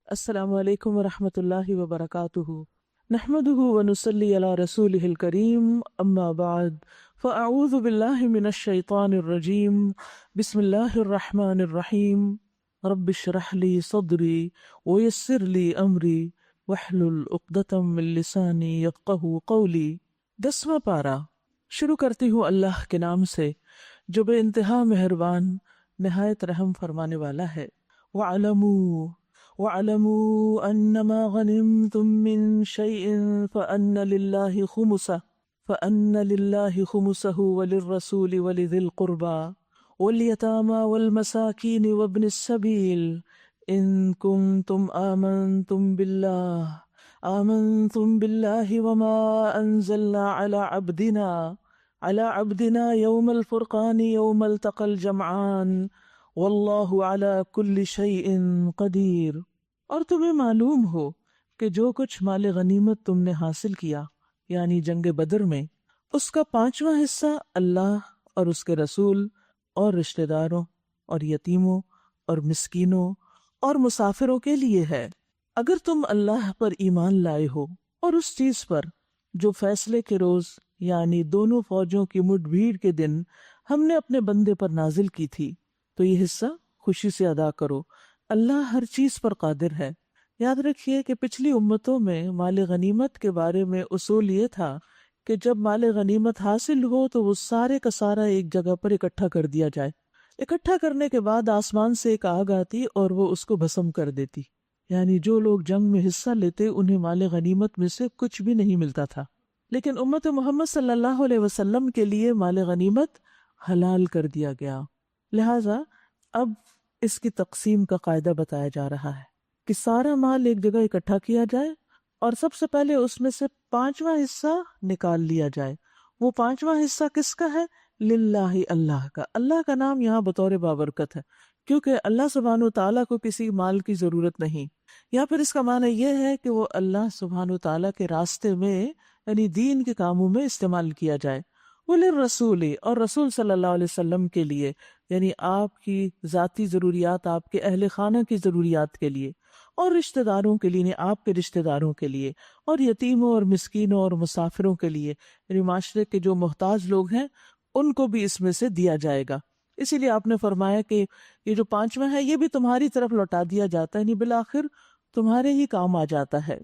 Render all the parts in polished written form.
السلام علیکم ورحمۃ اللہ وبرکاتہ نحمده ونصلی علی رسولہ الکریم اما بعد فاعوذ باللہ من الشیطان الرجیم بسم اللہ الرحمن الرحیم رب اشرح لی صدری ویسر لی امری واحلل عقدۃ من لسانی یفقہوا قولی۔ 10واں پارہ شروع کرتی ہوں اللہ کے نام سے جو بے انتہا مہربان نہایت رحم فرمانے والا ہے۔ وَاعْلَمُوا أَنَّمَا غَنِمْتُم مِّن شَيْءٍ فَأَنَّ لِلَّهِ خُمُسَهُ وَلِلرَّسُولِ وَلِذِي الْقُرْبَى وَالْيَتَامَى وَالْمَسَاكِينِ وَابْنِ السَّبِيلِ إِن كُنتُمْ آمنتم بالله وما أنزلنا على عبدنا يوم الفرقان يوم التقى الجمعان واللہ علی کل شیء قدیر۔ اور تمہیں معلوم ہو کہ جو کچھ مال غنیمت تم نے حاصل کیا یعنی جنگ بدر میں، اس کا 5واں حصہ اللہ اور اس کے رسول اور رشتہ داروں اور یتیموں اور مسکینوں اور مسافروں کے لیے ہے۔ اگر تم اللہ پر ایمان لائے ہو اور اس چیز پر جو فیصلے کے روز یعنی دونوں فوجوں کی مٹ بھیڑ کے دن ہم نے اپنے بندے پر نازل کی تھی، تو یہ حصہ خوشی سے ادا کرو، اللہ ہر چیز پر قادر ہے۔ یاد رکھیے کہ پچھلی امتوں میں مال غنیمت کے بارے میں اصول یہ تھا کہ جب مال غنیمت حاصل ہو تو وہ سارے کا سارا ایک جگہ پر اکٹھا کر دیا جائے۔ اکٹھا کرنے کے بعد آسمان سے ایک آگ آتی اور وہ اس کو بھسم کر دیتی، یعنی جو لوگ جنگ میں حصہ لیتے انہیں مال غنیمت میں سے کچھ بھی نہیں ملتا تھا۔ لیکن امت محمد صلی اللہ علیہ وسلم کے لیے مال غنیمت حلال کر دیا گیا، لہٰذا اب اس کی تقسیم کا قاعدہ بتایا جا رہا ہے کہ سارا مال ایک جگہ اکٹھا کیا جائے اور سب سے پہلے اس میں سے 5واں حصہ نکال لیا جائے۔ وہ 5واں حصہ کس کا ہے؟ للہ، اللہ کا نام یہاں بطور بابرکت ہے، کیونکہ اللہ سبحانہ وتعالیٰ کو کسی مال کی ضرورت نہیں، یا پھر اس کا معنی یہ ہے کہ وہ اللہ سبحانہ وتعالیٰ کے راستے میں یعنی دین کے کاموں میں استعمال کیا جائے۔ وَلِلرَّسُولِ، اور رسول صلی اللہ علیہ وسلم کے لیے، یعنی آپ کی ذاتی ضروریات، آپ کے اہل خانہ کی ضروریات کے لیے، اور رشتہ داروں کے لیے، یعنی آپ کے رشتہ داروں کے لیے، اور یتیموں اور مسکینوں اور مسافروں کے لیے، یعنی معاشرے کے جو محتاج لوگ ہیں ان کو بھی اس میں سے دیا جائے گا۔ اسی لیے آپ نے فرمایا کہ یہ جو 5واں ہے یہ بھی تمہاری طرف لوٹا دیا جاتا ہے، یعنی بالآخر تمہارے ہی کام آ جاتا ہے۔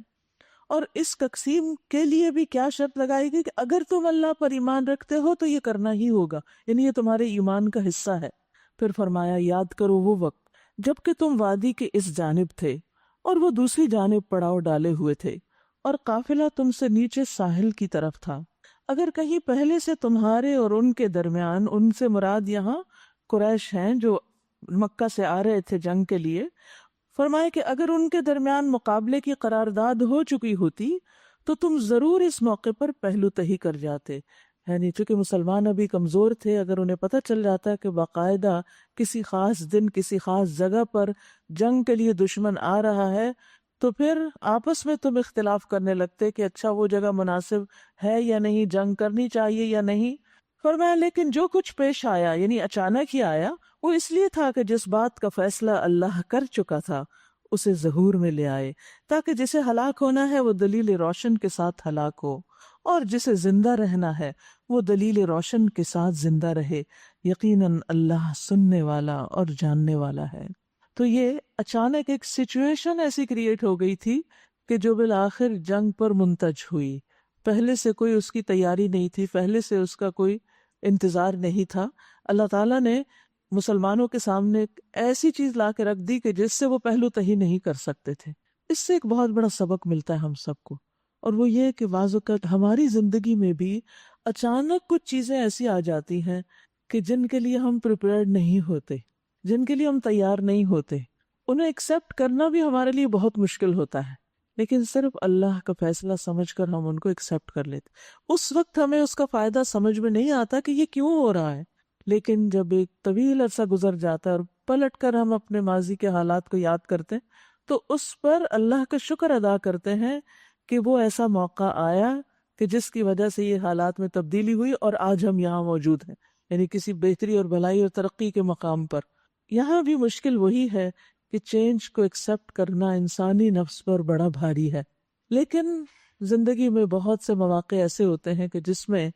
اور اس تقسیم کے لیے بھی کیا شرط لگائی گئی کہ اگر تم اللہ پر ایمان رکھتے ہو تو یہ کرنا ہی ہوگا، یعنی یہ تمہارے ایمان کا حصہ ہے۔ پھر فرمایا یاد کرو وہ وقت جب کہ تم وادی کے اس جانب تھے اور وہ دوسری جانب پڑاؤ ڈالے ہوئے تھے، اور قافلہ تم سے نیچے ساحل کی طرف تھا۔ اگر کہیں پہلے سے تمہارے اور ان کے درمیان، ان سے مراد یہاں قریش ہیں جو مکہ سے آ رہے تھے جنگ کے لیے، فرمائے کہ اگر ان کے درمیان مقابلے کی قرارداد ہو چکی ہوتی تو تم ضرور اس موقع پر پہلو تہی کر جاتے، یعنی چونکہ مسلمان ابھی کمزور تھے، اگر انہیں پتہ چل جاتا کہ باقاعدہ کسی خاص دن کسی خاص جگہ پر جنگ کے لیے دشمن آ رہا ہے تو پھر آپس میں تم اختلاف کرنے لگتے کہ اچھا وہ جگہ مناسب ہے یا نہیں، جنگ کرنی چاہیے یا نہیں۔ فرمایا لیکن جو کچھ پیش آیا یعنی اچانک ہی آیا، وہ اس لیے تھا کہ جس بات کا فیصلہ اللہ کر چکا تھا اسے ظہور میں لے آئے، تاکہ جسے ہلاک ہونا ہے وہ دلیل روشن کے ساتھ ہلاک ہو، اور جسے زندہ رہنا ہے وہ دلیل روشن کے ساتھ زندہ رہے۔ یقیناً اللہ سننے والا اور جاننے والا ہے۔ تو یہ اچانک ایک سچویشن ایسی کریٹ ہو گئی تھی کہ جو بالآخر جنگ پر منتج ہوئی، پہلے سے کوئی اس کی تیاری نہیں تھی، پہلے سے اس کا کوئی انتظار نہیں تھا۔ اللہ تعالیٰ نے مسلمانوں کے سامنے ایک ایسی چیز لا کے رکھ دی کہ جس سے وہ پہلو تہی نہیں کر سکتے تھے۔ اس سے ایک بہت بڑا سبق ملتا ہے ہم سب کو، اور وہ یہ کہ بعض اوقات ہماری زندگی میں بھی اچانک کچھ چیزیں ایسی آ جاتی ہیں کہ جن کے لیے ہم پریپیئرڈ نہیں ہوتے، جن کے لیے ہم تیار نہیں ہوتے، انہیں ایکسیپٹ کرنا بھی ہمارے لیے بہت مشکل ہوتا ہے، لیکن صرف اللہ کا فیصلہ سمجھ کر ہم ان کو ایکسیپٹ کر لیتے۔ اس وقت ہمیں اس کا فائدہ سمجھ میں نہیں آتا کہ یہ کیوں ہو رہا ہے، لیکن جب ایک طویل عرصہ گزر جاتا ہے اور پلٹ کر ہم اپنے ماضی کے حالات کو یاد کرتے ہیں تو اس پر اللہ کا شکر ادا کرتے ہیں کہ وہ ایسا موقع آیا کہ جس کی وجہ سے یہ حالات میں تبدیلی ہوئی اور آج ہم یہاں موجود ہیں، یعنی کسی بہتری اور بھلائی اور ترقی کے مقام پر۔ یہاں بھی مشکل وہی ہے کہ چینج کو ایکسپٹ کرنا انسانی نفس پر بڑا بھاری ہے، لیکن زندگی میں بہت سے مواقع ایسے ہوتے ہیں کہ جس میں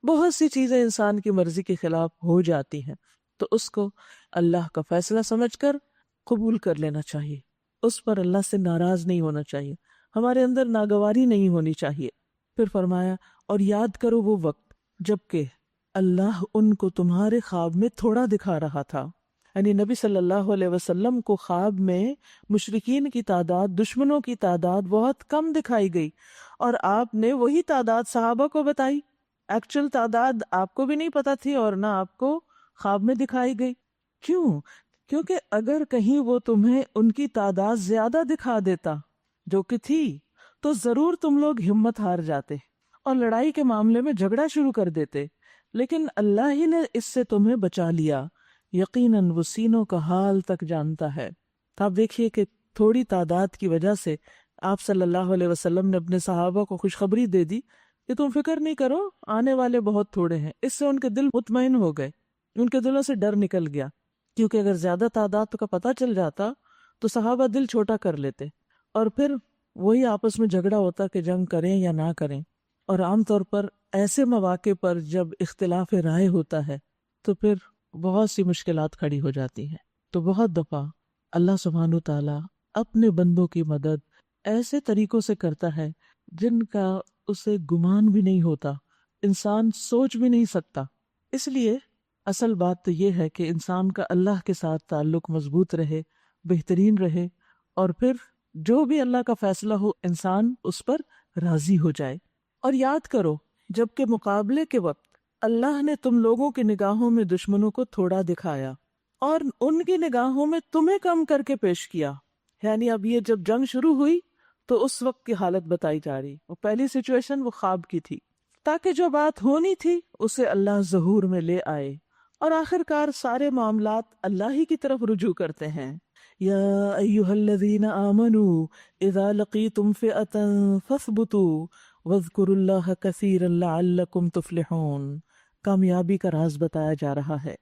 بہت سی چیزیں انسان کی مرضی کے خلاف ہو جاتی ہیں، تو اس کو اللہ کا فیصلہ سمجھ کر قبول کر لینا چاہیے، اس پر اللہ سے ناراض نہیں ہونا چاہیے، ہمارے اندر ناگواری نہیں ہونی چاہیے۔ پھر فرمایا اور یاد کرو وہ وقت جبکہ اللہ ان کو تمہارے خواب میں تھوڑا دکھا رہا تھا، یعنی نبی صلی اللہ علیہ وسلم کو خواب میں مشرکین کی تعداد، دشمنوں کی تعداد بہت کم دکھائی گئی، اور آپ نے وہی تعداد صحابہ کو بتائی۔ ایکچوئل تعداد آپ کو بھی نہیں پتا تھی اور نہ آپ کو خواب میں دکھائی گئی۔ کیوں؟ کیونکہ اگر کہیں وہ تمہیں ان کی تعداد زیادہ دکھا دیتا جو کہ تھی تو ضرور تم لوگ ہمت ہار جاتے اور لڑائی کے معاملے میں جھگڑا شروع کر دیتے، لیکن اللہ ہی نے اس سے تمہیں بچا لیا، یقیناً وہ سینوں کا حال تک جانتا ہے۔ تو آپ دیکھیے کہ تھوڑی تعداد کی وجہ سے آپ صلی اللہ علیہ وسلم نے اپنے صحابہ کو خوشخبری دے دی کہ تم فکر نہیں کرو، آنے والے بہت تھوڑے ہیں۔ اس سے ان کے دل مطمئن ہو گئے، ان کے دلوں سے ڈر نکل گیا، کیونکہ اگر زیادہ تعداد کا پتہ چل جاتا تو صحابہ دل چھوٹا کر لیتے اور پھر وہی آپس میں جھگڑا ہوتا کہ جنگ کریں یا نہ کریں۔ اور عام طور پر ایسے مواقع پر جب اختلاف رائے ہوتا ہے تو پھر بہت سی مشکلات کھڑی ہو جاتی ہیں۔ تو بہت دفعہ اللہ سبحانہ و تعالیٰ اپنے بندوں کی مدد ایسے طریقوں سے کرتا ہے جن کا اسے گمان بھی نہیں ہوتا، انسان سوچ بھی نہیں سکتا۔ اس لیے اصل بات تو یہ ہے کہ انسان کا اللہ کے ساتھ تعلق مضبوط رہے، بہترین رہے، اور پھر جو بھی اللہ کا فیصلہ ہو انسان اس پر راضی ہو جائے۔ اور یاد کرو جبکہ مقابلے کے وقت اللہ نے تم لوگوں کی نگاہوں میں دشمنوں کو تھوڑا دکھایا اور ان کی نگاہوں میں تمہیں کم کر کے پیش کیا، یعنی اب یہ جب جنگ شروع ہوئی تو اس وقت کی حالت بتائی جا رہی، وہ پہلی سچویشن وہ خواب کی تھی، تاکہ جو بات ہونی تھی اسے اللہ ظہور میں لے آئے، اور آخر کار سارے معاملات اللہ ہی کی طرف رجوع کرتے ہیں۔ یا ایھا الذین آمنوا اذا لقیتم فئۃ فاثبتوا واذکروا اللہ کثیرا لعلکم تفلحون۔ کامیابی کا راز بتایا جا رہا ہے۔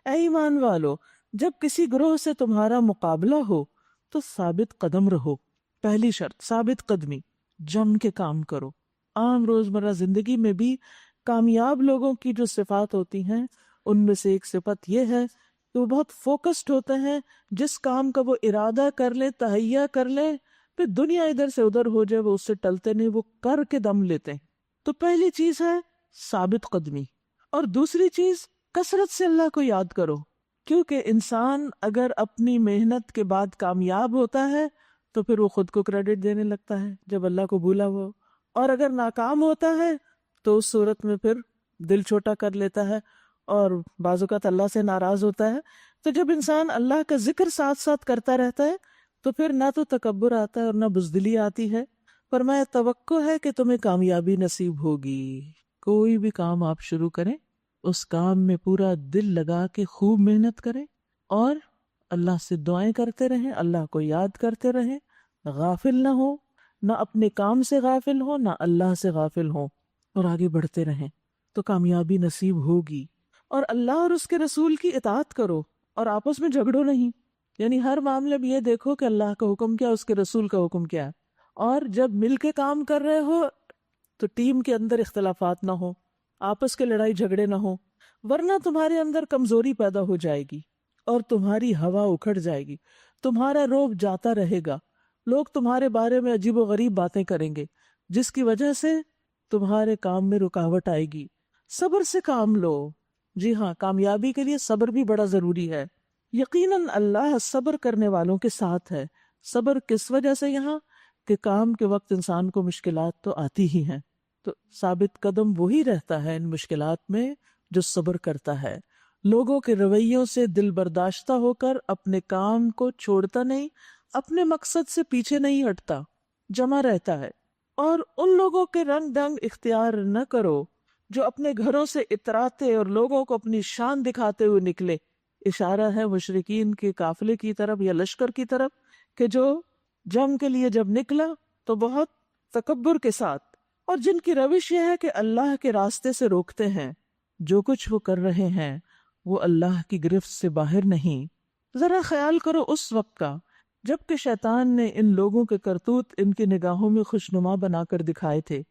اے ایمان والو، جب کسی گروہ سے تمہارا مقابلہ ہو تو ثابت قدم رہو۔ پہلی شرط ثابت قدمی، جم کے کام کرو۔ عام روزمرہ زندگی میں بھی کامیاب لوگوں کی جو صفات ہوتی ہیں ان میں سے ایک صفت یہ ہے کہ وہ بہت فوکسڈ ہوتے ہیں، جس کام کا وہ ارادہ کر لیں، تہیہ کر لیں، پھر دنیا ادھر سے ادھر ہو جائے وہ اس سے ٹلتے نہیں، وہ کر کے دم لیتے ہیں۔ تو پہلی چیز ہے ثابت قدمی، اور دوسری چیز کثرت سے اللہ کو یاد کرو، کیونکہ انسان اگر اپنی محنت کے بعد کامیاب ہوتا ہے تو پھر وہ خود کو کریڈٹ دینے لگتا ہے جب اللہ کو بھولا وہ، اور اگر ناکام ہوتا ہے تو اس صورت میں پھر دل چھوٹا کر لیتا ہے اور بعض اوقات اللہ سے ناراض ہوتا ہے۔ تو جب انسان اللہ کا ذکر ساتھ ساتھ کرتا رہتا ہے تو پھر نہ تو تکبر آتا ہے اور نہ بزدلی آتی ہے۔ فرمایا توقع ہے کہ تمہیں کامیابی نصیب ہوگی۔ کوئی بھی کام آپ شروع کریں، اس کام میں پورا دل لگا کے خوب محنت کریں اور اللہ سے دعائیں کرتے رہیں، اللہ کو یاد کرتے رہیں، غافل نہ ہو، نہ اپنے کام سے غافل ہو نہ اللہ سے غافل ہو، اور آگے بڑھتے رہیں تو کامیابی نصیب ہوگی۔ اور اللہ اور اس کے رسول کی اطاعت کرو اور آپس میں جھگڑو نہیں، یعنی ہر معاملے میں یہ دیکھو کہ اللہ کا حکم کیا، اس کے رسول کا حکم کیا ہے، اور جب مل کے کام کر رہے ہو تو ٹیم کے اندر اختلافات نہ ہو، آپس کے لڑائی جھگڑے نہ ہو، ورنہ تمہارے اندر کمزوری پیدا ہو جائے گی اور تمہاری ہوا اکھڑ جائے گی، تمہارا روب جاتا رہے گا، لوگ تمہارے بارے میں عجیب و غریب باتیں کریں گے جس کی وجہ سے تمہارے کام میں رکاوٹ آئے گی۔ صبر سے کام لو، جی ہاں، کامیابی کے لیے صبر بھی بڑا ضروری ہے۔ یقیناً اللہ صبر کرنے والوں کے ساتھ ہے۔ صبر کس وجہ سے یہاں کہ کام کے وقت انسان کو مشکلات تو آتی ہی ہیں، تو ثابت قدم وہی رہتا ہے ان مشکلات میں جو صبر کرتا ہے، لوگوں کے رویوں سے دل برداشتہ ہو کر اپنے کام کو چھوڑتا نہیں، اپنے مقصد سے پیچھے نہیں ہٹتا، جمع رہتا ہے۔ اور ان لوگوں کے رنگ ڈنگ اختیار نہ کرو جو اپنے گھروں سے اتراتے اور لوگوں کو اپنی شان دکھاتے ہوئے نکلے۔ اشارہ ہے مشرکین کے قافلے کی طرف یا لشکر کی طرف کہ جو جنگ کے لیے جب نکلا تو بہت تکبر کے ساتھ، اور جن کی روش یہ ہے کہ اللہ کے راستے سے روکتے ہیں، جو کچھ وہ کر رہے ہیں وہ اللہ کی گرفت سے باہر نہیں۔ ذرا خیال کرو اس وقت کا جبکہ شیطان نے ان لوگوں کے کرتوت ان کی نگاہوں میں خوشنما بنا کر دکھائے تھے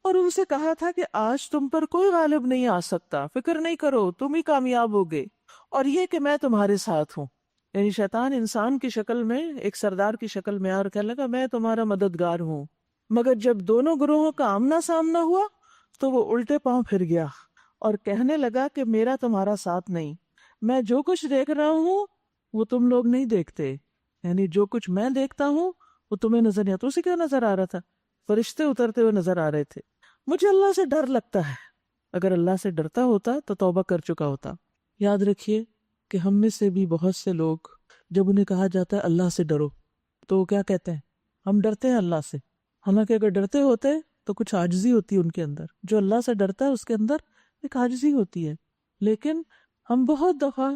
اور ان سے کہا تھا کہ آج تم پر کوئی غالب نہیں آ سکتا، فکر نہیں کرو، تم ہی کامیاب ہوگے، اور یہ کہ میں تمہارے ساتھ ہوں۔ یعنی شیطان انسان کی شکل میں، ایک سردار کی شکل میں اور کہنے لگا میں تمہارا مددگار ہوں۔ مگر جب دونوں گروہوں کا آمنا سامنا ہوا تو وہ الٹے پاؤں پھر گیا اور کہنے لگا کہ میرا تمہارا ساتھ نہیں، میں جو کچھ دیکھ رہا ہوں وہ تم لوگ نہیں دیکھتے، یعنی جو کچھ میں دیکھتا ہوں وہ تمہیں نظر نہیں آتا۔ اسے کیا نظر آ رہا تھا؟ فرشتے اترتے ہوئے نظر آ رہے تھے۔ مجھے اللہ سے ڈر لگتا ہے، اگر اللہ سے ڈرتا ہوتا تو توبہ کر چکا ہوتا۔ یاد رکھیے کہ ہم میں سے بھی بہت سے لوگ جب انہیں کہا جاتا ہے اللہ سے ڈرو تو وہ کیا کہتے ہیں؟ ہم ڈرتے ہیں اللہ سے، حالانکہ اگر ڈرتے ہوتے تو کچھ عاجزی ہوتی ہے ان کے اندر۔ جو اللہ سے ڈرتا ہے اس کے اندر ایک عاجزی ہوتی ہے، لیکن ہم بہت دفعہ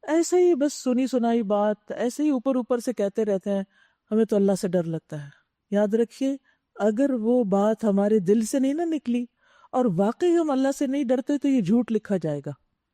ایسے ہی بس سنی سنائی بات ایسے ہی اوپر اوپر سے کہتے رہتے ہیں ہمیں تو اللہ سے ڈر لگتا ہے۔ یاد رکھیے اگر وہ بات ہمارے دل سے نہیں نہ نکلی اور واقعی ہم اللہ سے نہیں ڈرتے تو یہ جھوٹ لکھا جائے گا۔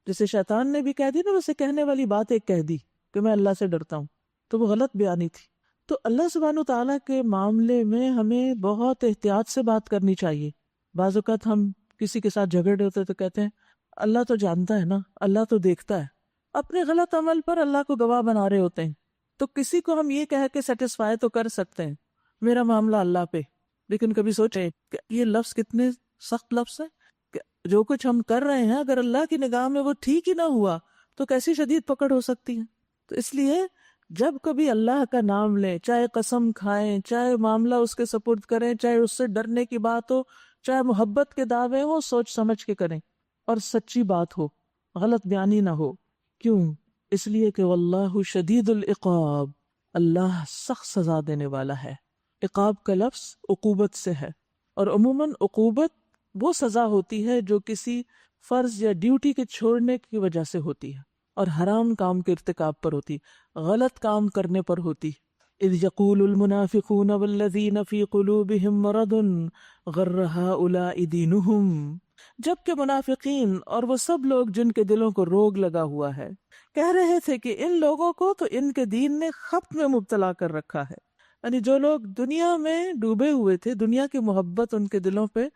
جیسے شیطان نے بھی کہہ دی نا، ویسے کہنے والی بات ایک کہہ دی کہ میں اللہ سے ڈرتا ہوں، تو وہ غلط بیانی تھی۔ تو اللہ سبحانہ تعالیٰ کے معاملے میں ہمیں بہت احتیاط سے بات کرنی چاہیے۔ بعض اوقات ہم کسی کے ساتھ جھگڑے ہوتے تو کہتے ہیں اللہ تو جانتا ہے نا، اللہ تو دیکھتا ہے، اپنے غلط عمل پر اللہ کو گواہ بنا رہے ہوتے ہیں۔ تو کسی کو ہم یہ کہہ کے سیٹسفائی تو کر سکتے ہیں میرا معاملہ اللہ پہ، لیکن کبھی سوچیں کہ یہ لفظ کتنے سخت لفظ ہے کہ جو کچھ ہم کر رہے ہیں اگر اللہ کی نگاہ میں وہ ٹھیک ہی نہ ہوا تو کیسی شدید پکڑ ہو سکتی ہے۔ تو اس لیے جب کبھی اللہ کا نام لیں، چاہے قسم کھائیں، چاہے معاملہ اس کے سپرد کریں، چاہے اس سے ڈرنے کی بات ہو، چاہے محبت کے دعوے ہو، سوچ سمجھ کے کریں اور سچی بات ہو، غلط بیانی نہ ہو۔ کیوں؟ اس لیے کہ واللہ شدید العقاب، اللہ سخت سزا دینے والا ہے۔ عقاب کا لفظ عقوبت سے ہے، اور عموماً عقوبت وہ سزا ہوتی ہے جو کسی فرض یا ڈیوٹی کے چھوڑنے کی وجہ سے ہوتی ہے اور حرام کام کے ارتکاب پر ہوتی، غلط کام کرنے پر ہوتی۔ اذ یقول المنافقون والذین فی قلوبہم مرض غر ہؤلاء دینہم، جبکہ منافقین اور وہ سب لوگ جن کے دلوں کو روگ لگا ہوا ہے کہہ رہے تھے کہ ان لوگوں کو تو ان کے دین نے خبط میں مبتلا کر رکھا ہے۔ یعنی جو لوگ دنیا میں ڈوبے ہوئے تھے، دنیا کی محبت ان کے دلوں پہ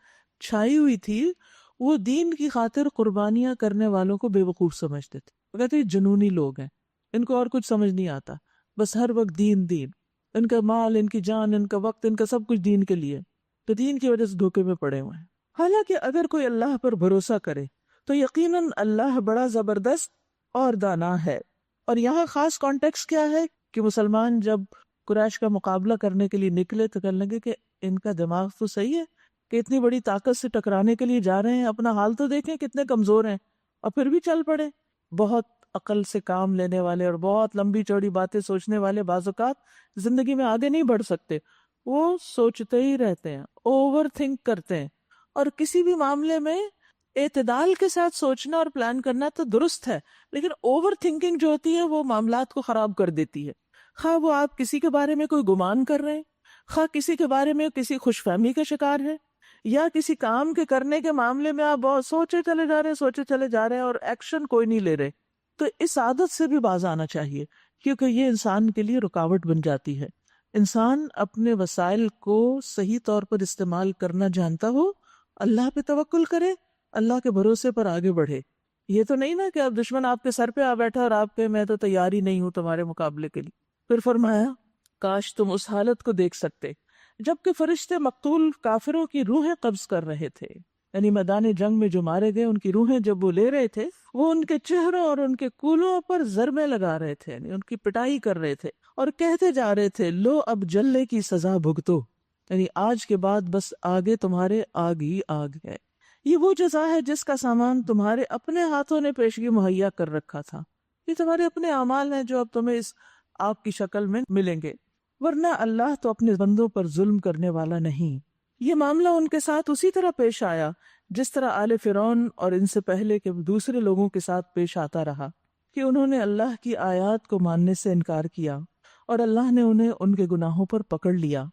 چھائی ہوئی تھی، وہ دین کی خاطر قربانیاں کرنے والوں کو بے وقوف سمجھتے تھے۔ وہ کہتے ہیں جنونی لوگ ہیں، ان کو اور کچھ سمجھ نہیں آتا، بس ہر وقت دین دین، ان کا مال، ان کی جان، ان کا وقت، ان کا سب کچھ دین کے لیے، تو دین کی وجہ سے دھوکے میں پڑے ہوئے ہیں۔ حالانکہ اگر کوئی اللہ پر بھروسہ کرے تو یقیناً اللہ بڑا زبردست اور دانا ہے۔ اور یہاں خاص کانٹیکس کیا ہے کہ مسلمان جب قریش کا مقابلہ کرنے کے لیے نکلے تو کہنے لگے کہ ان کا دماغ تو صحیح ہے کہ اتنی بڑی طاقت سے ٹکرانے کے لیے جا رہے ہیں، اپنا حال تو دیکھیں کتنے کمزور ہیں، اور پھر بھی چل پڑے۔ بہت عقل سے کام لینے والے اور بہت لمبی چوڑی باتیں سوچنے والے بعض اوقات زندگی میں آگے نہیں بڑھ سکتے، وہ سوچتے ہی رہتے ہیں، اوور تھنک کرتے ہیں۔ اور کسی بھی معاملے میں اعتدال کے ساتھ سوچنا اور پلان کرنا تو درست ہے، لیکن اوور تھنکنگ جو ہوتی ہے وہ معاملات کو خراب کر دیتی ہے۔ خواہ وہ آپ کسی کے بارے میں کوئی گمان کر رہے ہیں، خواہ کسی کے بارے میں کسی خوش فہمی کا شکار ہے، یا کسی کام کے کرنے کے معاملے میں آپ بہت سوچے چلے جا رہے ہیں اور ایکشن کوئی نہیں لے رہے، تو اس عادت سے بھی باز آنا چاہیے، کیونکہ یہ انسان کے لیے رکاوٹ بن جاتی ہے۔ انسان اپنے وسائل کو صحیح طور پر استعمال کرنا جانتا ہو، اللہ پہ توکل کرے، اللہ کے بھروسے پر آگے بڑھے۔ یہ تو نہیں نا کہ اب دشمن آپ کے سر پہ آ بیٹھا اور آپ کے میں تو تیار ہی نہیں ہوں تمہارے مقابلے کے لیے۔ پھر فرمایا کاش تم اس حالت کو دیکھ سکتے جبکہ فرشتے مقتول کافروں کی روحیں قبض کر رہے تھے، یعنی میدان جنگ میں جو مارے گئے ان کی روحیں جب وہ لے رہے تھے، وہ ان کے چہروں اور ان کے کولوں پر ضربیں لگا رہے تھے، یعنی ان کی پٹائی کر رہے تھے، اور کہتے جا رہے تھے لو اب جلنے کی سزا بھگتو، یعنی آج کے بعد بس آگے تمہارے آگ ہی آگ ہے۔ یہ وہ جزا ہے جس کا سامان تمہارے اپنے ہاتھوں نے پیشگی مہیا کر رکھا تھا، یہ تمہارے اپنے اعمال ہیں جو اب تمہیں اس آگ کی شکل میں ملیں گے، ورنہ اللہ تو اپنے بندوں پر ظلم کرنے والا نہیں۔ یہ معاملہ ان کے ساتھ اسی طرح پیش آیا جس طرح آل فرعون اور ان سے پہلے کے دوسرے لوگوں کے ساتھ پیش آتا رہا، کہ انہوں نے اللہ کی آیات کو ماننے سے انکار کیا اور اللہ نے انہیں ان کے گناہوں پر پکڑ لیا۔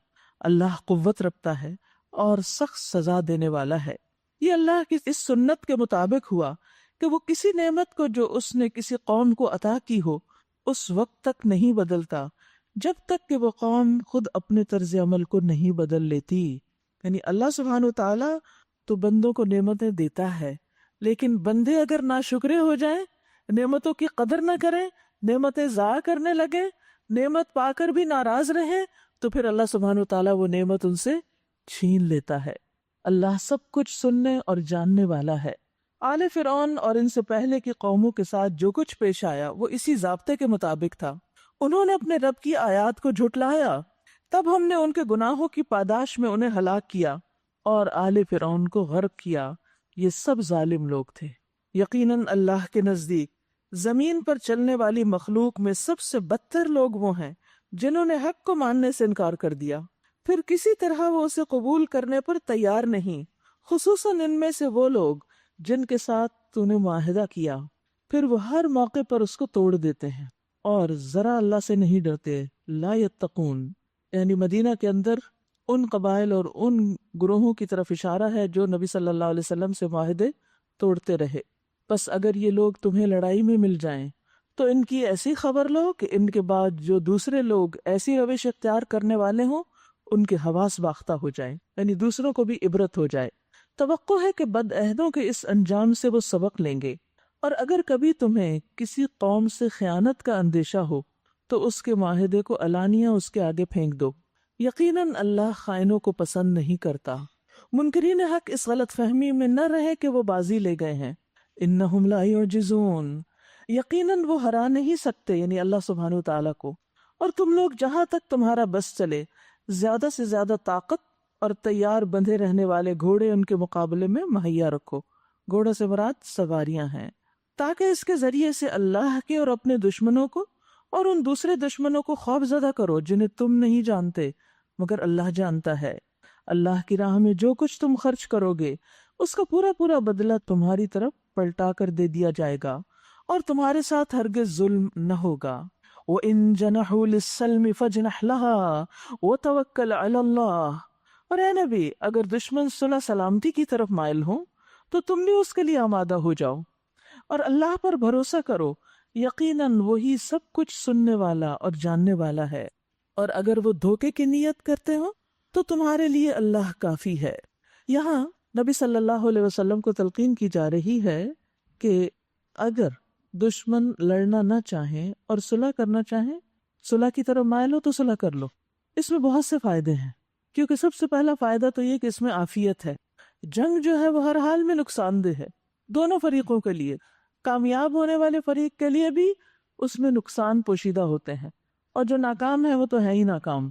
اللہ قوت رکھتا ہے اور سخت سزا دینے والا ہے۔ یہ اللہ کی اس سنت کے مطابق ہوا کہ وہ کسی نعمت کو جو اس نے کسی قوم کو عطا کی ہو اس وقت تک نہیں بدلتا جب تک کہ وہ قوم خود اپنے طرز عمل کو نہیں بدل لیتی. یعنی اللہ سبحانہ وتعالی تو بندوں کو نعمتیں دیتا ہے، لیکن بندے اگر ناشکرے ہو جائیں، نعمتوں کی قدر نہ کریں، نعمتیں ضائع کرنے لگے، نعمت پا کر بھی ناراض رہیں، تو پھر اللہ سبحانہ وتعالی وہ نعمت ان سے چھین لیتا ہے. اللہ سب کچھ سننے اور جاننے والا ہے. آل فرعون اور ان سے پہلے کی قوموں کے ساتھ جو کچھ پیش آیا وہ اسی ضابطے کے مطابق تھا. انہوں نے اپنے رب کی آیات کو جھٹلایا، تب ہم نے ان کے گناہوں کی پاداش میں انہیں ہلاک کیا اور آل فرعون کو غرق کیا. یہ سب ظالم لوگ تھے. یقیناً اللہ کے نزدیک زمین پر چلنے والی مخلوق میں سب سے بدتر لوگ وہ ہیں جنہوں نے حق کو ماننے سے انکار کر دیا، پھر کسی طرح وہ اسے قبول کرنے پر تیار نہیں، خصوصاً ان میں سے وہ لوگ جن کے ساتھ تو نے معاہدہ کیا، پھر وہ ہر موقع پر اس کو توڑ دیتے ہیں اور ذرا اللہ سے نہیں ڈرتے. لا یتقون، یعنی مدینہ کے اندر ان قبائل اور ان گروہوں کی طرف اشارہ ہے جو نبی صلی اللہ علیہ وسلم سے معاہدے توڑتے رہے. بس اگر یہ لوگ تمہیں لڑائی میں مل جائیں تو ان کی ایسی خبر لو کہ ان کے بعد جو دوسرے لوگ ایسی روش اختیار کرنے والے ہوں ان کے حواس باختہ ہو جائیں، یعنی دوسروں کو بھی عبرت ہو جائے. توقع ہے کہ بد عہدوں کے اس انجام سے وہ سبق لیں گے. اور اگر کبھی تمہیں کسی قوم سے خیانت کا اندیشہ ہو تو اس کے معاہدے کو علانیہ اس کے آگے پھینک دو. یقیناً اللہ خائنوں کو پسند نہیں کرتا. منکرین حق اس غلط فہمی میں نہ رہے کہ وہ بازی لے گئے ہیں. انہم لا یعجزون، یقیناً وہ ہرا نہیں سکتے، یعنی اللہ سبحانہ وتعالیٰ کو. اور تم لوگ جہاں تک تمہارا بس چلے زیادہ سے زیادہ طاقت اور تیار بندھے رہنے والے گھوڑے ان کے مقابلے میں مہیا رکھو. گھوڑوں سے مراد سواریاں ہیں، تاکہ اس کے ذریعے سے اللہ کے اور اپنے دشمنوں کو اور ان دوسرے دشمنوں کو خوف زدہ کرو جنہیں تم نہیں جانتے مگر اللہ جانتا ہے. اللہ کی راہ میں جو کچھ تم خرچ کرو گے اس کا پورا پورا بدلہ تمہاری طرف پلٹا کر دے دیا جائے گا اور تمہارے ساتھ ہرگز ظلم نہ ہوگا. وَإِن جَنَحُوا لِلسَّلْمِ فَاجْنَحْ لَهَا وَتَوَكَّلْ عَلَى اللَّهِ، اور اے نبی اگر دشمن صلح سلامتی کی طرف مائل ہوں تو تم بھی اس کے لیے آمادہ ہو جاؤ اور اللہ پر بھروسہ کرو، یقیناً وہی سب کچھ سننے والا اور جاننے والا ہے. اور اگر وہ دھوکے کی نیت کرتے ہو تو تمہارے لیے اللہ کافی ہے. یہاں نبی صلی اللہ علیہ وسلم کو تلقین کی جا رہی ہے کہ اگر دشمن لڑنا نہ چاہیں اور صلح کرنا چاہیں، صلح کی طرف مائل ہو تو صلح کر لو. اس میں بہت سے فائدے ہیں، کیونکہ سب سے پہلا فائدہ تو یہ کہ اس میں عافیت ہے. جنگ جو ہے وہ ہر حال میں نقصان دہ ہے دونوں فریقوں کے لیے. کامیاب ہونے والے فریق کے لیے بھی اس میں نقصان پوشیدہ ہوتے ہیں، اور جو ناکام ہے وہ تو ہے ہی ناکام.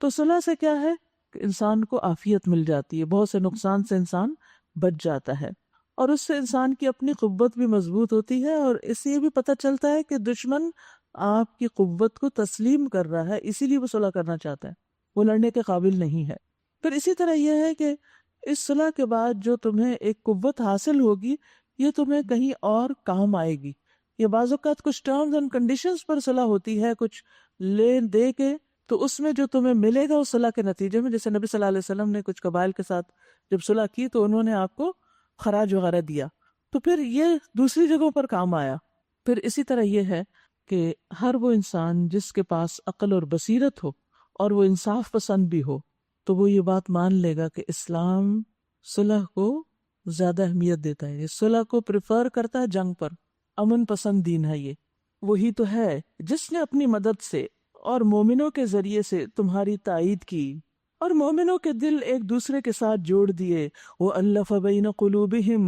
تو صلح سے کیا ہے کہ انسان کو عافیت مل جاتی ہے، بہت سے نقصان سے انسان بچ جاتا ہے، اور اس سے انسان کی اپنی قوت بھی مضبوط ہوتی ہے. اور اس سے یہ بھی پتہ چلتا ہے کہ دشمن آپ کی قوت کو تسلیم کر رہا ہے، اسی لیے وہ صلح کرنا چاہتا ہے، وہ لڑنے کے قابل نہیں ہے. پھر اسی طرح یہ ہے کہ اس صلح کے بعد جو تمہیں ایک قوت حاصل ہوگی یہ تمہیں کہیں اور کام آئے گی. یہ بعض اوقات کچھ ٹرمز اینڈ کنڈیشنز پر صلح ہوتی ہے، کچھ لے دے کے، تو اس میں جو تمہیں ملے گا اس صلح کے نتیجے میں، جیسے نبی صلی اللہ علیہ وسلم نے کچھ قبائل کے ساتھ جب صلح کی تو انہوں نے آپ کو خراج وغیرہ دیا، تو پھر یہ دوسری جگہوں پر کام آیا. پھر اسی طرح یہ ہے کہ ہر وہ انسان جس کے پاس عقل اور بصیرت ہو اور وہ انصاف پسند بھی ہو تو وہ یہ بات مان لے گا کہ اسلام صلح کو زیادہ اہمیت دیتا ہے، یہ صلح کو پریفر کرتا ہے جنگ پر. امن پسند دین ہے یہ. وہی تو ہے جس نے اپنی مدد سے اور مومنوں کے ذریعے سے تمہاری تائید کی اور مومنوں کے دل ایک دوسرے کے ساتھ جوڑ دیے. وَأَلَّفَ بَيْنَ قُلُوبِهِمْ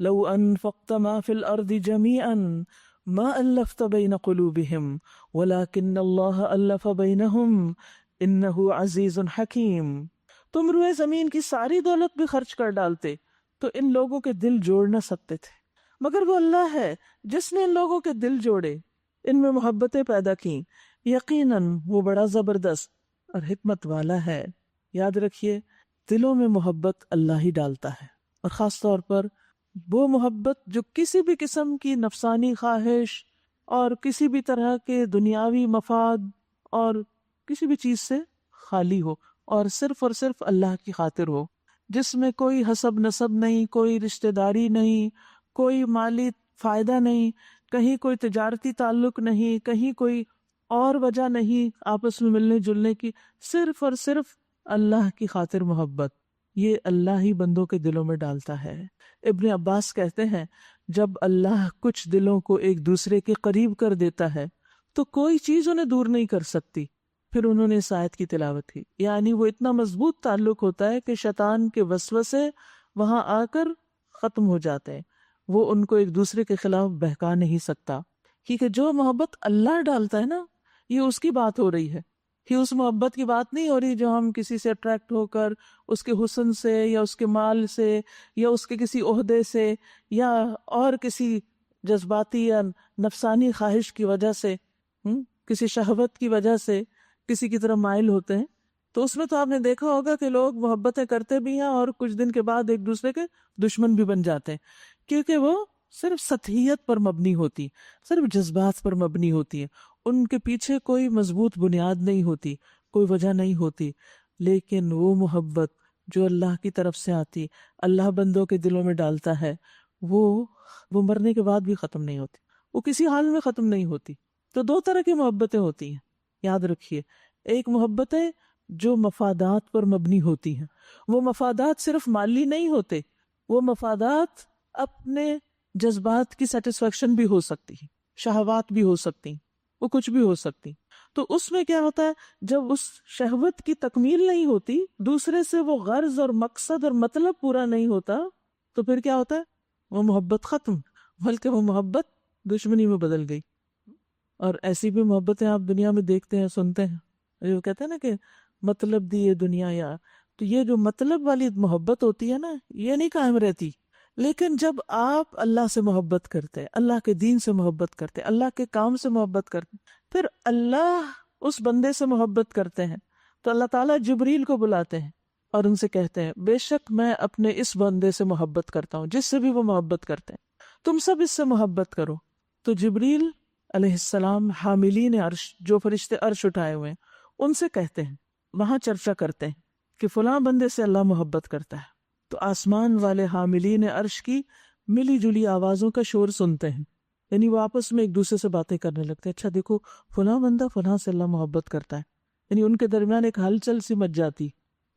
لَوْ أَنفَقْتَ مَا فِي الْأَرْضِ جَمِيعًا مَا أَلَّفْتَ بَيْنَ قُلُوبِهِمْ وَلَكِنَّ اللَّهَ أَلَّفَ بَيْنَهُمْ إِنَّهُ عَزِيزٌ حَكِيمٌ. تم روئے زمین کی ساری دولت بھی خرچ کر ڈالتے تو ان لوگوں کے دل جوڑ نہ سکتے تھے، مگر وہ اللہ ہے جس نے ان لوگوں کے دل جوڑے، ان میں محبتیں پیدا کیں. یقیناً وہ بڑا زبردست اور حکمت والا ہے. یاد رکھیے دلوں میں محبت اللہ ہی ڈالتا ہے، اور خاص طور پر وہ محبت جو کسی بھی قسم کی نفسانی خواہش اور کسی بھی طرح کے دنیاوی مفاد اور کسی بھی چیز سے خالی ہو اور صرف اللہ کی خاطر ہو، جس میں کوئی حسب نسب نہیں، کوئی رشتہ داری نہیں، کوئی مالی فائدہ نہیں، کہیں کوئی تجارتی تعلق نہیں، کہیں کوئی اور وجہ نہیں آپس میں ملنے جلنے کی، صرف اور صرف اللہ کی خاطر محبت، یہ اللہ ہی بندوں کے دلوں میں ڈالتا ہے۔ ابن عباس کہتے ہیں جب اللہ کچھ دلوں کو ایک دوسرے کے قریب کر دیتا ہے تو کوئی چیز انہیں دور نہیں کر سکتی۔ پھر انہوں نے اس آیت کی تلاوت کی، یعنی وہ اتنا مضبوط تعلق ہوتا ہے کہ شیطان کے وسوسے وہاں آ کر ختم ہو جاتے ہیں، وہ ان کو ایک دوسرے کے خلاف بہکا نہیں سکتا، کیونکہ جو محبت اللہ ڈالتا ہے نا، یہ اس کی بات ہو رہی ہے، یہ اس محبت کی بات نہیں ہو رہی جو ہم کسی سے اٹریکٹ ہو کر اس کے حسن سے یا اس کے مال سے یا اس کے کسی عہدے سے یا اور کسی جذباتی یا نفسانی خواہش کی وجہ سے، کسی شہوت کی وجہ سے کسی کی طرف مائل ہوتے ہیں۔ تو اس میں تو آپ نے دیکھا ہوگا کہ لوگ محبتیں کرتے بھی ہیں اور کچھ دن کے بعد ایک دوسرے کے دشمن بھی بن جاتے ہیں، کیونکہ وہ صرف سطحیت پر مبنی ہوتی، صرف جذبات پر مبنی ہوتی ہے، ان کے پیچھے کوئی مضبوط بنیاد نہیں ہوتی، کوئی وجہ نہیں ہوتی۔ لیکن وہ محبت جو اللہ کی طرف سے آتی، اللہ بندوں کے دلوں میں ڈالتا ہے، وہ مرنے کے بعد بھی ختم نہیں ہوتی، وہ کسی حال میں ختم نہیں ہوتی۔ تو دو طرح کی محبتیں ہوتی ہیں، یاد رکھیے۔ ایک محبتیں جو مفادات پر مبنی ہوتی ہیں، وہ مفادات صرف مالی نہیں ہوتے، وہ مفادات اپنے جذبات کی سیٹسفیکشن بھی ہو سکتی ہے، شہوات بھی ہو سکتی، وہ کچھ بھی ہو سکتی۔ تو اس میں کیا ہوتا ہے، جب اس شہوت کی تکمیل نہیں ہوتی، دوسرے سے وہ غرض اور مقصد اور مطلب پورا نہیں ہوتا، تو پھر کیا ہوتا ہے، وہ محبت ختم، بلکہ وہ محبت دشمنی میں بدل گئی۔ اور ایسی بھی محبتیں آپ دنیا میں دیکھتے ہیں، سنتے ہیں، جو کہتے ہیں نا کہ مطلب دی یہ دنیا یار، تو یہ جو مطلب والی محبت ہوتی ہے نا، یہ نہیں قائم رہتی۔ لیکن جب آپ اللہ سے محبت کرتے، اللہ کے دین سے محبت کرتے، اللہ کے کام سے محبت کرتے، پھر اللہ اس بندے سے محبت کرتے ہیں تو اللہ تعالیٰ جبریل کو بلاتے ہیں اور ان سے کہتے ہیں بے شک میں اپنے اس بندے سے محبت کرتا ہوں، جس سے بھی وہ محبت کرتے ہیں، تم سب اس سے محبت کرو۔ تو جبریل علیہ السلام حاملین عرش، جو فرشتے عرش اٹھائے ہوئے ہیں، ان سے کہتے ہیں، وہاں چرچا کرتے ہیں کہ فلاں بندے سے اللہ محبت کرتا ہے، تو آسمان والے حاملین عرش کی ملی جلی آوازوں کا شور سنتے ہیں، یعنی وہ آپس میں ایک دوسرے سے باتیں کرنے لگتے ہیں، اچھا دیکھو فلاں بندہ فلاں سے اللہ محبت کرتا ہے، یعنی ان کے درمیان ایک ہلچل سی مچ جاتی۔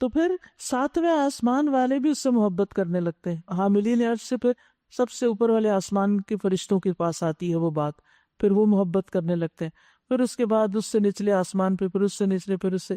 تو پھر ساتویں آسمان والے بھی اس سے محبت کرنے لگتے ہیں، حاملین عرش سے پھر سب سے اوپر والے آسمان کے فرشتوں کے پاس آتی ہے وہ بات، پھر وہ محبت کرنے لگتے ہیں، پھر اس کے بعد اس سے نچلے آسمان پہ، پھر اس سے نچلے، پھر اس سے،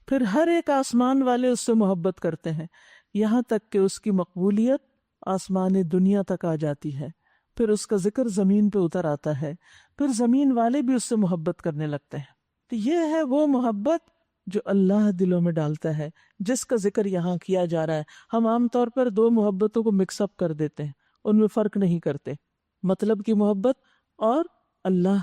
پھر ہر ایک آسمان والے اس سے محبت کرتے ہیں، یہاں تک کہ اس کی مقبولیت آسمان دنیا تک آ جاتی ہے، پھر اس کا ذکر زمین پہ اتر آتا ہے، پھر زمین والے بھی اس سے محبت کرنے لگتے ہیں۔ تو یہ ہے وہ محبت جو اللہ دلوں میں ڈالتا ہے، جس کا ذکر یہاں کیا جا رہا ہے۔ ہم عام طور پر دو محبتوں کو مکس اپ کر دیتے ہیں، ان میں فرق نہیں کرتے، مطلب کی محبت اور اللہ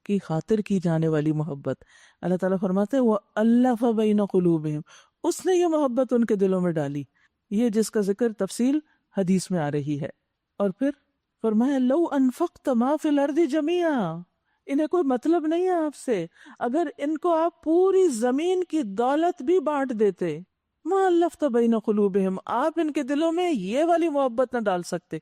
کی خاطر کی جانے والی محبت۔ اللہ تعالیٰ فرماتے ہیں وَأَلَّفَ بَيْنَ قُلُوبِهِمْ، اس نے یہ محبت ان کے دلوں میں ڈالی، یہ جس کا ذکر تفصیل حدیث میں آ رہی ہے۔ اور پھر فرمایا لَوْ أَنفَقْتَ مَا فِي الْأَرْضِ جَمِيعًا، انہیں کوئی مطلب نہیں ہے آپ سے، اگر ان کو آپ پوری زمین کی دولت بھی بانٹ دیتے، مَا أَلَّفْتَ بَيْنَ قُلُوبِهِمْ، آپ ان کے دلوں میں یہ والی محبت نہ ڈال سکتے،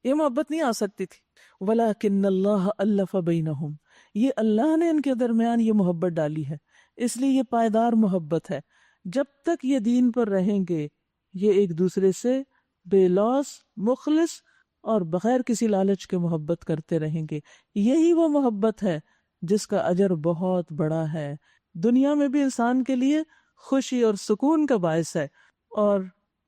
یہ محبت نہیں آ سکتی تھی۔ وَلَكِنَّ اللَّهَ أَلَّفَ بَيْنَهُمْ، یہ اللہ نے ان کے درمیان یہ محبت ڈالی ہے، اس لیے یہ پائیدار محبت ہے۔ جب تک یہ دین پر رہیں گے، یہ ایک دوسرے سے بے لوث، مخلص اور بغیر کسی لالچ کے محبت کرتے رہیں گے۔ یہی وہ محبت ہے جس کا اجر بہت بڑا ہے، دنیا میں بھی انسان کے لیے خوشی اور سکون کا باعث ہے، اور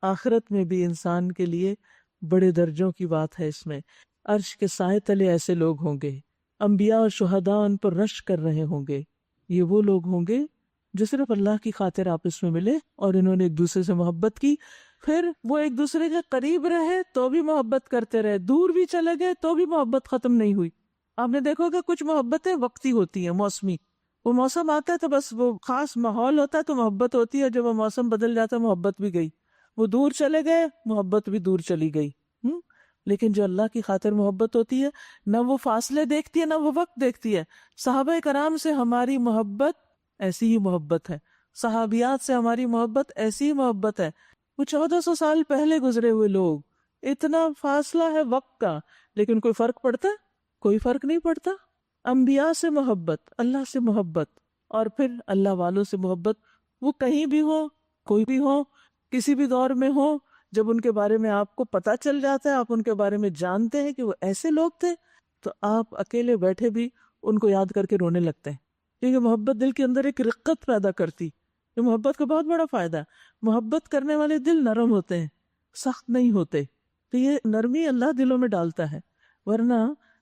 آخرت میں بھی انسان کے لیے بڑے درجوں کی بات ہے۔ اس میں عرش کے سائے تلے ایسے لوگ ہوں گے، انبیاء اور شہداء ان پر رشک کر رہے ہوں گے، یہ وہ لوگ ہوں گے جو صرف اللہ کی خاطر آپس میں ملے اور انہوں نے ایک دوسرے سے محبت کی، پھر وہ ایک دوسرے کے قریب رہے تو بھی محبت کرتے رہے، دور بھی چلے گئے تو بھی محبت ختم نہیں ہوئی۔ آپ نے دیکھو کہ کچھ محبتیں وقتی ہوتی ہیں، موسمی، وہ موسم آتا ہے تو بس وہ خاص ماحول ہوتا ہے تو محبت ہوتی ہے، جب وہ موسم بدل جاتا ہے محبت بھی گئی، وہ دور چلے گئے محبت بھی دور چلی گئی۔ لیکن جو اللہ کی خاطر محبت ہوتی ہے، نہ وہ فاصلے دیکھتی ہے نہ وہ وقت دیکھتی ہے۔ صحابہ کرام سے ہماری محبت ایسی ہی محبت ہے، صحابیات سے ہماری محبت ایسی ہی محبت ہے، وہ 1400 سال پہلے گزرے ہوئے لوگ، اتنا فاصلہ ہے وقت کا، لیکن کوئی فرق پڑتا ہے؟ کوئی فرق نہیں پڑتا۔ انبیاء سے محبت، اللہ سے محبت، اور پھر اللہ والوں سے محبت، وہ کہیں بھی ہو، کوئی بھی ہو، کسی بھی دور میں ہو، جب ان کے بارے میں آپ کو پتہ چل جاتا ہے، آپ ان کے بارے میں جانتے ہیں کہ وہ ایسے لوگ تھے، تو آپ اکیلے بیٹھے بھی ان کو یاد کر کے رونے لگتے ہیں، کیونکہ محبت دل کے اندر ایک رقت پیدا کرتی. یہ محبت کا بہت بڑا فائدہ ہے. محبت کرنے والے دل نرم ہوتے ہیں، سخت نہیں ہوتے. تو یہ نرمی اللہ دلوں میں ڈالتا ہے. ورنہ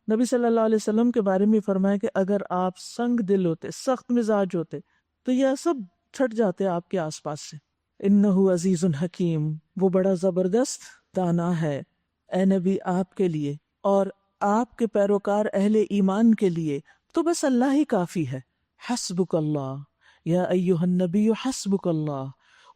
نبی صلی اللہ علیہ وسلم کے بارے میں فرمایا کہ اگر آپ سنگ دل ہوتے، سخت مزاج ہوتے، تو یہ سب چھٹ جاتے آپ کے آس پاس سے. انہو عزیز حکیم، وہ بڑا زبردست دانا ہے. اے نبی آپ کے لیے اور آپ کے پیروکار اہل ایمان کے لیے تو بس اللہ ہی کافی ہے. حسبک اللہ یا ایہا النبی، حسبک اللہ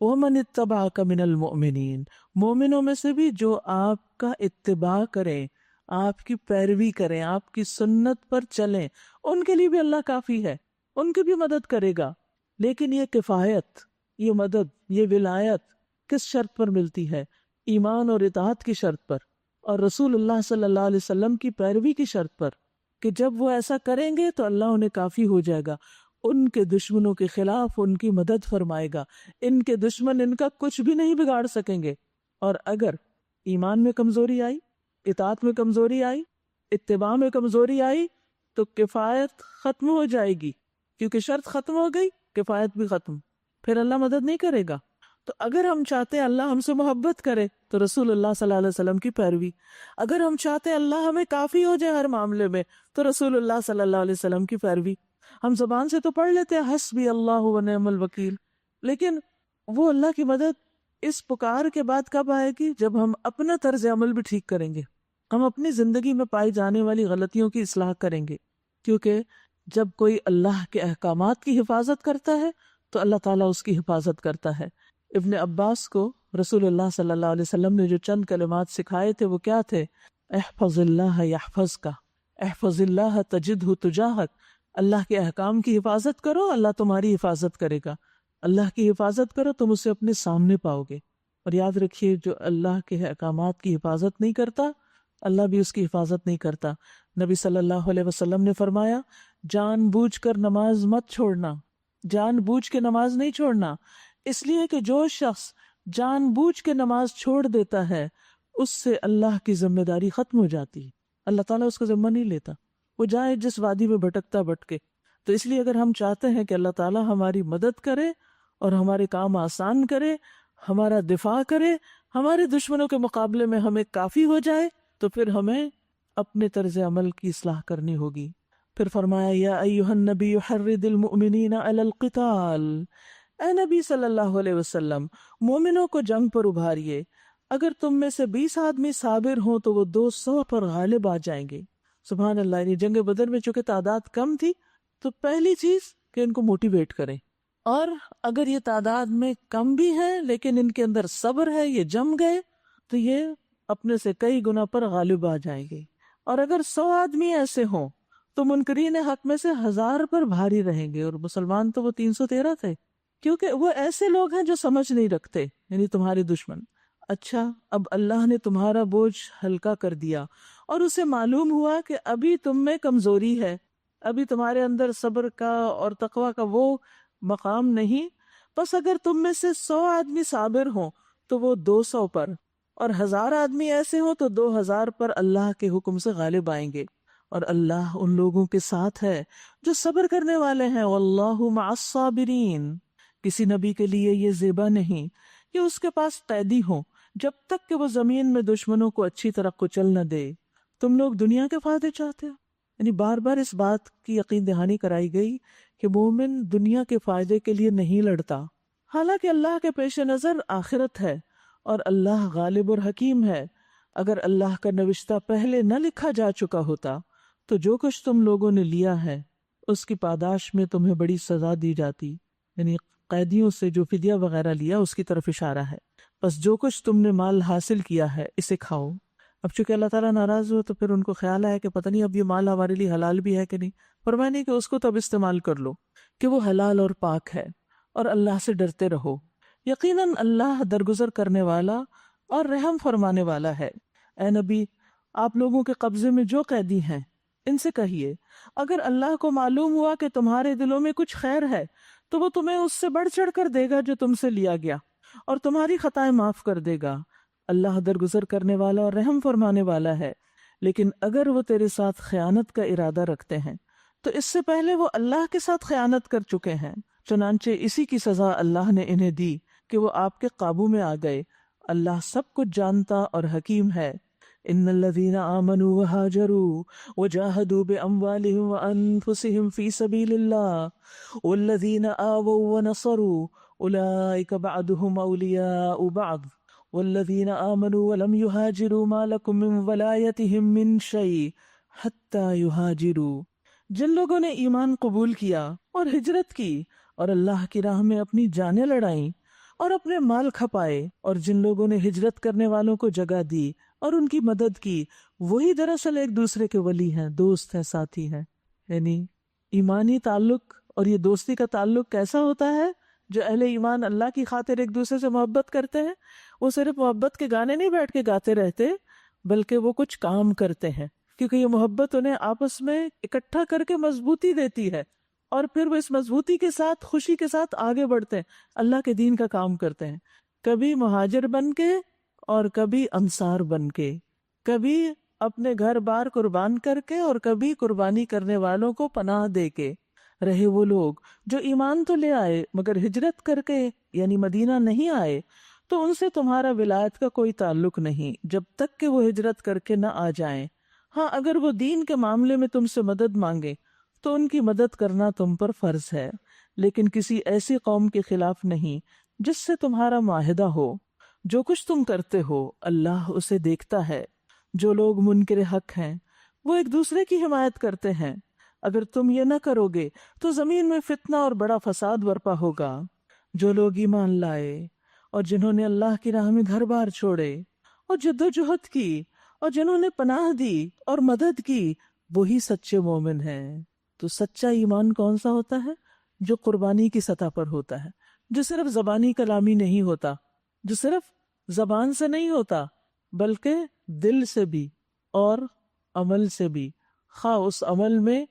ومن اتبعک من المؤمنین، مومنوں میں سے بھی جو آپ کا اتباع کریں، آپ کی پیروی کریں، آپ کی سنت پر چلیں، ان کے لیے بھی اللہ کافی ہے، ان کی بھی مدد کرے گا. لیکن یہ کفایت، یہ مدد، یہ ولایت کس شرط پر ملتی ہے؟ ایمان اور اطاعت کی شرط پر، اور رسول اللہ صلی اللہ علیہ وسلم کی پیروی کی شرط پر، کہ جب وہ ایسا کریں گے تو اللہ انہیں کافی ہو جائے گا، ان کے دشمنوں کے خلاف ان کی مدد فرمائے گا، ان کے دشمن ان کا کچھ بھی نہیں بگاڑ سکیں گے. اور اگر ایمان میں کمزوری آئی، اطاعت میں کمزوری آئی، اتباع میں کمزوری آئی، تو کفایت ختم ہو جائے گی، کیونکہ شرط ختم ہو گئی، کفایت بھی ختم، پھر اللہ مدد نہیں کرے گا. تو اگر ہم چاہتے ہیں اللہ ہم سے محبت کرے تو رسول اللہ صلی اللہ علیہ وسلم کی پیروی، اگر ہم چاہتے ہیں اللہ ہمیں کافی ہو جائے ہر معاملے میں تو رسول اللہ صلی اللہ علیہ وسلم کی پیروی. ہم زبان سے تو پڑھ لیتے ہیں حسبی اللہ و نعم الوکیل، لیکن وہ اللہ کی مدد اس پکار کے بعد کب آئے گی؟ جب ہم اپنا طرز عمل بھی ٹھیک کریں گے، ہم اپنی زندگی میں پائی جانے والی غلطیوں کی اصلاح کریں گے. کیونکہ جب کوئی اللہ کے احکامات کی حفاظت کرتا ہے تو اللہ تعالیٰ اس کی حفاظت کرتا ہے. ابن عباس کو رسول اللہ صلی اللہ علیہ وسلم نے جو چند کلمات سکھائے تھے وہ کیا تھے؟ احفظ اللہ یحفظک، احفظ اللہ تجدہ تجاہک، اللہ کے احکام کی حفاظت کرو، اللہ تمہاری حفاظت کرے گا. اللہ کی حفاظت کرو، تم اسے اپنے سامنے پاؤ گے. اور یاد رکھیے جو اللہ کے احکامات کی حفاظت نہیں کرتا، اللہ بھی اس کی حفاظت نہیں کرتا. نبی صلی اللہ علیہ وسلم نے فرمایا جان بوجھ کر نماز مت چھوڑنا، جان بوجھ کے نماز نہیں چھوڑنا، اس لیے کہ جو شخص جان بوجھ کے نماز چھوڑ دیتا ہے اس سے اللہ کی ذمہ داری ختم ہو جاتی ہے، اللہ تعالیٰ اس کا ذمہ نہیں لیتا، وہ جائے جس وادی میں بھٹکتا بھٹکے. تو اس لیے اگر ہم چاہتے ہیں کہ اللہ تعالیٰ ہماری مدد کرے اور ہمارے کام آسان کرے، ہمارا دفاع کرے، ہمارے دشمنوں کے مقابلے میں ہمیں کافی ہو جائے، تو پھر ہمیں اپنے طرز عمل کی اصلاح کرنی ہوگی. پھر فرمایا یا ایھا النبی حرض المؤمنین علی القتال، اے نبی صلی اللہ علیہ وسلم مومنوں کو جنگ پر ابھاریے، اگر تم میں سے 20 آدمی صابر ہوں تو وہ 200 پر غالب آ جائیں گے. سبحان اللہ. یعنی جنگ بدر میں چونکہ تعداد کم تھی تو پہلی چیز کہ ان کو موٹیویٹ کریں، اور اگر یہ تعداد میں کم بھی ہے لیکن ان کے اندر صبر ہے، یہ جم گئے، تو یہ اپنے سے کئی گنا پر غالب آ جائیں گے. اور اگر 100 آدمی ایسے ہوں تو منکرین حق میں سے 1000 پر بھاری رہیں گے، اور مسلمان تو وہ 313 تھے، کیونکہ وہ ایسے لوگ ہیں جو سمجھ نہیں رکھتے، یعنی تمہارے دشمن. اچھا اب اللہ نے تمہارا بوجھ ہلکا کر دیا اور اسے معلوم ہوا کہ ابھی تم میں کمزوری ہے، ابھی تمہارے اندر صبر کا اور تقوی کا وہ مقام نہیں، بس اگر تم میں سے 100 آدمی صابر ہوں تو وہ 200 پر، اور 1000 آدمی ایسے ہوں تو 2000 پر اللہ کے حکم سے غالب آئیں گے. اور اللہ ان لوگوں کے ساتھ ہے جو صبر کرنے والے ہیں. واللہ مع الصابرین. کسی نبی کے لیے یہ زیبا نہیں کہ اس کے پاس قیدی ہوں جب تک کہ وہ زمین میں دشمنوں کو اچھی طرح کچل نہ دے. تم لوگ دنیا کے فائدے چاہتے ہو. یعنی بار بار اس بات کی یقین دہانی کرائی گئی کہ مومن دنیا کے فائدے کے لیے نہیں لڑتا، حالانکہ اللہ کے پیش نظر آخرت ہے اور اللہ غالب اور حکیم ہے. اگر اللہ کا نوشتہ پہلے نہ لکھا جا چکا ہوتا تو جو کچھ تم لوگوں نے لیا ہے اس کی پاداش میں تمہیں بڑی سزا دی جاتی. یعنی قیدیوں سے جو فدیہ وغیرہ لیا اس کی طرف اشارہ ہے. بس جو کچھ تم نے مال حاصل کیا ہے اسے کھاؤ. اب چونکہ اللہ تعالیٰ ناراض ہو تو پھر ان کو خیال آیا کہ پتہ نہیں اب یہ مال ہمارے لیے حلال بھی ہے کہ نہیں. فرمایا نہیں کہ اس کو تب استعمال کر لو کہ وہ حلال اور پاک ہے، اور اللہ سے ڈرتے رہو، یقیناً اللہ درگزر کرنے والا اور رحم فرمانے والا ہے. اے نبی آپ لوگوں کے قبضے میں جو قیدی ہیں ان سے کہیے اگر اللہ کو معلوم ہوا کہ تمہارے دلوں میں کچھ خیر ہے تو وہ تمہیں اس سے بڑھ چڑھ کر دے گا جو تم سے لیا گیا، اور تمہاری خطائیں معاف کر دے گا۔ اللہ درگزر کرنے والا اور رحم فرمانے والا ہے۔ لیکن اگر وہ تیرے ساتھ خیانت کا ارادہ رکھتے ہیں تو اس سے پہلے وہ اللہ کے ساتھ خیانت کر چکے ہیں، چنانچہ اسی کی سزا اللہ نے انہیں دی کہ وہ آپ کے قابو میں آ گئے۔ اللہ سب کچھ جانتا اور حکیم ہے۔ ان الذين آمنوا وهاجروا وجاهدوا بأموالهم وأنفسهم في سبيل الله والذين آووا ونصروا أولئك بعضهم أولياء بعض والذين آمنوا ولم يهاجروا ما لكم من ولايتهم من شيء حتى يهاجروا۔ جن لوگوں نے ایمان قبول کیا اور ہجرت کی اور اللہ کی راہ میں اپنی جانیں لڑائیں اور اپنے مال کھپائے، اور جن لوگوں نے ہجرت کرنے والوں کو جگہ دی اور ان کی مدد کی، وہی دراصل ایک دوسرے کے ولی ہیں، دوست ہیں، ساتھی ہیں۔ یعنی ایمانی تعلق اور یہ دوستی کا تعلق کیسا ہوتا ہے؟ جو اہل ایمان اللہ کی خاطر ایک دوسرے سے محبت کرتے ہیں، وہ صرف محبت کے گانے نہیں بیٹھ کے گاتے رہتے بلکہ وہ کچھ کام کرتے ہیں، کیونکہ یہ محبت انہیں آپس میں اکٹھا کر کے مضبوطی دیتی ہے، اور پھر وہ اس مضبوطی کے ساتھ خوشی کے ساتھ آگے بڑھتے ہیں، اللہ کے دین کا کام کرتے ہیں، کبھی مہاجر بن کے اور کبھی انصار بن کے، کبھی اپنے گھر بار قربان کر کے اور کبھی قربانی کرنے والوں کو پناہ دے کے رہے۔ وہ لوگ جو ایمان تو لے آئے مگر ہجرت کر کے یعنی مدینہ نہیں آئے، تو ان سے تمہارا ولایت کا کوئی تعلق نہیں جب تک کہ وہ ہجرت کر کے نہ آ جائیں۔ ہاں، اگر وہ دین کے معاملے میں تم سے مدد مانگے تو ان کی مدد کرنا تم پر فرض ہے، لیکن کسی ایسی قوم کے خلاف نہیں جس سے تمہارا معاہدہ ہو۔ جو کچھ تم کرتے ہو اللہ اسے دیکھتا ہے۔ جو لوگ منکر حق ہیں وہ ایک دوسرے کی حمایت کرتے ہیں۔ اگر تم یہ نہ کرو گے تو زمین میں فتنہ اور بڑا فساد برپا ہوگا۔ جو لوگ ایمان لائے اور جنہوں نے اللہ کی راہ میں گھر بار چھوڑے اور جدوجہد کی اور جنہوں نے پناہ دی اور مدد کی، وہی سچے مومن ہیں۔ تو سچا ایمان کون سا ہوتا ہے؟ جو قربانی کی سطح پر ہوتا ہے، جو صرف زبانی کلامی نہیں ہوتا، جو صرف زبان سے نہیں ہوتا بلکہ دل سے بھی اور عمل سے بھی، خواہ اس عمل میں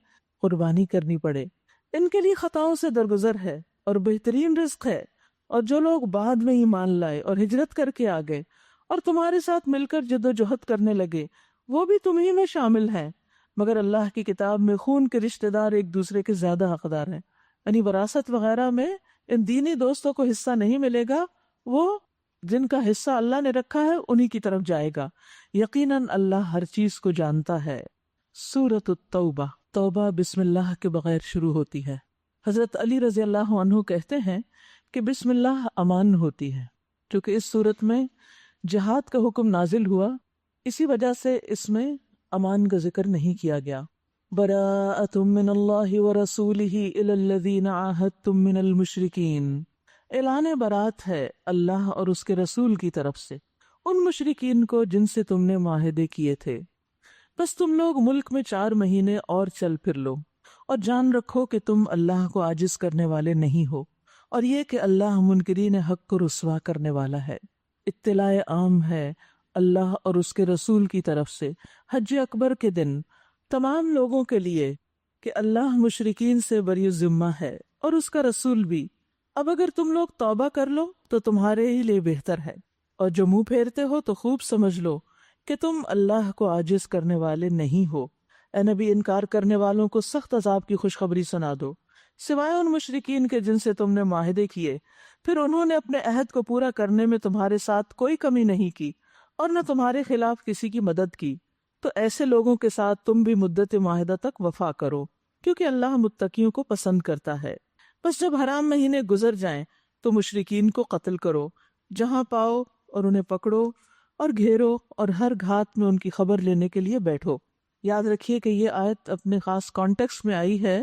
قربانی کرنی پڑے۔ ان کے لیے خطاؤں سے درگزر ہے اور بہترین رزق ہے۔ اور جو لوگ بعد میں ایمان لائے اور ہجرت کر کے آ گئے اور تمہارے ساتھ مل کر جدوجہد کرنے لگے، وہ بھی تمہیں میں شامل ہیں، مگر اللہ کی کتاب میں خون کے رشتہ دار ایک دوسرے کے زیادہ حقدار ہیں۔ یعنی وراثت وغیرہ میں ان دینی دوستوں کو حصہ نہیں ملے گا، وہ جن کا حصہ اللہ نے رکھا ہے انہی کی طرف جائے گا۔ یقیناً اللہ ہر چیز کو جانتا ہے۔ سورۃ التوبہ، توبہ بسم اللہ کے بغیر شروع ہوتی ہے۔ حضرت علی رضی اللہ عنہ کہتے ہیں کہ بسم اللہ امان ہوتی ہے، چونکہ اس صورت میں جہاد کا حکم نازل ہوا، اسی وجہ سے اس میں امان کا ذکر نہیں کیا گیا۔ براءۃ من اللہ ورسولہ الی الذین عاہدتم من المشرکین، اعلان برات ہے اللہ اور اس کے رسول کی طرف سے ان مشرکین کو جن سے تم نے معاہدے کیے تھے۔ بس تم لوگ ملک میں 4 مہینے اور چل پھر لو، اور جان رکھو کہ تم اللہ کو عاجز کرنے والے نہیں ہو، اور یہ کہ اللہ منکرین حق کو رسوا کرنے والا ہے۔ اطلاع عام ہے اللہ اور اس کے رسول کی طرف سے حج اکبر کے دن تمام لوگوں کے لیے کہ اللہ مشرکین سے بری ذمہ ہے اور اس کا رسول بھی۔ اب اگر تم لوگ توبہ کر لو تو تمہارے ہی لیے بہتر ہے، اور جو منہ پھیرتے ہو تو خوب سمجھ لو کہ تم اللہ کو عاجز کرنے والے نہیں ہو۔ اے نبی، انکار کرنے والوں کو سخت عذاب کی خوشخبری سنا دو، سوائے ان مشرکین کے جن سے تم نے معاہدے کیے، پھر انہوں نے اپنے عہد کو پورا کرنے میں تمہارے ساتھ کوئی کمی نہیں کی اور نہ تمہارے خلاف کسی کی مدد کی۔ تو ایسے لوگوں کے ساتھ تم بھی مدت معاہدہ تک وفا کرو، کیونکہ اللہ متقیوں کو پسند کرتا ہے۔ بس جب حرام مہینے گزر جائیں تو مشرکین کو قتل کرو، جہاں پاؤ اور انہیں پکڑو اور گھیرو، اور ہر گھات میں ان کی خبر لینے کے لیے بیٹھو۔ یاد رکھیے کہ یہ آیت اپنے خاص کانٹیکسٹ میں آئی ہے۔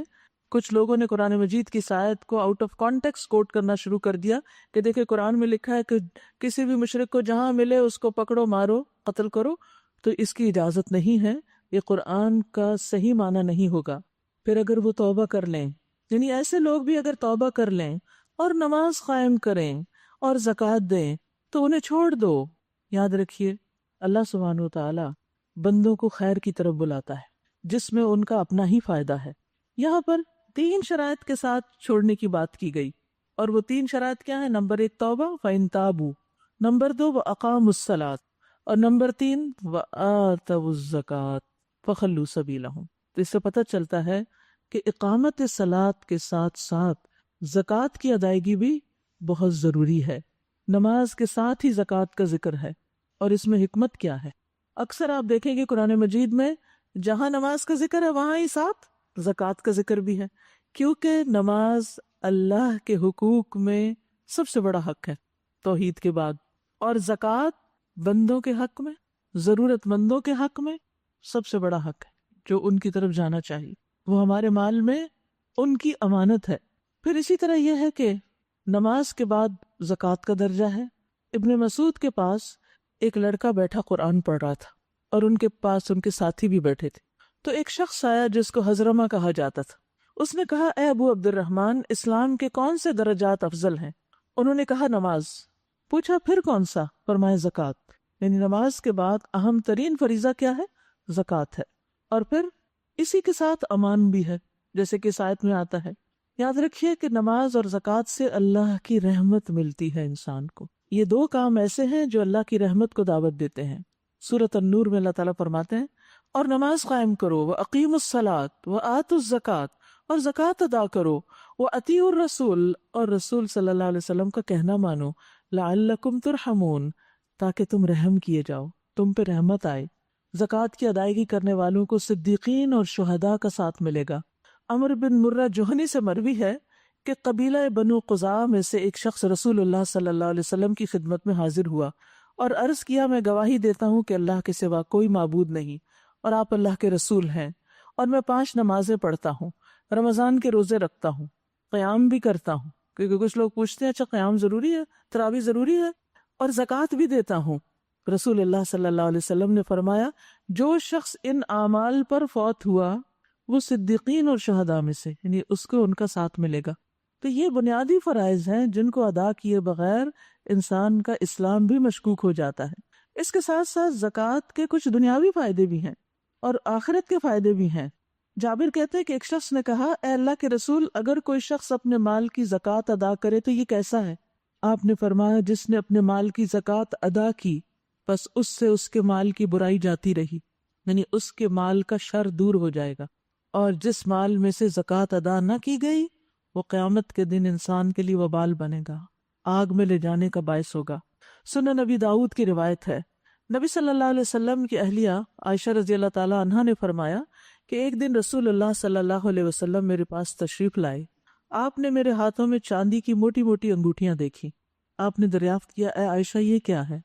کچھ لوگوں نے قرآن مجید کی اس آیت کو آؤٹ آف کانٹیکسٹ کوٹ کرنا شروع کر دیا کہ دیکھیں قرآن میں لکھا ہے کہ کسی بھی مشرک کو جہاں ملے اس کو پکڑو، مارو، قتل کرو، تو اس کی اجازت نہیں ہے، یہ قرآن کا صحیح معنی نہیں ہوگا۔ پھر اگر وہ توبہ کر لیں، یعنی ایسے لوگ بھی اگر توبہ کر لیں اور نماز قائم کریں اور زکوٰۃ دیں تو انہیں چھوڑ دو۔ یاد رکھیے اللہ سبحانہ و تعالی بندوں کو خیر کی طرف بلاتا ہے۔ جس میں ان کا اپنا ہی فائدہ ہے۔ یہاں پر 3 شرائط کے ساتھ چھوڑنے کی بات کی گئی، اور وہ 3 شرائط کیا ہیں؟ نمبر 1 توبہ فَإِن تابوا، نمبر 2 وَأَقَامُوا الصَّلَاةَ، اور نمبر 3 وَآتَوُا الزَّكَاةَ فَخَلُّوا سَبِيلَهُم۔ تو اس سے پتہ چلتا ہے کہ اقامت صلاۃ کے ساتھ ساتھ زکوٰۃ کی ادائیگی بھی بہت ضروری ہے۔ نماز کے ساتھ ہی زکوٰۃ کا ذکر ہے، اور اس میں حکمت کیا ہے؟ اکثر آپ دیکھیں گے قرآن مجید میں جہاں نماز کا ذکر ہے وہاں ہی ساتھ زکوٰۃ کا ذکر بھی ہے، کیونکہ نماز اللہ کے حقوق میں سب سے بڑا حق ہے توحید کے بعد، اور زکوٰۃ بندوں کے حق میں، ضرورت مندوں کے حق میں سب سے بڑا حق ہے جو ان کی طرف جانا چاہیے۔ وہ ہمارے مال میں ان کی امانت ہے۔ پھر اسی طرح یہ ہے کہ نماز کے بعد زکوٰۃ کا درجہ ہے۔ ابن مسعود کے پاس ایک لڑکا بیٹھا قرآن پڑھ رہا تھا، اور ان کے پاس ان کے ساتھی بھی بیٹھے تھے۔ تو ایک شخص آیا جس کو حضرمہ کہا جاتا تھا۔ اس نے کہا، اے ابو عبد الرحمن، اسلام کے کون سے درجات افضل ہیں؟ انہوں نے کہا نماز۔ پوچھا پھر کون سا؟ فرمایا زکوٰۃ۔ یعنی نماز کے بعد اہم ترین فریضہ کیا ہے؟ زکوٰۃ ہے، اور پھر اسی کے ساتھ امان بھی ہے، جیسے کہ اس آیت میں آتا ہے۔ یاد رکھیے کہ نماز اور زکوٰۃ سے اللہ کی رحمت ملتی ہے انسان کو۔ یہ 2 کام ایسے ہیں جو اللہ کی رحمت کو دعوت دیتے ہیں۔ سورۃ النور میں اللہ تعالیٰ فرماتے ہیں، اور نماز قائم کرو، وَأَقِیمُوا الصَّلَاةَ وَآتُوا الزَّکَاةَ، اور زکوٰۃ ادا کرو، وَأَطِیعُوا الرَّسُولَ، اور رسول صلی اللہ علیہ وسلم کا کہنا مانو، لَعَلَّکُمْ تُرْحَمُونَ، تاکہ تم رحم کیے جاؤ، تم پہ رحمت آئے۔ زکوٰۃ کی ادائیگی کرنے والوں کو صدیقین اور شہداء کا ساتھ ملے گا۔ عمر بن مرہ جوہنی سے مروی ہے کہ قبیلہ بنو قزاع میں سے ایک شخص رسول اللہ صلی اللہ علیہ وسلم کی خدمت میں حاضر ہوا اور عرض کیا، میں گواہی دیتا ہوں کہ اللہ کے سوا کوئی معبود نہیں، اور آپ اللہ کے رسول ہیں، اور میں 5 نمازیں پڑھتا ہوں، رمضان کے روزے رکھتا ہوں، قیام بھی کرتا ہوں، کیونکہ کچھ لوگ پوچھتے ہیں اچھا قیام ضروری ہے، تراویح ضروری ہے، اور زکوٰۃ بھی دیتا ہوں۔ رسول اللہ صلی اللہ علیہ وسلم نے فرمایا، جو شخص ان اعمال پر فوت ہوا وہ صدیقین اور شہداء میں سے، یعنی اس کو ان کا ساتھ ملے گا۔ تو یہ بنیادی فرائض ہیں جن کو ادا کیے بغیر انسان کا اسلام بھی مشکوک ہو جاتا ہے۔ اس کے ساتھ ساتھ زکوٰۃ کے کچھ دنیاوی فائدے بھی ہیں اور آخرت کے فائدے بھی ہیں۔ جابر کہتے ہیں کہ ایک شخص نے کہا، اے اللہ کے رسول، اگر کوئی شخص اپنے مال کی زکوٰۃ ادا کرے تو یہ کیسا ہے؟ آپ نے فرمایا، جس نے اپنے مال کی زکوٰۃ ادا کی بس اس سے اس کے مال کی برائی جاتی رہی، یعنی اس کے مال کا شر دور ہو جائے گا، اور جس مال میں سے زکوٰۃ ادا نہ کی گئی وہ قیامت کے دن انسان کے لیے وبال بنے گا، آگ میں لے جانے کا باعث ہوگا۔ سنن نبی داؤد کی روایت ہے، نبی صلی اللہ علیہ وسلم کی اہلیہ عائشہ رضی اللہ تعالی عنہا نے فرمایا کہ ایک دن رسول اللہ صلی اللہ علیہ وسلم میرے پاس تشریف لائے۔ آپ نے میرے ہاتھوں میں چاندی کی موٹی موٹی انگوٹھیاں دیکھی۔ آپ نے دریافت کیا، اے عائشہ یہ کیا ہے؟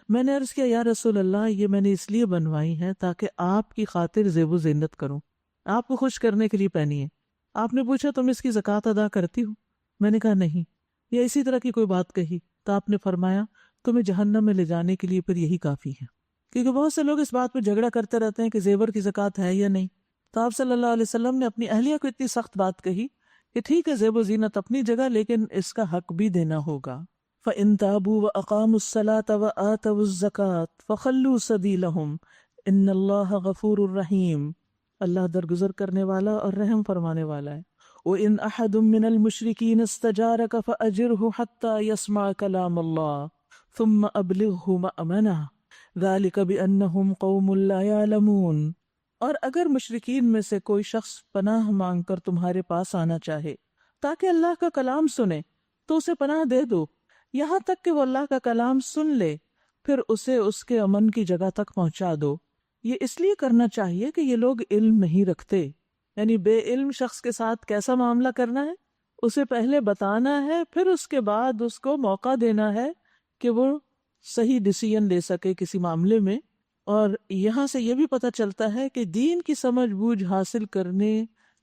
میں نے عرض کیا، یا رسول اللہ، یہ میں نے اس لیے بنوائی ہیں تاکہ آپ کی خاطر زیب و زینت کروں، آپ کو خوش کرنے کے لیے پہنی ہے۔ آپ نے پوچھا، تم اس کی زکوٰۃ ادا کرتی ہو؟ میں نے کہا نہیں، یا اسی طرح کی کوئی بات کہی تو آپ نے فرمایا، تمہیں جہنم میں لے جانے کے لیے پھر یہی کافی ہے۔ کیونکہ بہت سے لوگ اس بات پہ جھگڑا کرتے رہتے ہیں کہ زیور کی زکوٰۃ ہے یا نہیں، تو آپ صلی اللہ علیہ وسلم نے اپنی اہلیہ کو اتنی سخت بات کہی کہ ٹھیک ہے زیب و زینت اپنی جگہ، لیکن اس کا حق بھی دینا ہوگا۔ فَإِن تَابُوا وَأَقَامُوا الصَّلَاةَ وَآتَوُا الزَّكَاةَ فَخَلُّوا سَبِيلَهُمْ إِنَّ اللَّهَ غَفُورٌ رَحِيمٌ، اللہ درگزر کرنے والا اور رحم فرمانے والا ہے۔ وَإِنْ أَحَدٌ مِّنَ الْمُشْرِكِينَ اسْتَجَارَكَ فَأَجِرْهُ حَتَّى يَسْمَعَ كَلَامَ اللَّهِ ثُمَّ أَبْلِغْهُ مَأْمَنَهُ ذَلِكَ بِأَنَّهُمْ قَوْمٌ لَا يَعْلَمُونَ، اور اگر مشرکین میں سے کوئی شخص پناہ مانگ کر تمہارے پاس آنا چاہے تاکہ اللہ کا کلام سنے تو اسے پناہ دے دو، یہاں تک کہ وہ اللہ کا کلام سن لے، پھر اسے اس کے امن کی جگہ تک پہنچا دو۔ یہ اس لیے کرنا چاہیے کہ یہ لوگ علم نہیں رکھتے، یعنی بے علم شخص کے ساتھ کیسا معاملہ کرنا ہے، اسے پہلے بتانا ہے، پھر اس کے بعد اس کو موقع دینا ہے کہ وہ صحیح ڈیسیژن لے سکے کسی معاملے میں۔ اور یہاں سے یہ بھی پتہ چلتا ہے کہ دین کی سمجھ بوجھ حاصل کرنے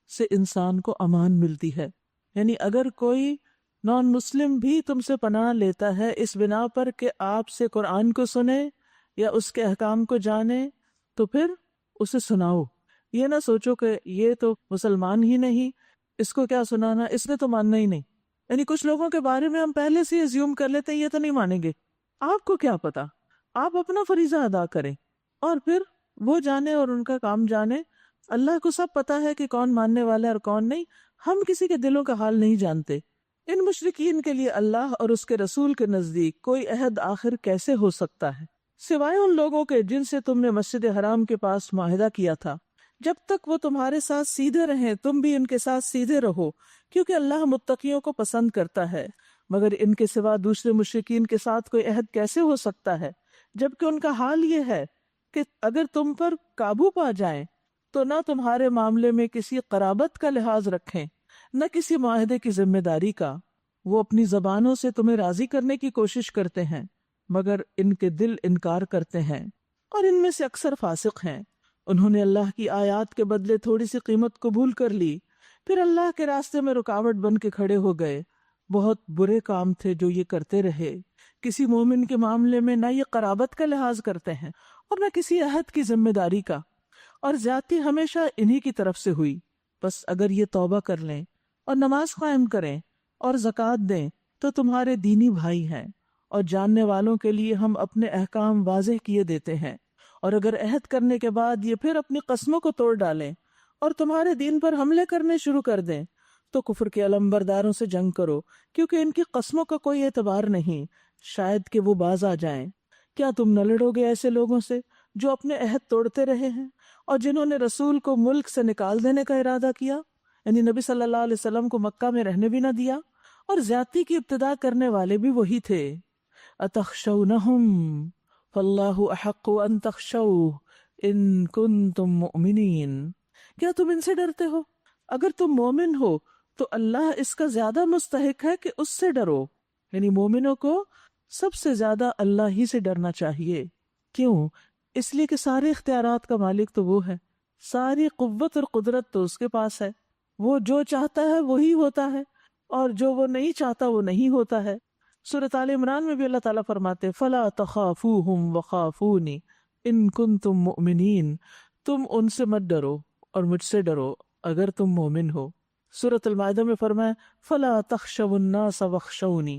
سے انسان کو امان ملتی ہے۔ یعنی اگر کوئی نان مسلم بھی تم سے پناہ لیتا ہے اس بنا پر کہ آپ سے قرآن کو سنے یا اس کے احکام کو جانے، تو پھر اسے سناؤ۔ یہ نہ سوچو کہ یہ تو مسلمان ہی نہیں، اس کو کیا سنانا، اس نے تو ماننا ہی نہیں۔ یعنی کچھ لوگوں کے بارے میں ہم پہلے سے ایزیوم کر لیتے ہیں یہ تو نہیں مانیں گے، آپ کو کیا پتا، آپ اپنا فریضہ ادا کریں اور پھر وہ جانے اور ان کا کام جانے۔ اللہ کو سب پتا ہے کہ کون ماننے والا ہے اور کون نہیں. ہم کسی کے دلوں کا حال نہیں جانتے. ان مشرکین کے لیے اللہ اور اس کے رسول کے نزدیک کوئی عہد آخر کیسے ہو سکتا ہے سوائے ان لوگوں کے جن سے تم نے مسجد حرام کے پاس معاہدہ کیا تھا. جب تک وہ تمہارے ساتھ سیدھے رہیں تم بھی ان کے ساتھ سیدھے رہو کیونکہ اللہ متقیوں کو پسند کرتا ہے. مگر ان کے سوا دوسرے مشرکین کے ساتھ کوئی عہد کیسے ہو سکتا ہے جبکہ ان کا حال یہ ہے کہ اگر تم پر قابو پا جائیں تو نہ تمہارے معاملے میں کسی قرابت کا لحاظ رکھیں نہ کسی معاہدے کی ذمہ داری کا. وہ اپنی زبانوں سے تمہیں راضی کرنے کی کوشش کرتے ہیں مگر ان کے دل انکار کرتے ہیں اور ان میں سے اکثر فاسق ہیں. انہوں نے اللہ کی آیات کے بدلے تھوڑی سی قیمت قبول کر لی پھر اللہ کے راستے میں رکاوٹ بن کے کھڑے ہو گئے. بہت برے کام تھے جو یہ کرتے رہے. کسی مومن کے معاملے میں نہ یہ قرابت کا لحاظ کرتے ہیں اور نہ کسی عہد کی ذمہ داری کا اور زیادتی ہمیشہ انہی کی طرف سے ہوئی. بس اگر یہ توبہ کر لیں اور نماز قائم کریں اور زکوٰۃ دیں تو تمہارے دینی بھائی ہیں اور جاننے والوں کے لیے ہم اپنے احکام واضح کیے دیتے ہیں. اور اگر عہد کرنے کے بعد یہ پھر اپنی قسموں کو توڑ ڈالیں اور تمہارے دین پر حملے کرنے شروع کر دیں تو کفر کے علمبرداروں سے جنگ کرو کیونکہ ان کی قسموں کا کوئی اعتبار نہیں شاید کہ وہ باز آ جائیں. کیا تم نہ لڑو گے ایسے لوگوں سے جو اپنے عہد توڑتے رہے ہیں اور جنہوں نے رسول کو ملک سے نکال دینے کا ارادہ کیا یعنی نبی صلی اللہ علیہ وسلم کو مکہ میں رہنے بھی نہ دیا اور زیادتی کی ابتدا کرنے والے بھی وہی تھے. اتخشونہم فاللہ احق ان تخشوہ ان کنتم مؤمنین. کیا تم ان سے ڈرتے ہو؟ اگر تم مومن ہو تو اللہ اس کا زیادہ مستحق ہے کہ اس سے ڈرو. یعنی مومنوں کو سب سے زیادہ اللہ ہی سے ڈرنا چاہیے. کیوں؟ اس لیے کہ سارے اختیارات کا مالک تو وہ ہے, ساری قوت اور قدرت تو اس کے پاس ہے. وہ جو چاہتا ہے وہی ہوتا ہے اور جو وہ نہیں چاہتا وہ نہیں ہوتا ہے. سورۃ آل عمران میں بھی اللہ تعالیٰ فرماتے فَلَا تَخَافُوهُمْ وَخَافُونِ إِن كُنتُم مُؤْمِنِينَ. تم ان سے مت ڈرو اور مجھ سے ڈرو اگر تم مومن ہو. سورۃ المائدہ میں فرمایا فَلَا تَخْشَوُا النَّاسَ وَاخْشَوْنِي.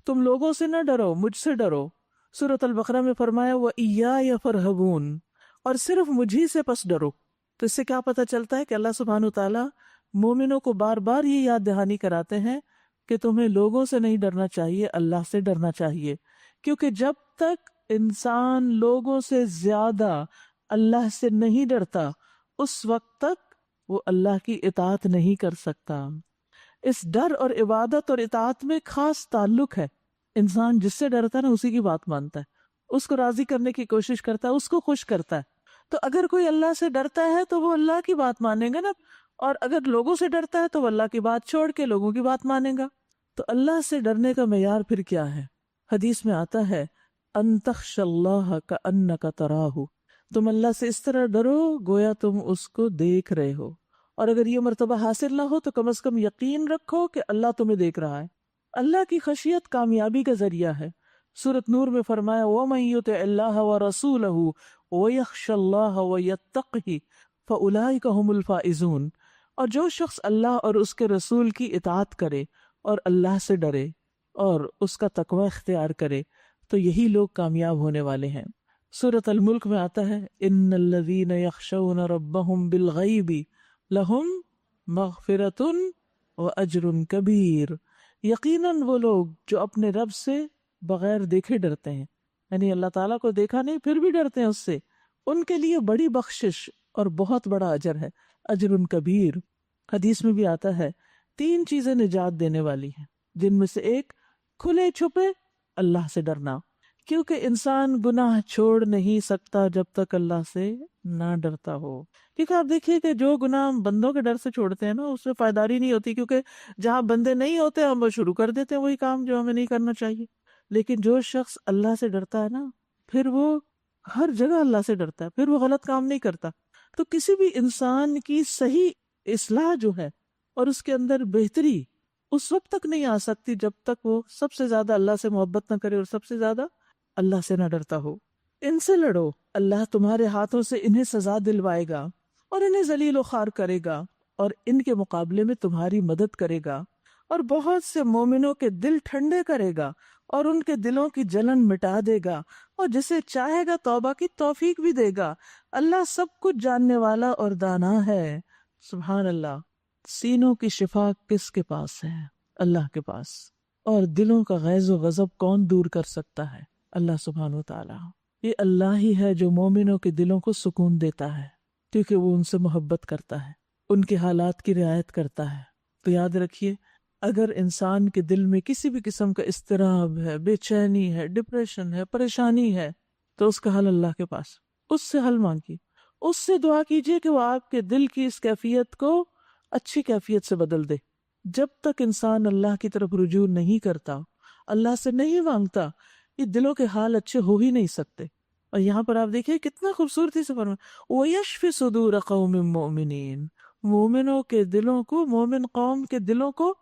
تم لوگوں سے نہ ڈرو مجھ سے ڈرو. سورۃ البقرہ میں فرمایا وَإِيَّايَ فَارْهَبُونِ. اور صرف مجھی سے پس ڈرو. تو اس سے کیا پتہ چلتا ہے کہ اللہ سبحانہ وتعالیٰ مومنوں کو بار بار یہ یاد دہانی کراتے ہیں کہ تمہیں لوگوں سے نہیں ڈرنا چاہیے, اللہ سے ڈرنا چاہیے. کیونکہ جب تک انسان لوگوں سے زیادہ اللہ سے نہیں ڈرتا اس وقت تک وہ اللہ کی اطاعت نہیں کر سکتا. اس ڈر اور عبادت اور اطاعت میں خاص تعلق ہے. انسان جس سے ڈرتا ہے نا اسی کی بات مانتا ہے, اس کو راضی کرنے کی کوشش کرتا ہے, اس کو خوش کرتا ہے. تو اگر کوئی اللہ سے ڈرتا ہے تو وہ اللہ کی بات مانے گا نا, اور اگر لوگوں سے ڈرتا ہے تو وہ اللہ کی بات چھوڑ کے لوگوں کی بات مانے گا. تو اللہ سے ڈرنے کا معیار پھر کیا ہے؟ حدیث میں آتا ہے ان تخش اللہ کأنک تراہ. تم اللہ سے اس طرح ڈرو گویا تم اس کو دیکھ رہے ہو, اور اگر یہ مرتبہ حاصل نہ ہو تو کم از کم یقین رکھو کہ اللہ تمہیں دیکھ رہا ہے. اللہ کی خشیت کامیابی کا ذریعہ ہے. سورۃ نور میں فرمایا وَمَن يُطِعِ اللَّهَ وَرَسُولَهُ وَيَخْشَ اللَّهَ وَيَتَّقْهِ فَأُولَٰئِكَ هُمُ الْفَائِزُونَ. اور جو شخص اللہ اور اس کے رسول کی اطاعت کرے اور اللہ سے ڈرے اور اس کا تقوی اختیار کرے تو یہی لوگ کامیاب ہونے والے ہیں. سورۃ الملک میں آتا ہے ان الذین یخشون ربهم بالغیب لہم مغفرۃ واجر کبیر. یقیناً وہ لوگ جو اپنے رب سے بغیر دیکھے ڈرتے ہیں, یعنی اللہ تعالیٰ کو دیکھا نہیں پھر بھی ڈرتے ہیں اس سے, ان کے لیے بڑی بخشش اور بہت بڑا اجر ہے, اجر کبیر. حدیث میں بھی آتا ہے 3 چیزیں نجات دینے والی ہیں, جن میں سے ایک کھلے چھپے اللہ سے ڈرنا, کیونکہ انسان گناہ چھوڑ نہیں سکتا جب تک اللہ سے نہ ڈرتا ہو. کیونکہ آپ دیکھیے کہ جو گناہ بندوں کے ڈر سے چھوڑتے ہیں نا اس میں پائیداری نہیں ہوتی, کیونکہ جہاں بندے نہیں ہوتے ہم وہ شروع کر دیتے ہیں وہی کام جو ہمیں نہیں کرنا چاہیے. لیکن جو شخص اللہ سے ڈرتا ہے نا پھر وہ ہر جگہ اللہ سے ڈرتا ہے, پھر وہ غلط کام نہیں کرتا. تو کسی بھی انسان کی صحیح اصلاح جو ہے اور اس کے اندر بہتری اس وقت تک نہیں آ سکتی جب تک وہ سب سے زیادہ اللہ سے محبت نہ کرے اور سب سے زیادہ اللہ سے نہ ڈرتا ہو. ان سے لڑو, اللہ تمہارے ہاتھوں سے انہیں سزا دلوائے گا اور انہیں ذلیل و خوار کرے گا اور ان کے مقابلے میں تمہاری مدد کرے گا, اور بہت سے مومنوں کے دل ٹھنڈے کرے گا اور ان کے دلوں کی جلن مٹا دے گا، اور جسے چاہے گا توبہ کی توفیق بھی دے گا۔ اللہ سب کچھ جاننے والا اور دانا ہے۔ سبحان اللہ۔ سینوں کی شفا کس کے پاس ہے؟ اللہ کے پاس۔ اور دلوں کا غیظ و غضب کون دور کر سکتا ہے؟ اللہ سبحانہ و تعالی۔ یہ اللہ ہی ہے جو مومنوں کے دلوں کو سکون دیتا ہے، کیونکہ وہ ان سے محبت کرتا ہے، ان کے حالات کی رعایت کرتا ہے۔ تو یاد رکھیے، اگر انسان کے دل میں کسی بھی قسم کا اضطراب ہے، بے چینی ہے، ڈپریشن ہے، پریشانی ہے، تو اس کا حل اللہ کے پاس۔ اس سے حل مانگیے، اس سے دعا کیجیے کہ وہ آپ کے دل کی اس کیفیت کو اچھی کیفیت سے بدل دے۔ جب تک انسان اللہ کی طرف رجوع نہیں کرتا، اللہ سے نہیں مانگتا، یہ دلوں کے حال اچھے ہو ہی نہیں سکتے۔ اور یہاں پر آپ دیکھیے کتنا خوبصورتی سے فرمایا، وَيَشْفِ صُدُورَ قَوْمٍ مُؤْمِنِينَ، مومنوں کے دلوں کو، مومن قوم کے دلوں کو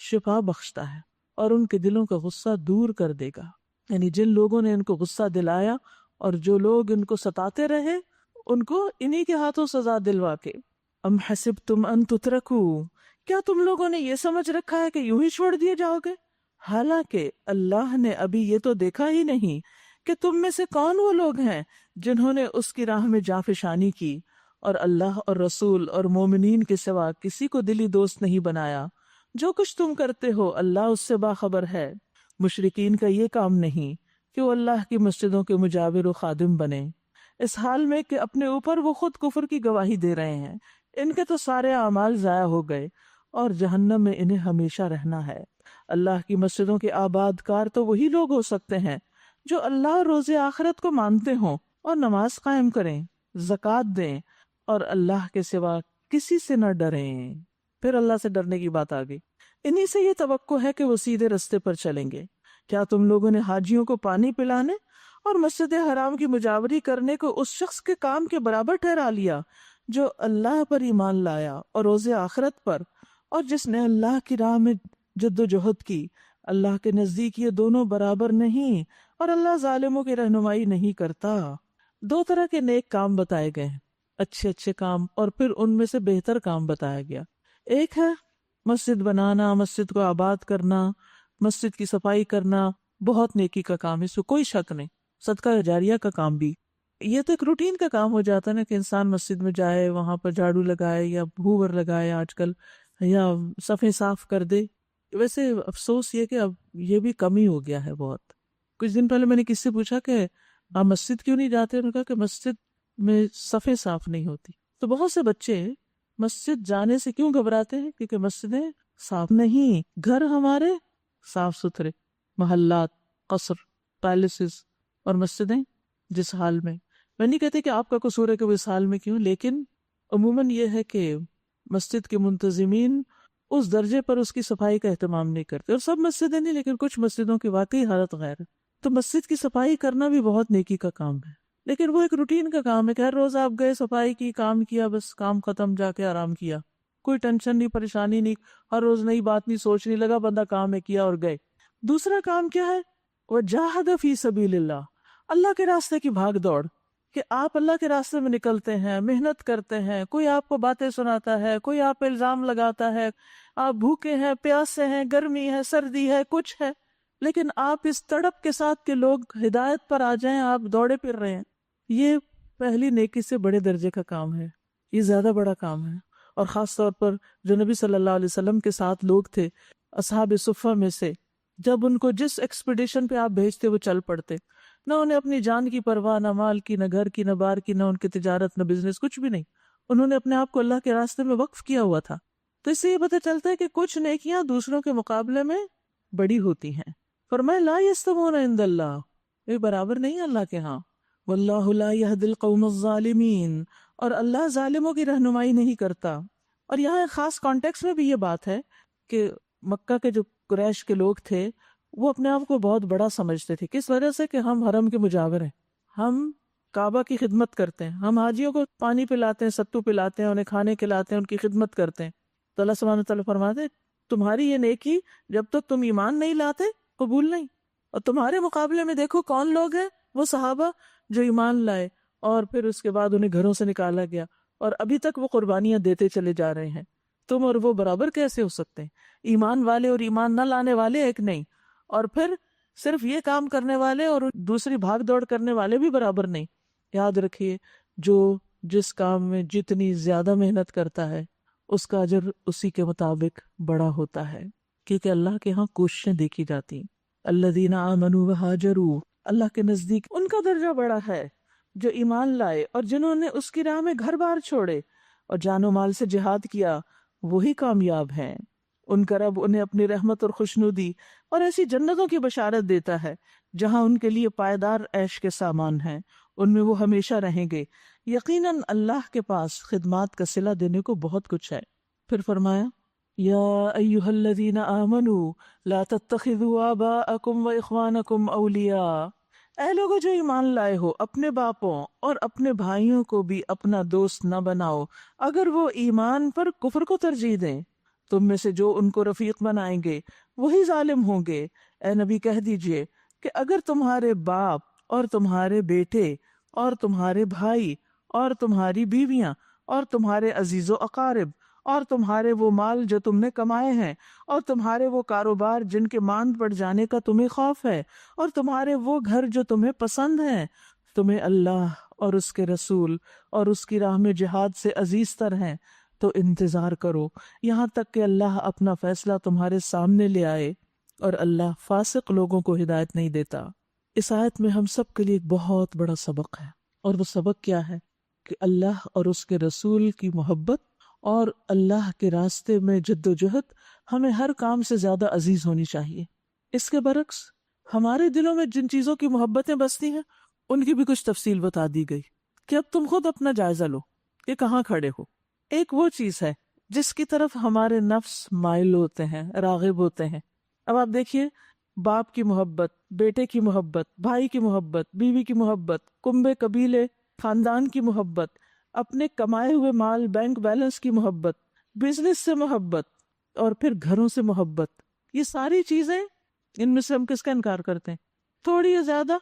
شفا بخشتا ہے اور ان کے دلوں کا غصہ دور کر دے گا۔ یعنی جن لوگوں نے ان کو غصہ دلایا اور جو لوگ ان کو ستاتے رہے، ان کو انہی کے ہاتھوں سزا دلوا کے۔ ام حسبتم ان تترکوا، کیا تم لوگوں نے یہ سمجھ رکھا ہے کہ یوں ہی چھوڑ دیے جاؤ گے؟ حالانکہ اللہ نے ابھی یہ تو دیکھا ہی نہیں کہ تم میں سے کون وہ لوگ ہیں جنہوں نے اس کی راہ میں جانفشانی کی، اور اللہ اور رسول اور مومنین کے سوا کسی کو دلی دوست نہیں بنایا۔ جو کچھ تم کرتے ہو اللہ اس سے باخبر ہے۔ مشرکین کا یہ کام نہیں کہ وہ اللہ کی مسجدوں کے مجاور و خادم بنے، اس حال میں کہ اپنے اوپر وہ خود کفر کی گواہی دے رہے ہیں۔ ان کے تو سارے اعمال ضائع ہو گئے اور جہنم میں انہیں ہمیشہ رہنا ہے۔ اللہ کی مسجدوں کے آباد کار تو وہی لوگ ہو سکتے ہیں جو اللہ اور روز آخرت کو مانتے ہوں اور نماز قائم کریں، زکوٰۃ دیں اور اللہ کے سوا کسی سے نہ ڈریں۔ پھر اللہ سے ڈرنے کی بات آ گئی۔ انہی سے یہ توقع ہے کہ وہ سیدھے رستے پر چلیں گے۔ کیا تم لوگوں نے حاجیوں کو پانی پلانے اور مسجد حرام کی مجاوری کرنے کو اس شخص کے کام کے برابر ٹھہرا لیا جو اللہ پر ایمان لایا اور روز آخرت پر، اور جس نے اللہ کی راہ میں جد و جہد کی؟ اللہ کے نزدیک یہ دونوں برابر نہیں، اور اللہ ظالموں کی رہنمائی نہیں کرتا۔ دو طرح کے نیک کام بتائے گئے ہیں، اچھے اچھے کام، اور پھر ان میں سے بہتر کام بتایا گیا۔ ایک ہے مسجد بنانا، مسجد کو آباد کرنا، مسجد کی صفائی کرنا، بہت نیکی کا کام ہے، اس میں کوئی شک نہیں۔ صدقہ جاریہ کا کام بھی، یہ تو ایک روٹین کا کام ہو جاتا ہے نا کہ انسان مسجد میں جائے، وہاں پر جھاڑو لگائے یا ہوور لگائے آج کل، یا صفیں صاف کر دے۔ ویسے افسوس یہ کہ اب یہ بھی کم ہی ہو گیا ہے بہت۔ کچھ دن پہلے میں نے کس سے پوچھا کہ آپ مسجد کیوں نہیں جاتے؟ انہوں نے کہا کہ مسجد میں صفیں صاف نہیں ہوتی۔ تو بہت سے بچے مسجد جانے سے کیوں گھبراتے ہیں؟ کیونکہ مسجدیں صاف نہیں۔ گھر ہمارے صاف ستھرے، محلات، قصر، پیلسز، اور مسجدیں جس حال میں۔ میں نہیں کہتی کہ آپ کا قصور ہے کہ وہ اس حال میں کیوں، لیکن عموماً یہ ہے کہ مسجد کے منتظمین اس درجے پر اس کی صفائی کا اہتمام نہیں کرتے، اور سب مسجدیں نہیں، لیکن کچھ مسجدوں کی واقعی حالت غیر ہے۔ تو مسجد کی صفائی کرنا بھی بہت نیکی کا کام ہے، لیکن وہ ایک روٹین کا کام ہے کہ ہر روز آپ گئے، صفائی کی، کام کیا، بس کام ختم، جا کے آرام کیا، کوئی ٹینشن نہیں، پریشانی نہیں، ہر روز نئی بات نہیں سوچنے لگا بندہ، کام ہے کیا اور گئے۔ دوسرا کام کیا ہے؟ وَجَاهَدَ فِي سَبِيلِ اللَّهِ، اللہ کے راستے کی بھاگ دوڑ، کہ آپ اللہ کے راستے میں نکلتے ہیں، محنت کرتے ہیں، کوئی آپ کو باتیں سناتا ہے، کوئی آپ پہ الزام لگاتا ہے، آپ بھوکے ہیں، پیاسے ہیں، گرمی ہے، سردی ہے، کچھ ہے، لیکن آپ اس تڑپ کے ساتھ کہ لوگ ہدایت پر آ جائیں، آپ دوڑے پھر رہے ہیں۔ یہ پہلی نیکی سے بڑے درجے کا کام ہے، یہ زیادہ بڑا کام ہے۔ اور خاص طور پر جو نبی صلی اللہ علیہ وسلم کے ساتھ لوگ تھے، اصحاب صفہ میں سے، جب ان کو جس ایکسپیڈیشن پہ آپ بھیجتے وہ چل پڑتے، نہ انہیں اپنی جان کی پرواہ، نہ مال کی، نہ گھر کی، نہ بار کی، نہ ان کی تجارت، نہ بزنس، کچھ بھی نہیں۔ انہوں نے اپنے آپ کو اللہ کے راستے میں وقف کیا ہوا تھا۔ تو اس سے یہ پتہ چلتا ہے کہ کچھ نیکیاں دوسروں کے مقابلے میں بڑی ہوتی ہیں۔ فرمایا لا یستوون عند اللہ، یہ برابر نہیں اللہ کے ہاں۔ واللہ لا یہدی القوم الظالمین، اور اللہ ظالموں کی رہنمائی نہیں کرتا۔ اور یہاں ایک خاص کانٹیکس میں بھی یہ بات ہے کہ مکہ کے جو قریش کے لوگ تھے وہ اپنے آپ کو بہت بڑا سمجھتے تھے، کس وجہ سے کہ ہم حرم کے مجاور ہیں، ہم کعبہ کی خدمت کرتے ہیں، ہم حاجیوں کو پانی پلاتے ہیں، ستو پلاتے ہیں، انہیں کھانے کھلاتے ہیں، ان کی خدمت کرتے ہیں۔ تو اللہ سبحانہ وتعالیٰ فرماتے ہیں تمہاری یہ نیکی جب تک تم ایمان نہیں لاتے قبول نہیں۔ اور تمہارے مقابلے میں دیکھو کون لوگ ہیں، وہ صحابہ جو ایمان لائے اور پھر اس کے بعد انہیں گھروں سے نکالا گیا اور ابھی تک وہ قربانیاں دیتے چلے جا رہے ہیں۔ تم اور وہ برابر کیسے ہو سکتے ہیں؟ ایمان والے اور ایمان نہ لانے والے ایک نہیں، اور پھر صرف یہ کام کرنے والے اور دوسری بھاگ دوڑ کرنے والے بھی برابر نہیں۔ یاد رکھیے، جو جس کام میں جتنی زیادہ محنت کرتا ہے اس کا اجر اسی کے مطابق بڑا ہوتا ہے، کیونکہ اللہ کے ہاں کوششیں دیکھی جاتی ہیں۔ الذین آمنوا وہاجروا، اللہ کے نزدیک ان کا درجہ بڑا ہے جو ایمان لائے اور جنہوں نے اس کی راہ میں گھر بار چھوڑے اور جان و مال سے جہاد کیا، وہی کامیاب ہیں۔ ان کا رب انہیں اپنی رحمت اور خوشنودی اور ایسی جنتوں کی بشارت دیتا ہے جہاں ان کے لیے پائیدار عیش کے سامان ہیں، ان میں وہ ہمیشہ رہیں گے۔ یقیناً اللہ کے پاس خدمات کا صلہ دینے کو بہت کچھ ہے۔ پھر فرمایا، یا ایہا الذین آمنوا لا تتخذوا آباءکم و اخوانکم اولیاء، اے لوگوں جو ایمان لائے ہو، اپنے باپوں اور اپنے بھائیوں کو بھی اپنا دوست نہ بناؤ اگر وہ ایمان پر کفر کو ترجیح دیں۔ تم میں سے جو ان کو رفیق بنائیں گے وہی ظالم ہوں گے۔ اے نبی کہہ دیجئے کہ اگر تمہارے باپ اور تمہارے بیٹے اور تمہارے بھائی اور تمہاری بیویاں اور تمہارے عزیز و اقارب اور تمہارے وہ مال جو تم نے کمائے ہیں اور تمہارے وہ کاروبار جن کے ماند پڑ جانے کا تمہیں خوف ہے اور تمہارے وہ گھر جو تمہیں پسند ہیں، تمہیں اللہ اور اس کے رسول اور اس کی راہ میں جہاد سے عزیز تر ہیں، تو انتظار کرو یہاں تک کہ اللہ اپنا فیصلہ تمہارے سامنے لے آئے، اور اللہ فاسق لوگوں کو ہدایت نہیں دیتا۔ اس آیت میں ہم سب کے لیے ایک بہت بڑا سبق ہے، اور وہ سبق کیا ہے کہ اللہ اور اس کے رسول کی محبت اور اللہ کے راستے میں جد و جہد ہمیں ہر کام سے زیادہ عزیز ہونی چاہیے۔ اس کے برعکس ہمارے دلوں میں جن چیزوں کی محبتیں بستی ہیں ان کی بھی کچھ تفصیل بتا دی گئی کہ اب تم خود اپنا جائزہ لو کہ کہاں کھڑے ہو۔ ایک وہ چیز ہے جس کی طرف ہمارے نفس مائل ہوتے ہیں، راغب ہوتے ہیں۔ اب آپ دیکھیے، باپ کی محبت، بیٹے کی محبت، بھائی کی محبت، بیوی کی محبت، کنبے قبیلے خاندان کی محبت، اپنے کمائے ہوئے مال بینک بیلنس کی محبت، بزنس سے محبت، اور پھر گھروں سے محبت، یہ ساری چیزیں، ان میں سے ہم کس کا انکار کرتے ہیں؟ تھوڑی یا زیادہ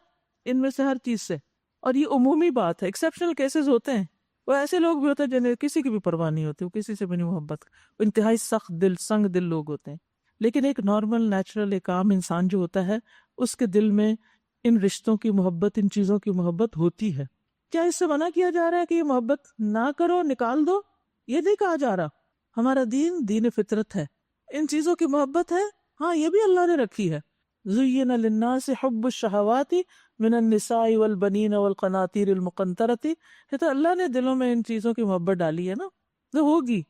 ان میں سے ہر چیز سے۔ اور یہ عمومی بات ہے، ایکسیپشنل کیسز ہوتے ہیں، وہ ایسے لوگ بھی ہوتے ہیں جنہیں کسی کی بھی پرواہ نہیں ہوتی، وہ کسی سے بھی نہیں محبت، وہ انتہائی سخت دل، سنگ دل لوگ ہوتے ہیں۔ لیکن ایک نارمل، نیچرل، ایک عام انسان جو ہوتا ہے، اس کے دل میں ان رشتوں کی محبت، ان چیزوں کی محبت ہوتی ہے۔ کیا اس سے منع کیا جا رہا ہے کہ یہ محبت نہ کرو، نکال دو؟ یہ نہیں کہا جا رہا۔ ہمارا دین دین فطرت ہے، ان چیزوں کی محبت ہے، ہاں یہ بھی اللہ نے رکھی ہے۔ زُيِّنَ لِلنَّاسِ حُبُّ الشَّهَوَاتِ مِنَ النِّسَاءِ وَالْبَنِينَ وَالْقَنَاطِيرِ الْمُقَنطَرَةِ، یہ تو اللہ نے دلوں میں ان چیزوں کی محبت ڈالی ہے نا، تو ہوگی،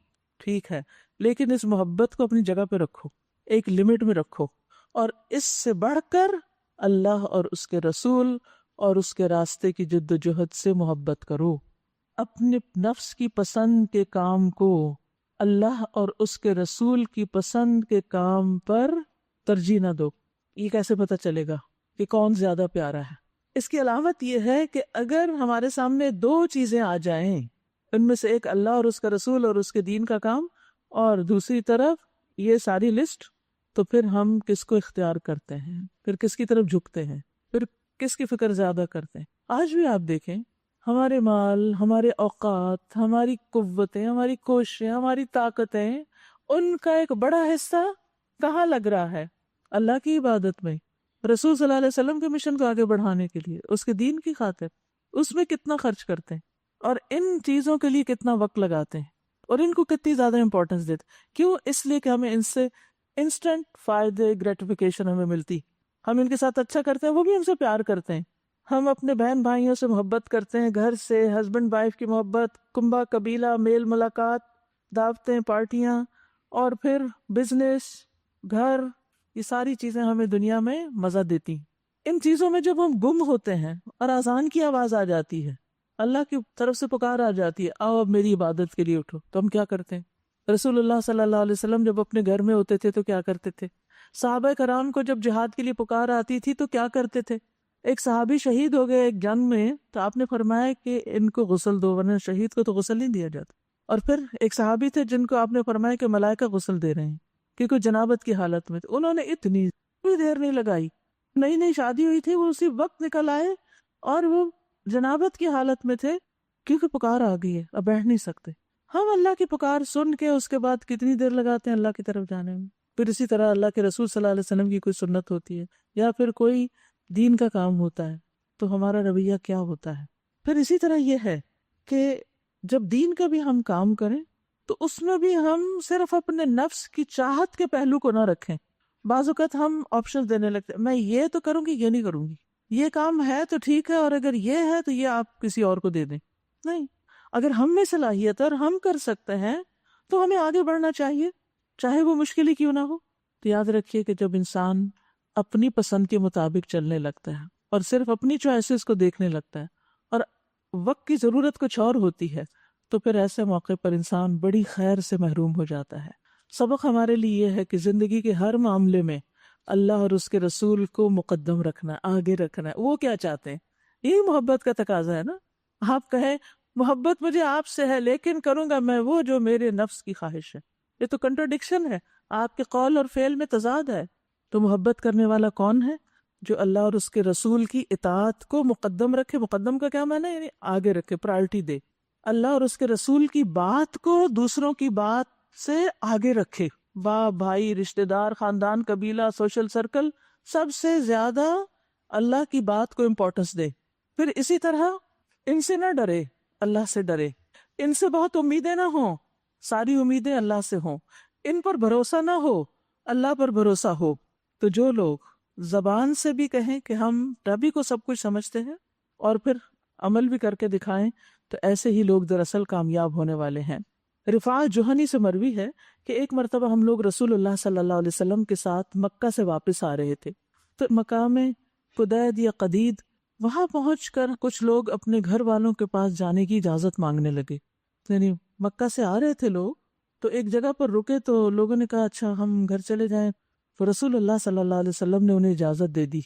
ٹھیک ہے، لیکن اس محبت کو اپنی جگہ پہ رکھو، ایک لمٹ میں رکھو، اور اس سے بڑھ کر اللہ اور اس کے رسول اور اس کے راستے کی جد و جہد سے محبت کرو۔ اپنے نفس کی پسند کے کام کو اللہ اور اس کے رسول کی پسند کے کام پر ترجیح نہ دو۔ یہ کیسے پتہ چلے گا کہ کون زیادہ پیارا ہے؟ اس کی علامت یہ ہے کہ اگر ہمارے سامنے دو چیزیں آ جائیں، ان میں سے ایک اللہ اور اس کا رسول اور اس کے دین کا کام، اور دوسری طرف یہ ساری لسٹ، تو پھر ہم کس کو اختیار کرتے ہیں؟ پھر کس کی طرف جھکتے ہیں؟ پھر کس کی فکر زیادہ کرتے ہیں؟ آج بھی آپ دیکھیں، ہمارے مال، ہمارے اوقات، ہماری قوتیں، ہماری کوششیں، ہماری طاقتیں، ان کا ایک بڑا حصہ کہاں لگ رہا ہے؟ اللہ کی عبادت میں، رسول صلی اللہ علیہ وسلم کے مشن کو آگے بڑھانے کے لیے، اس کے دین کی خاطر۔ اس میں کتنا خرچ کرتے ہیں اور ان چیزوں کے لیے کتنا وقت لگاتے ہیں اور ان کو کتنی زیادہ امپورٹنس دیتے ہیں۔ کیوں؟ اس لیے کہ ہمیں ان سے انسٹنٹ فائدے، گریٹیفیکیشن ہمیں ملتی، ہم ان کے ساتھ اچھا کرتے ہیں، وہ بھی ہم سے پیار کرتے ہیں، ہم اپنے بہن بھائیوں سے محبت کرتے ہیں، گھر سے، ہسبینڈ وائف کی محبت، کنبہ قبیلہ، میل ملاقات، دعوتیں، پارٹیاں، اور پھر بزنس، گھر، یہ ساری چیزیں ہمیں دنیا میں مزہ دیتی ہیں۔ ان چیزوں میں جب ہم گم ہوتے ہیں اور اذان کی آواز آ جاتی ہے، اللہ کی طرف سے پکار آ جاتی ہے، آؤ اب میری عبادت کے لیے اٹھو، تو ہم کیا کرتے ہیں؟ رسول اللہ صلی اللہ علیہ وسلم جب اپنے گھر میں ہوتے تھے تو کیا کرتے تھے؟ صحابہ کرام کو جب جہاد کے لیے پکار آتی تھی تو کیا کرتے تھے؟ ایک صحابی شہید ہو گئے ایک جنگ میں، تو آپ نے فرمایا کہ ان کو غسل دو، ورنہ شہید کو تو غسل نہیں دیا جاتا۔ اور پھر ایک صحابی تھے جن کو آپ نے فرمایا کہ ملائکہ غسل دے رہے ہیں کیونکہ جنابت کی حالت میں تھے، انہوں نے اتنی دیر نہیں لگائی، نئی نئی شادی ہوئی تھی، وہ اسی وقت نکل آئے اور وہ جنابت کی حالت میں تھے کیونکہ پکار آ گئی ہے، اب بیٹھ نہیں سکتے۔ ہم اللہ کی پکار سن کے اس کے بعد کتنی دیر لگاتے ہیں اللہ کی طرف جانے میں. پھر اسی طرح اللہ کے رسول صلی اللہ علیہ وسلم کی کوئی سنت ہوتی ہے یا پھر کوئی دین کا کام ہوتا ہے تو ہمارا رویہ کیا ہوتا ہے. پھر اسی طرح یہ ہے کہ جب دین کا بھی ہم کام کریں تو اس میں بھی ہم صرف اپنے نفس کی چاہت کے پہلو کو نہ رکھیں. بعض اوقات ہم آپشن دینے لگتے ہیں، میں یہ تو کروں گی، یہ نہیں کروں گی، یہ کام ہے تو ٹھیک ہے، اور اگر یہ ہے تو یہ آپ کسی اور کو دے دیں. نہیں، اگر ہم میں صلاحیت ہے اور ہم کر سکتے ہیں تو ہمیں آگے بڑھنا چاہیے، چاہے وہ مشکل ہی کیوں نہ ہو. تو یاد رکھیے کہ جب انسان اپنی پسند کے مطابق چلنے لگتا ہے اور صرف اپنی چوائسیز کو دیکھنے لگتا ہے اور وقت کی ضرورت کچھ اور ہوتی ہے تو پھر ایسے موقع پر انسان بڑی خیر سے محروم ہو جاتا ہے. سبق ہمارے لیے یہ ہے کہ زندگی کے ہر معاملے میں اللہ اور اس کے رسول کو مقدم رکھنا، آگے رکھنا ہے. وہ کیا چاہتے ہیں، یہی محبت کا تقاضا ہے نا. آپ کہیں محبت مجھے آپ سے ہے لیکن کروں گا میں وہ جو میرے نفس کی خواہش ہے، یہ تو کنٹرڈکشن ہے، آپ کے قول اور فعل میں تضاد ہے. تو محبت کرنے والا کون ہے؟ جو اللہ اور اس کے رسول کی اطاعت کو مقدم رکھے. مقدم کا کیا معنی ہے؟ یعنی آگے رکھے، پرائرٹی دے. اللہ اور اس کے رسول کی بات کو دوسروں کی بات سے آگے رکھے. باپ، بھائی، رشتہ دار، خاندان، قبیلہ، سوشل سرکل، سب سے زیادہ اللہ کی بات کو امپورٹنس دے. پھر اسی طرح ان سے نہ ڈرے، اللہ سے ڈرے. ان سے بہت امیدیں نہ ہوں، ساری امیدیں اللہ سے ہوں. ان پر بھروسہ نہ ہو، اللہ پر بھروسہ ہو. تو جو لوگ زبان سے بھی کہیں کہ ہم ربی کو سب کچھ سمجھتے ہیں اور پھر عمل بھی کر کے دکھائیں تو ایسے ہی لوگ دراصل کامیاب ہونے والے ہیں. رفاع جوہنی سے مروی ہے کہ ایک مرتبہ ہم لوگ رسول اللہ صلی اللہ علیہ وسلم کے ساتھ مکہ سے واپس آ رہے تھے تو مقام قدید یا قدید وہاں پہنچ کر کچھ لوگ اپنے گھر والوں کے پاس جانے کی اجازت مانگنے لگے. یعنی مکہ سے آ رہے تھے لوگ تو ایک جگہ پر رکے تو لوگوں نے کہا اچھا ہم گھر چلے جائیں. تو رسول اللہ صلی اللہ علیہ وسلم نے انہیں اجازت دے دی،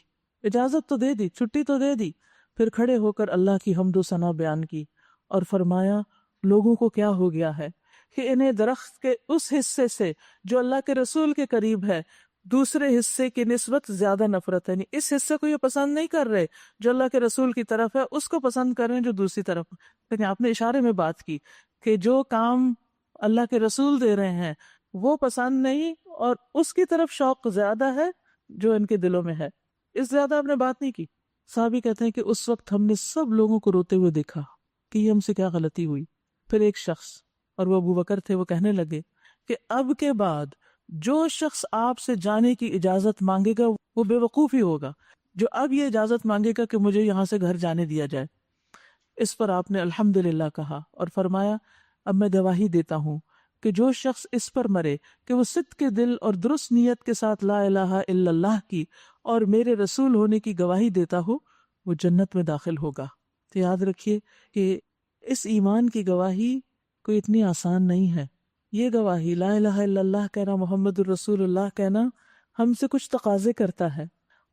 اجازت تو دے دی، چھٹی تو دے دی. پھر کھڑے ہو کر اللہ کی حمد و ثنا بیان کی اور فرمایا لوگوں کو کیا ہو گیا ہے کہ انہیں درخت کے اس حصے سے جو اللہ کے رسول کے قریب ہے دوسرے حصے کی نسبت زیادہ نفرت ہے. یعنی اس حصے کو یہ پسند نہیں کر رہے جو اللہ کے رسول کی طرف ہے، اس کو پسند کر رہے ہیں جو دوسری طرف. لیکن آپ نے اشارے میں بات کی کہ جو کام اللہ کے رسول دے رہے ہیں وہ پسند نہیں اور اس کی طرف شوق زیادہ ہے جو ان کے دلوں میں ہے. اس زیادہ آپ نے بات نہیں کی. صحابی کہتے ہیں کہ اس وقت ہم نے سب لوگوں کو روتے ہوئے دیکھا کہ یہ ہم سے کیا غلطی ہوئی. پھر ایک شخص، اور وہ ابو بکر تھے، وہ کہنے لگے کہ اب کے بعد جو شخص آپ سے جانے کی اجازت مانگے گا وہ بے وقوف ہی ہوگا جو اب یہ اجازت مانگے گا کہ مجھے یہاں سے گھر جانے دیا جائے. اس پر آپ نے الحمدللہ کہا اور فرمایا اب میں گواہی دیتا ہوں کہ جو شخص اس پر مرے کہ وہ صدق کے دل اور درست نیت کے ساتھ لا الہ الا اللہ کی اور میرے رسول ہونے کی گواہی دیتا ہو وہ جنت میں داخل ہوگا. تو یاد رکھیے کہ اس ایمان کی گواہی کوئی اتنی آسان نہیں ہے. یہ گواہی لا الہ الا اللہ کہنا، محمد الرسول اللہ کہنا ہم سے کچھ تقاضے کرتا ہے،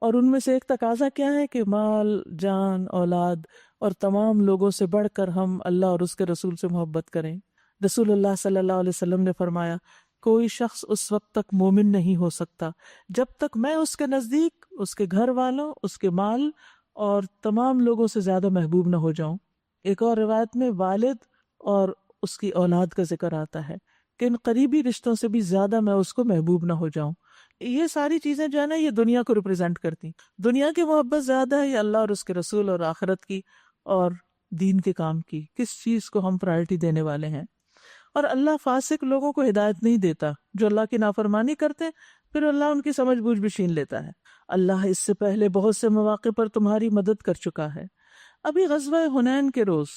اور ان میں سے ایک تقاضا کیا ہے کہ مال، جان، اولاد اور تمام لوگوں سے بڑھ کر ہم اللہ اور اس کے رسول سے محبت کریں. رسول اللہ صلی اللہ علیہ وسلم نے فرمایا کوئی شخص اس وقت تک مومن نہیں ہو سکتا جب تک میں اس کے نزدیک اس کے گھر والوں، اس کے مال اور تمام لوگوں سے زیادہ محبوب نہ ہو جاؤں. ایک اور روایت میں والد اور اس کی اولاد کا ذکر آتا ہے کہ ان قریبی رشتوں سے بھی زیادہ میں اس کو محبوب نہ ہو جاؤں. یہ ساری چیزیں جو ہے نا یہ دنیا کو ریپرزینٹ کرتی. دنیا کی محبت زیادہ ہے یا اللہ اور اس کے رسول اور آخرت کی اور دین کے کام کی؟ کس چیز کو ہم پرائرٹی دینے والے ہیں؟ اور اللہ فاسق لوگوں کو ہدایت نہیں دیتا جو اللہ کی نافرمانی کرتے، پھر اللہ ان کی سمجھ بوجھ بھی چھین لیتا ہے. اللہ اس سے پہلے بہت سے مواقع پر تمہاری مدد کر چکا ہے. ابھی غزوہ حنین کے روز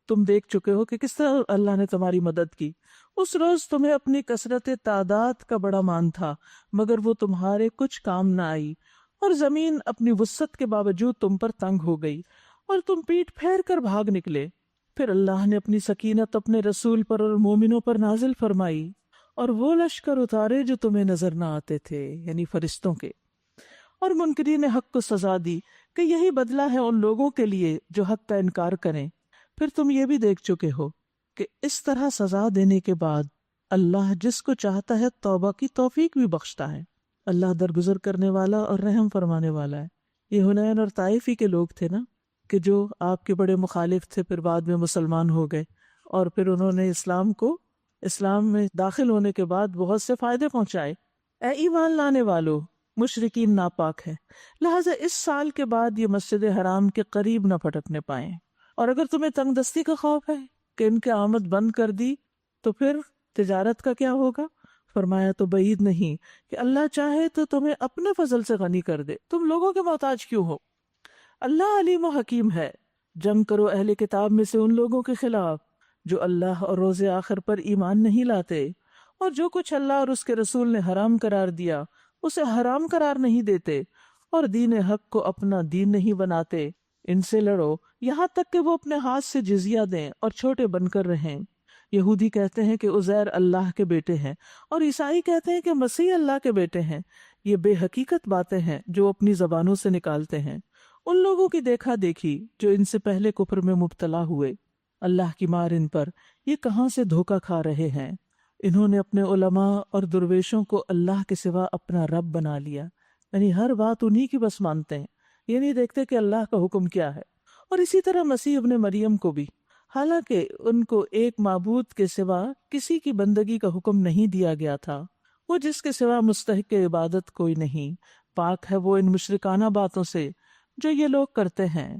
تم دیکھ چکے ہو کہ کس طرح اللہ نے تمہاری مدد کی. اس روز تمہیں اپنی کثرت تعداد کا بڑا مان تھا مگر وہ تمہارے کچھ کام نہ آئی، اور زمین اپنی وسعت کے باوجود تم پر تنگ ہو گئی اور تم پیٹ پھیر کر بھاگ نکلے. پھر اللہ نے اپنی سکینت اپنے رسول پر اور مومنوں پر نازل فرمائی اور وہ لشکر اتارے جو تمہیں نظر نہ آتے تھے، یعنی فرشتوں کے، اور منکرین حق کو سزا دی کہ یہی بدلہ ہے ان لوگوں کے لیے جو حق کا انکار کریں. پھر تم یہ بھی دیکھ چکے ہو کہ اس طرح سزا دینے کے بعد اللہ جس کو چاہتا ہے توبہ کی توفیق بھی بخشتا ہے. اللہ درگزر کرنے والا اور رحم فرمانے والا ہے. یہ حنین اور طائفی کے لوگ تھے نا کہ جو آپ کے بڑے مخالف تھے، پھر بعد میں مسلمان ہو گئے اور پھر انہوں نے اسلام کو اسلام میں داخل ہونے کے بعد بہت سے فائدے پہنچائے۔ اے ایمان لانے والو، مشرکین ناپاک ہے، لہٰذا اس سال کے بعد یہ مسجد حرام کے قریب نہ پھٹکنے پائیں، اور اگر تمہیں تنگ دستی کا خوف ہے کہ ان کی آمد بند کر دی تو پھر تجارت کا کیا ہوگا؟ فرمایا تو بعید نہیں کہ اللہ چاہے تو تمہیں اپنے فضل سے غنی کر دے، تم لوگوں کے محتاج کیوں ہو؟ اللہ علیم و حکیم ہے۔ جنگ کرو اہل کتاب میں سے ان لوگوں کے خلاف جو اللہ اور روز آخر پر ایمان نہیں لاتے، اور جو کچھ اللہ اور اس کے رسول نے حرام قرار دیا اسے حرام قرار نہیں دیتے، اور دین حق کو اپنا دین نہیں بناتے۔ ان سے لڑو یہاں تک کہ وہ اپنے ہاتھ سے جزیہ دیں اور چھوٹے بن کر رہیں۔ یہودی کہتے ہیں کہ عزیر اللہ کے بیٹے ہیں، اور عیسائی کہتے ہیں کہ مسیح اللہ کے بیٹے ہیں۔ یہ بے حقیقت باتیں ہیں جو اپنی زبانوں سے نکالتے ہیں، ان لوگوں کی دیکھا دیکھی جو ان سے پہلے کفر میں مبتلا ہوئے۔ اللہ کی مار ان پر، یہ کہاں سے دھوکہ کھا رہے ہیں۔ انہوں نے اپنے علماء اور درویشوں کو اللہ کے سوا اپنا رب بنا لیا، یعنی ہر بات انہی کی بس مانتے ہیں، یہ نہیں دیکھتے کہ اللہ کا حکم کیا ہے۔ اور اسی طرح مسیح ابن مریم کو بھی، حالانکہ ان کو ایک معبود کے سوا کسی کی بندگی کا حکم نہیں دیا گیا تھا، وہ جس کے سوا مستحق عبادت کوئی نہیں، پاک ہے وہ ان مشرکانہ باتوں سے جو یہ لوگ کرتے ہیں۔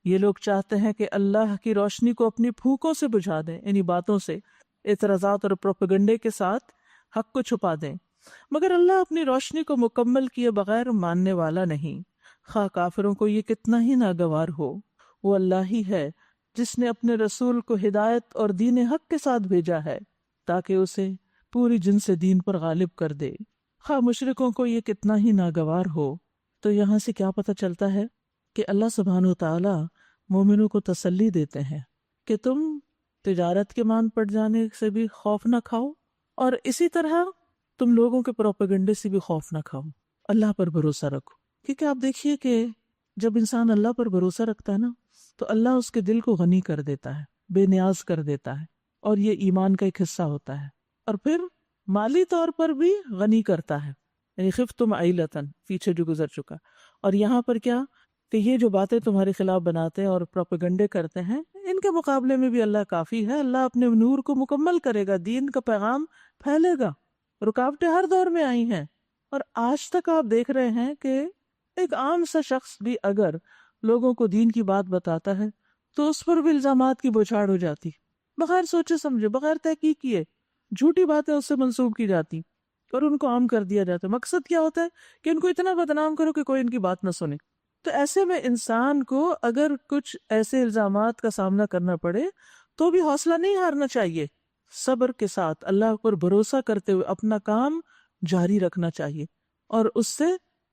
یہ لوگ چاہتے ہیں کہ اللہ کی روشنی کو اپنی پھونکوں سے بجھا دیں، یعنی باتوں سے، اعتراضات اور پروپیگنڈے کے ساتھ حق کو چھپا دیں، مگر اللہ اپنی روشنی کو مکمل کیے بغیر ماننے والا نہیں، خواہ کافروں کو یہ کتنا ہی ناگوار ہو۔ وہ اللہ ہی ہے جس نے اپنے رسول کو ہدایت اور دین حق کے ساتھ بھیجا ہے تاکہ اسے پوری جن سے دین پر غالب کر دے، خواہ مشرکوں کو یہ کتنا ہی ناگوار ہو۔ تو یہاں سے کیا پتہ چلتا ہے کہ اللہ سبحانہ و تعالی مومنوں کو تسلی دیتے ہیں کہ تم تجارت کے مان پڑ جانے سے بھی خوف نہ کھاؤ، اور اسی طرح تم لوگوں کے پروپیگنڈے سے بھی خوف نہ کھاؤ، اللہ پر بھروسہ رکھو۔ کیونکہ آپ دیکھیے کہ جب انسان اللہ پر بھروسہ رکھتا ہے نا تو اللہ اس کے دل کو غنی کر دیتا ہے، بے نیاز کر دیتا ہے، اور یہ ایمان کا ایک حصہ ہوتا ہے۔ اور پھر مالی طور پر بھی غنی کرتا ہے، یعنی خفتم عیلتن، پیچھے جو گزر چکا۔ اور یہاں پر کیا کہ یہ جو باتیں تمہارے خلاف بناتے ہیں اور پروپیگنڈے کرتے ہیں، ان کے مقابلے میں بھی اللہ کافی ہے، اللہ اپنے نور کو مکمل کرے گا، دین کا پیغام پھیلے گا۔ رکاوٹیں ہر دور میں آئی ہیں، اور آج تک آپ دیکھ رہے ہیں کہ ایک عام سا شخص بھی اگر لوگوں کو دین کی بات بتاتا ہے تو اس پر بھی الزامات کی بوچھاڑ ہو جاتی، بغیر سوچے سمجھے، بغیر تحقیق کیے جھوٹی باتیں اس سے منسوب کی جاتی اور ان کو عام کر دیا جاتا ہے۔ مقصد کیا ہوتا ہے کہ ان کو اتنا بدنام کرو کہ کوئی ان کی بات نہ سنے۔ تو ایسے میں انسان کو اگر کچھ ایسے الزامات کا سامنا کرنا پڑے تو بھی حوصلہ نہیں ہارنا چاہیے، صبر کے ساتھ اللہ پر بھروسہ کرتے ہوئے اپنا کام جاری رکھنا چاہیے اور اس سے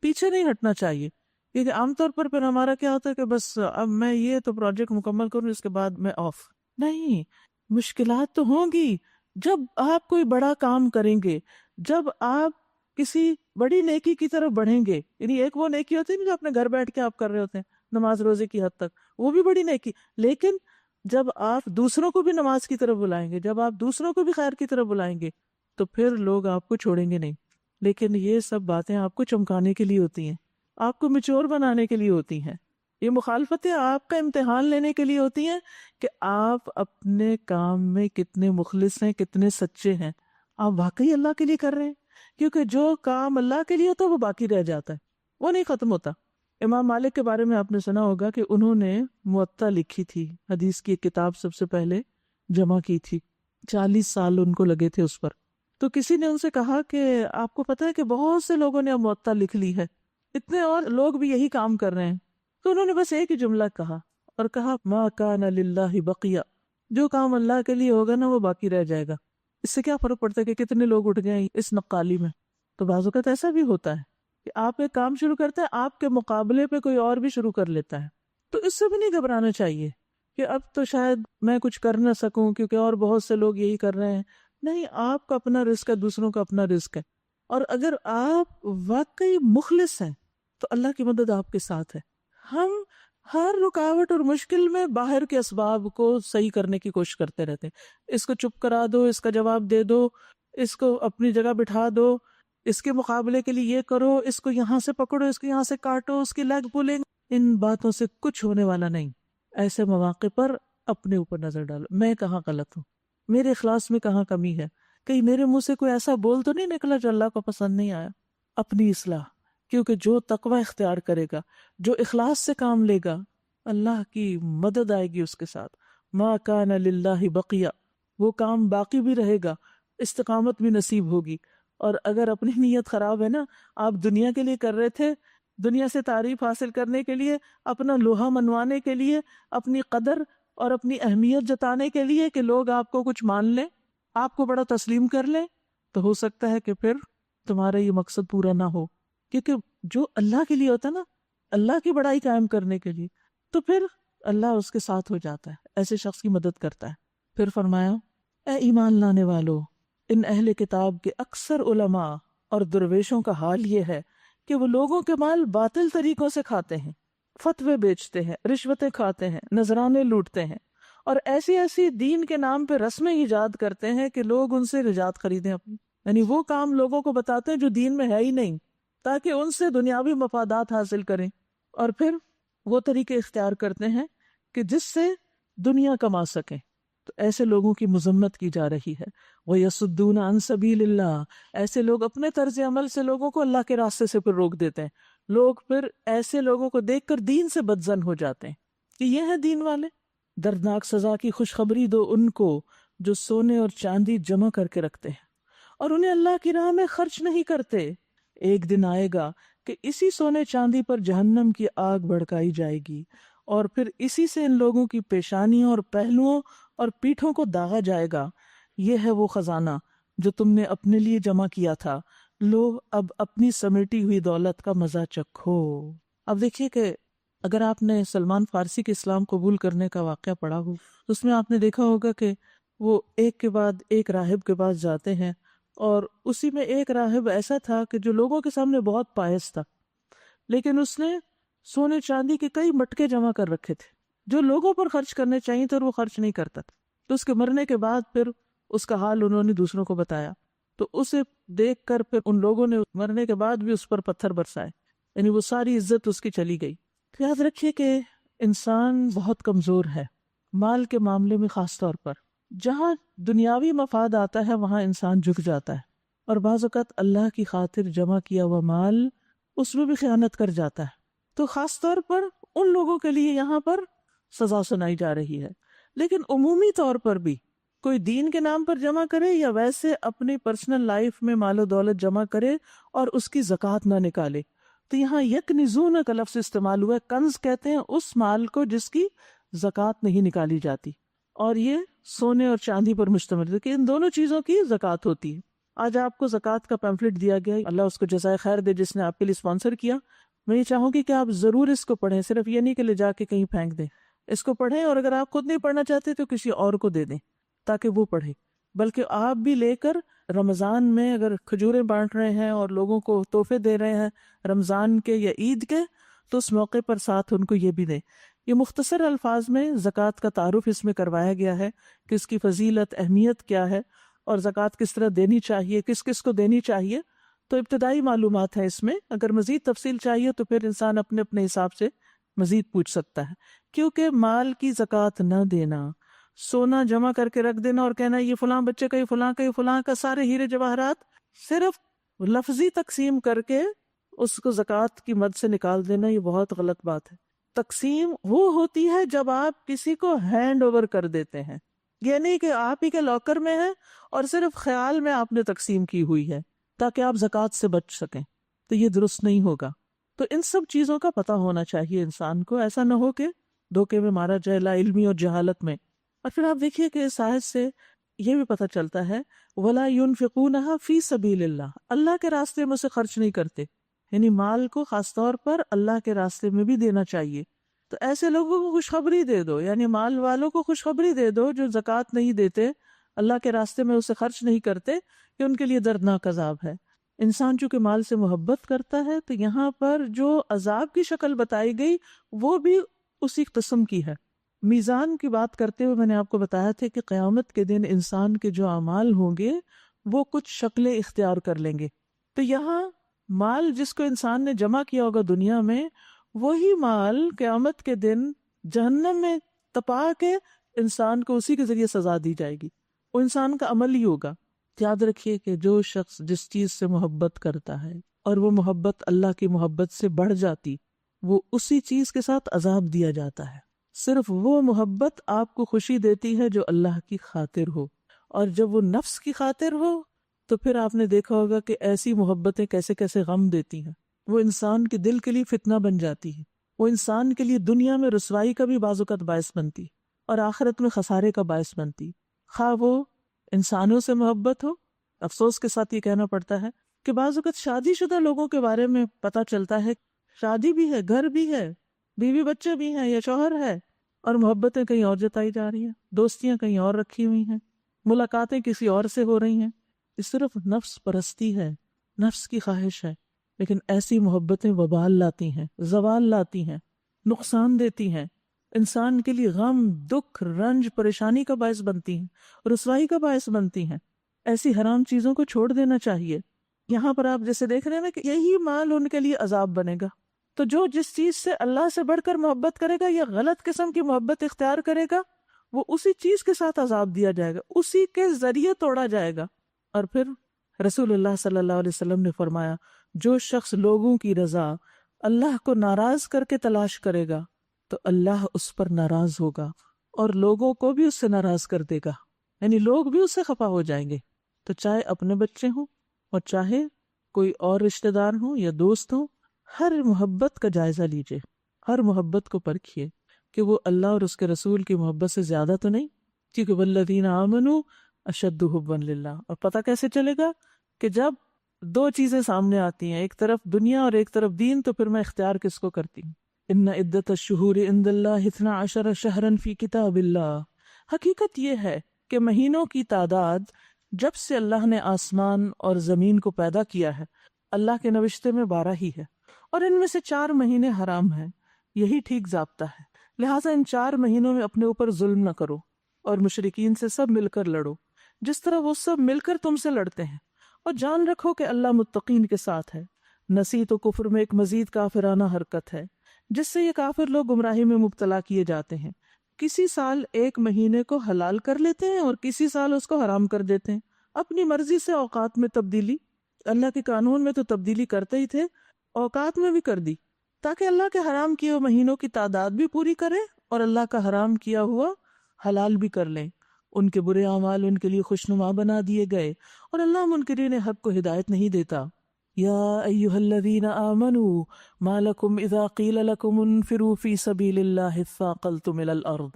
پیچھے نہیں ہٹنا چاہیے۔ کیونکہ عام طور پر پھر ہمارا کیا ہوتا ہے کہ بس اب میں یہ تو پروجیکٹ مکمل کروں، اس کے بعد میں آف۔ نہیں، مشکلات تو ہوں گی۔ جب آپ کوئی بڑا کام کریں گے، جب آپ کسی بڑی نیکی کی طرف بڑھیں گے، یعنی ایک وہ نیکی ہوتی ہے جو اپنے گھر بیٹھ کے آپ کر رہے ہوتے ہیں نماز روزے کی حد تک، وہ بھی بڑی نیکی، لیکن جب آپ دوسروں کو بھی نماز کی طرف بلائیں گے، جب آپ دوسروں کو بھی خیر کی طرف بلائیں گے تو پھر لوگ آپ کو چھوڑیں گے نہیں۔ لیکن یہ سب باتیں آپ کو چمکانے کے لیے ہوتی ہیں، آپ کو میچور بنانے کے لیے ہوتی ہیں۔ یہ مخالفتیں آپ کا امتحان لینے کے لیے ہوتی ہیں کہ آپ اپنے کام میں کتنے مخلص ہیں، کتنے سچے ہیں، آپ واقعی اللہ کے لیے کر رہے ہیں۔ کیونکہ جو کام اللہ کے لیے ہوتا ہے وہ باقی رہ جاتا ہے، وہ نہیں ختم ہوتا۔ امام مالک کے بارے میں آپ نے سنا ہوگا کہ انہوں نے موطا لکھی تھی، حدیث کی ایک کتاب سب سے پہلے جمع کی تھی، 40 سال ان کو لگے تھے اس پر۔ تو کسی نے ان سے کہا کہ آپ کو پتہ ہے کہ بہت سے لوگوں نے اب موطا لکھ لی ہے، اتنے اور لوگ بھی یہی کام کر رہے ہیں۔ تو انہوں نے بس ایک ہی جملہ کہا، اور کہا ما کان للہ بقیہ، جو کام اللہ کے لیے ہوگا نا وہ باقی رہ جائے گا۔ اس سے کیا فرق پڑتا ہے کہ کتنے لوگ اٹھ گئے اس نقالی میں۔ تو بعض اوقات ایسا بھی ہوتا ہے کہ آپ ایک کام شروع کرتے ہیں، آپ کے مقابلے پہ کوئی اور بھی شروع کر لیتا ہے، تو اس سے بھی نہیں گھبرانا چاہیے کہ اب تو شاید میں کچھ کر نہ سکوں کیونکہ اور بہت سے لوگ یہی کر رہے ہیں۔ نہیں، آپ کا اپنا رزق ہے، دوسروں کا اپنا رزق ہے، اور اگر آپ واقعی مخلص ہیں تو اللہ کی مدد آپ کے ساتھ ہے۔ ہم ہر رکاوٹ اور مشکل میں باہر کے اسباب کو صحیح کرنے کی کوشش کرتے رہتے ہیں، اس کو چپ کرا دو، اس کا جواب دے دو، اس کو اپنی جگہ بٹھا دو، اس کے مقابلے کے لیے یہ کرو، اس کو یہاں سے پکڑو، اس کو یہاں سے کاٹو، اس کی لیگ پولنگ۔ ان باتوں سے کچھ ہونے والا نہیں۔ ایسے مواقع پر اپنے اوپر نظر ڈالو، میں کہاں غلط ہوں، میرے اخلاص میں کہاں کمی ہے، کہیں میرے منہ سے کوئی ایسا بول تو نہیں نکلا جو اللہ کو پسند نہیں آیا. اپنی اصلاح، کیونکہ جو تقوی اختیار کرے گا، جو اخلاص سے کام لے گا، اللہ کی مدد آئے گی اس کے ساتھ. ما کان للہ بقیہ، وہ کام باقی بھی رہے گا، استقامت بھی نصیب ہوگی. اور اگر اپنی نیت خراب ہے نا، آپ دنیا کے لیے کر رہے تھے، دنیا سے تعریف حاصل کرنے کے لیے، اپنا لوہا منوانے کے لیے، اپنی قدر اور اپنی اہمیت جتانے کے لیے کہ لوگ آپ کو کچھ مان لیں، آپ کو بڑا تسلیم کر لیں، تو ہو سکتا ہے کہ پھر تمہارا یہ مقصد پورا نہ ہو. کیونکہ جو اللہ کے لیے ہوتا ہے نا، اللہ کی بڑائی قائم کرنے کے لیے، تو پھر اللہ اس کے ساتھ ہو جاتا ہے، ایسے شخص کی مدد کرتا ہے. پھر فرمایا، اے ایمان لانے والو، ان اہل کتاب کے اکثر علماء اور درویشوں کا حال یہ ہے کہ وہ لوگوں کے مال باطل طریقوں سے کھاتے ہیں، فتوے بیچتے ہیں، رشوتیں کھاتے ہیں، نذرانے لوٹتے ہیں، اور ایسی ایسی دین کے نام پہ رسمیں ایجاد کرتے ہیں کہ لوگ ان سے نجات خریدیں اپنی. یعنی وہ کام لوگوں کو بتاتے ہیں جو دین میں ہے ہی نہیں، تاکہ ان سے دنیاوی مفادات حاصل کریں، اور پھر وہ طریقے اختیار کرتے ہیں کہ جس سے دنیا کما سکیں. تو ایسے لوگوں کی مذمت کی جا رہی ہے. وَيَصُدُّونَ عَن سَبِيلِ اللَّهِ، ایسے لوگ اپنے طرز عمل سے لوگوں کو اللہ کے راستے سے پھر روک دیتے ہیں. لوگ پھر ایسے لوگوں کو دیکھ کر دین سے بدظن ہو جاتے ہیں کہ یہ ہیں دین والے. دردناک سزا کی خوشخبری دو ان کو جو سونے اور چاندی جمع کر کے رکھتے ہیں اور انہیں اللہ کی راہ میں خرچ نہیں کرتے. ایک دن آئے گا کہ اسی سونے چاندی پر جہنم کی آگ بھڑکائی جائے گی، اور پھر اسی سے ان لوگوں کی پیشانیوں اور پہلوؤں اور پیٹھوں کو داغا جائے گا. یہ ہے وہ خزانہ جو تم نے اپنے لیے جمع کیا تھا، لو اب اپنی سمیٹی ہوئی دولت کا مزہ چکھو. اب دیکھیے کہ اگر آپ نے سلمان فارسی کے اسلام قبول کرنے کا واقعہ پڑھا ہو تو اس میں آپ نے دیکھا ہوگا کہ وہ ایک کے بعد ایک راہب کے پاس جاتے ہیں، اور اسی میں ایک راہب ایسا تھا کہ جو لوگوں کے سامنے بہت پائس تھا، لیکن اس نے سونے چاندی کے کئی مٹکے جمع کر رکھے تھے جو لوگوں پر خرچ کرنے چاہیے تھے، اور وہ خرچ نہیں کرتا تھا. تو اس کے مرنے کے بعد پھر اس کا حال انہوں نے دوسروں کو بتایا، تو اسے دیکھ کر پھر ان لوگوں نے مرنے کے بعد بھی اس پر پتھر برسائے، یعنی وہ ساری عزت اس کی چلی گئی. تو یاد رکھیے کہ انسان بہت کمزور ہے مال کے معاملے میں، خاص طور پر جہاں دنیاوی مفاد آتا ہے وہاں انسان جھک جاتا ہے، اور بعض اوقات اللہ کی خاطر جمع کیا ہوا مال اس میں بھی خیانت کر جاتا ہے. تو خاص طور پر ان لوگوں کے لیے یہاں پر سزا سنائی جا رہی ہے. لیکن عمومی طور پر بھی کوئی دین کے نام پر جمع کرے یا ویسے اپنی پرسنل لائف میں مال و دولت جمع کرے اور اس کی زکوٰۃ نہ نکالے، تو یہاں یکنزون کا لفظ استعمال ہوا ہے. کنز کہتے ہیں اس مال کو جس کی زکوٰۃ نہیں نکالی جاتی، اور یہ سونے اور چاندی پر مشتمل ہے کہ ان دونوں چیزوں کی زکوٰۃ ہوتی ہے. آج آپ کو زکوٰۃ کا پیمفلٹ دیا گیا، اللہ اس کو جزائے خیر دے جس نے آپ کے لیے اسپانسر کیا. میں یہ چاہوں گی کہ آپ ضرور اس کو پڑھیں، صرف یہ نہیں کہ لے جا کے کہیں پھینک دیں. اس کو پڑھیں، اور اگر آپ خود نہیں پڑھنا چاہتے تو کسی اور کو دے دیں تاکہ وہ پڑھے. بلکہ آپ بھی لے کر رمضان میں اگر کھجوریں بانٹ رہے ہیں اور لوگوں کو تحفے دے رہے ہیں رمضان کے یا عید کے، تو اس موقع پر ساتھ ان کو یہ بھی دیں. یہ مختصر الفاظ میں زکوٰۃ کا تعارف اس میں کروایا گیا ہے کہ اس کی فضیلت، اہمیت کیا ہے، اور زکوٰۃ کس طرح دینی چاہیے، کس کس کو دینی چاہیے. تو ابتدائی معلومات ہے اس میں، اگر مزید تفصیل چاہیے تو پھر انسان اپنے اپنے حساب سے مزید پوچھ سکتا ہے. کیونکہ مال کی زکوٰۃ نہ دینا، سونا جمع کر کے رکھ دینا اور کہنا یہ فلاں بچے کا، یہ فلاں کا، یہ فلاں کا، سارے ہیرے جواہرات صرف لفظی تقسیم کر کے اس کو زکوٰۃ کی مد سے نکال دینا، یہ بہت غلط بات ہے. تقسیم وہ ہوتی ہے جب آپ کسی کو ہینڈ اوور کر دیتے ہیں، یہ نہیں کہ آپ ہی کے لاکر میں ہے اور صرف خیال میں آپ نے تقسیم کی ہوئی ہے تاکہ آپ زکوٰۃ سے بچ سکیں، تو یہ درست نہیں ہوگا. تو ان سب چیزوں کا پتہ ہونا چاہیے انسان کو، ایسا نہ ہو کہ دھوکے میں مارا جائے لا علمی اور جہالت میں. اور پھر آپ دیکھیے کہ اس آیت سے یہ بھی پتہ چلتا ہے وَلَا يُنْفِقُونَهَا فِي سَبِيلِ اللَّهِ، اللہ کے راستے میں اسے خرچ نہیں کرتے، یعنی مال کو خاص طور پر اللہ کے راستے میں بھی دینا چاہیے. تو ایسے لوگوں کو خوشخبری دے دو، یعنی مال والوں کو خوشخبری دے دو جو زکوٰۃ نہیں دیتے، اللہ کے راستے میں اسے خرچ نہیں کرتے، کہ ان کے لیے دردناک عذاب ہے. انسان چونکہ مال سے محبت کرتا ہے تو یہاں پر جو عذاب کی شکل بتائی گئی وہ بھی اسی قسم کی ہے. میزان کی بات کرتے ہوئے میں نے آپ کو بتایا تھا کہ قیامت کے دن انسان کے جو اعمال ہوں گے وہ کچھ شکلیں اختیار کر لیں گے. تو یہاں مال جس کو انسان نے جمع کیا ہوگا دنیا میں، وہی مال قیامت کے دن جہنم میں تپا کے انسان کو اسی کے ذریعے سزا دی جائے گی. وہ انسان کا عمل ہی ہوگا. یاد رکھیے کہ جو شخص جس چیز سے محبت کرتا ہے اور وہ محبت اللہ کی محبت سے بڑھ جاتی، وہ اسی چیز کے ساتھ عذاب دیا جاتا ہے۔ صرف وہ محبت آپ کو خوشی دیتی ہے جو اللہ کی خاطر ہو، اور جب وہ نفس کی خاطر ہو تو پھر آپ نے دیکھا ہوگا کہ ایسی محبتیں کیسے کیسے غم دیتی ہیں۔ وہ انسان کے دل کے لیے فتنہ بن جاتی ہے، وہ انسان کے لیے دنیا میں رسوائی کا بھی بعض اوقات باعث بنتی اور آخرت میں خسارے کا باعث بنتی۔ خواہ وہ انسانوں سے محبت ہو، افسوس کے ساتھ یہ کہنا پڑتا ہے کہ بعض اوقات شادی شدہ لوگوں کے بارے میں پتہ چلتا ہے، شادی بھی ہے، گھر بھی ہے، بیوی بچے بھی ہیں یا شوہر ہے، اور محبتیں کہیں اور جتائی جا رہی ہیں، دوستیاں کہیں اور رکھی ہوئی ہیں، ملاقاتیں کسی اور سے ہو رہی ہیں۔ یہ صرف نفس پرستی ہے، نفس کی خواہش ہے، لیکن ایسی محبتیں وبال لاتی ہیں، زوال لاتی ہیں، نقصان دیتی ہیں، انسان کے لیے غم، دکھ، رنج، پریشانی کا باعث بنتی ہیں، رسوائی کا باعث بنتی ہیں۔ ایسی حرام چیزوں کو چھوڑ دینا چاہیے۔ یہاں پر آپ جیسے دیکھ رہے ہیں نا کہ یہی مال ان کے لیے عذاب بنے گا، تو جو جس چیز سے اللہ سے بڑھ کر محبت کرے گا یا غلط قسم کی محبت اختیار کرے گا، وہ اسی چیز کے ساتھ عذاب دیا جائے گا، اسی کے ذریعے توڑا جائے گا۔ اور پھر رسول اللہ صلی اللہ علیہ وسلم نے فرمایا، جو شخص لوگوں کی رضا اللہ کو ناراض کر کے تلاش کرے گا تو اللہ اس پر ناراض ہوگا اور لوگوں کو بھی اس سے ناراض کر دے گا، یعنی لوگ بھی اس سے خفا ہو جائیں گے۔ تو چاہے اپنے بچے ہوں اور چاہے کوئی اور رشتہ دار ہوں یا دوست ہوں، ہر محبت کا جائزہ لیجئے، ہر محبت کو پرکھیے کہ وہ اللہ اور اس کے رسول کی محبت سے زیادہ تو نہیں، کیونکہ والذین آمنوا اشد حبا للہ۔ اور پتہ کیسے چلے گا کہ جب دو چیزیں سامنے آتی ہیں، ایک طرف دنیا اور ایک طرف دین، تو پھر میں اختیار کس کو کرتی ہوں؟ ان عدت الشہور عند اللہ 12 شہرا فی کتاب اللہ۔ حقیقت یہ ہے کہ مہینوں کی تعداد جب سے اللہ نے آسمان اور زمین کو پیدا کیا ہے، اللہ کے نوشتے میں 12 ہی ہے، اور ان میں سے 4 مہینے حرام ہیں۔ یہی ٹھیک ضابطہ ہے، لہٰذا ان 4 مہینوں میں اپنے اوپر ظلم نہ کرو اور مشرکین سے سب مل کر لڑو جس طرح وہ سب مل کر تم سے لڑتے ہیں، اور جان رکھو کہ اللہ متقین کے ساتھ ہے۔ نسیت و کفر میں ایک مزید کافرانہ حرکت ہے جس سے یہ کافر لوگ گمراہی میں مبتلا کیے جاتے ہیں۔ کسی سال ایک مہینے کو حلال کر لیتے ہیں اور کسی سال اس کو حرام کر دیتے ہیں، اپنی مرضی سے اوقات میں تبدیلی۔ اللہ کے قانون میں تو تبدیلی کرتے ہی تھے، اوقات میں بھی کر دی، تاکہ اللہ کے حرام کیے ہوئے مہینوں کی تعداد بھی پوری کریں اور اللہ کا حرام کیا ہوا حلال بھی کر لیں۔ ان کے برے اعمال ان کے لیے خوشنما بنا دیے گئے، اور اللہ منکرین حق کو ہدایت نہیں دیتا۔ یا ایھا الذین آمنوا ما لکم اذا قیل لکم انفروا فی سبیل اللہ اثاقلتم الی الارض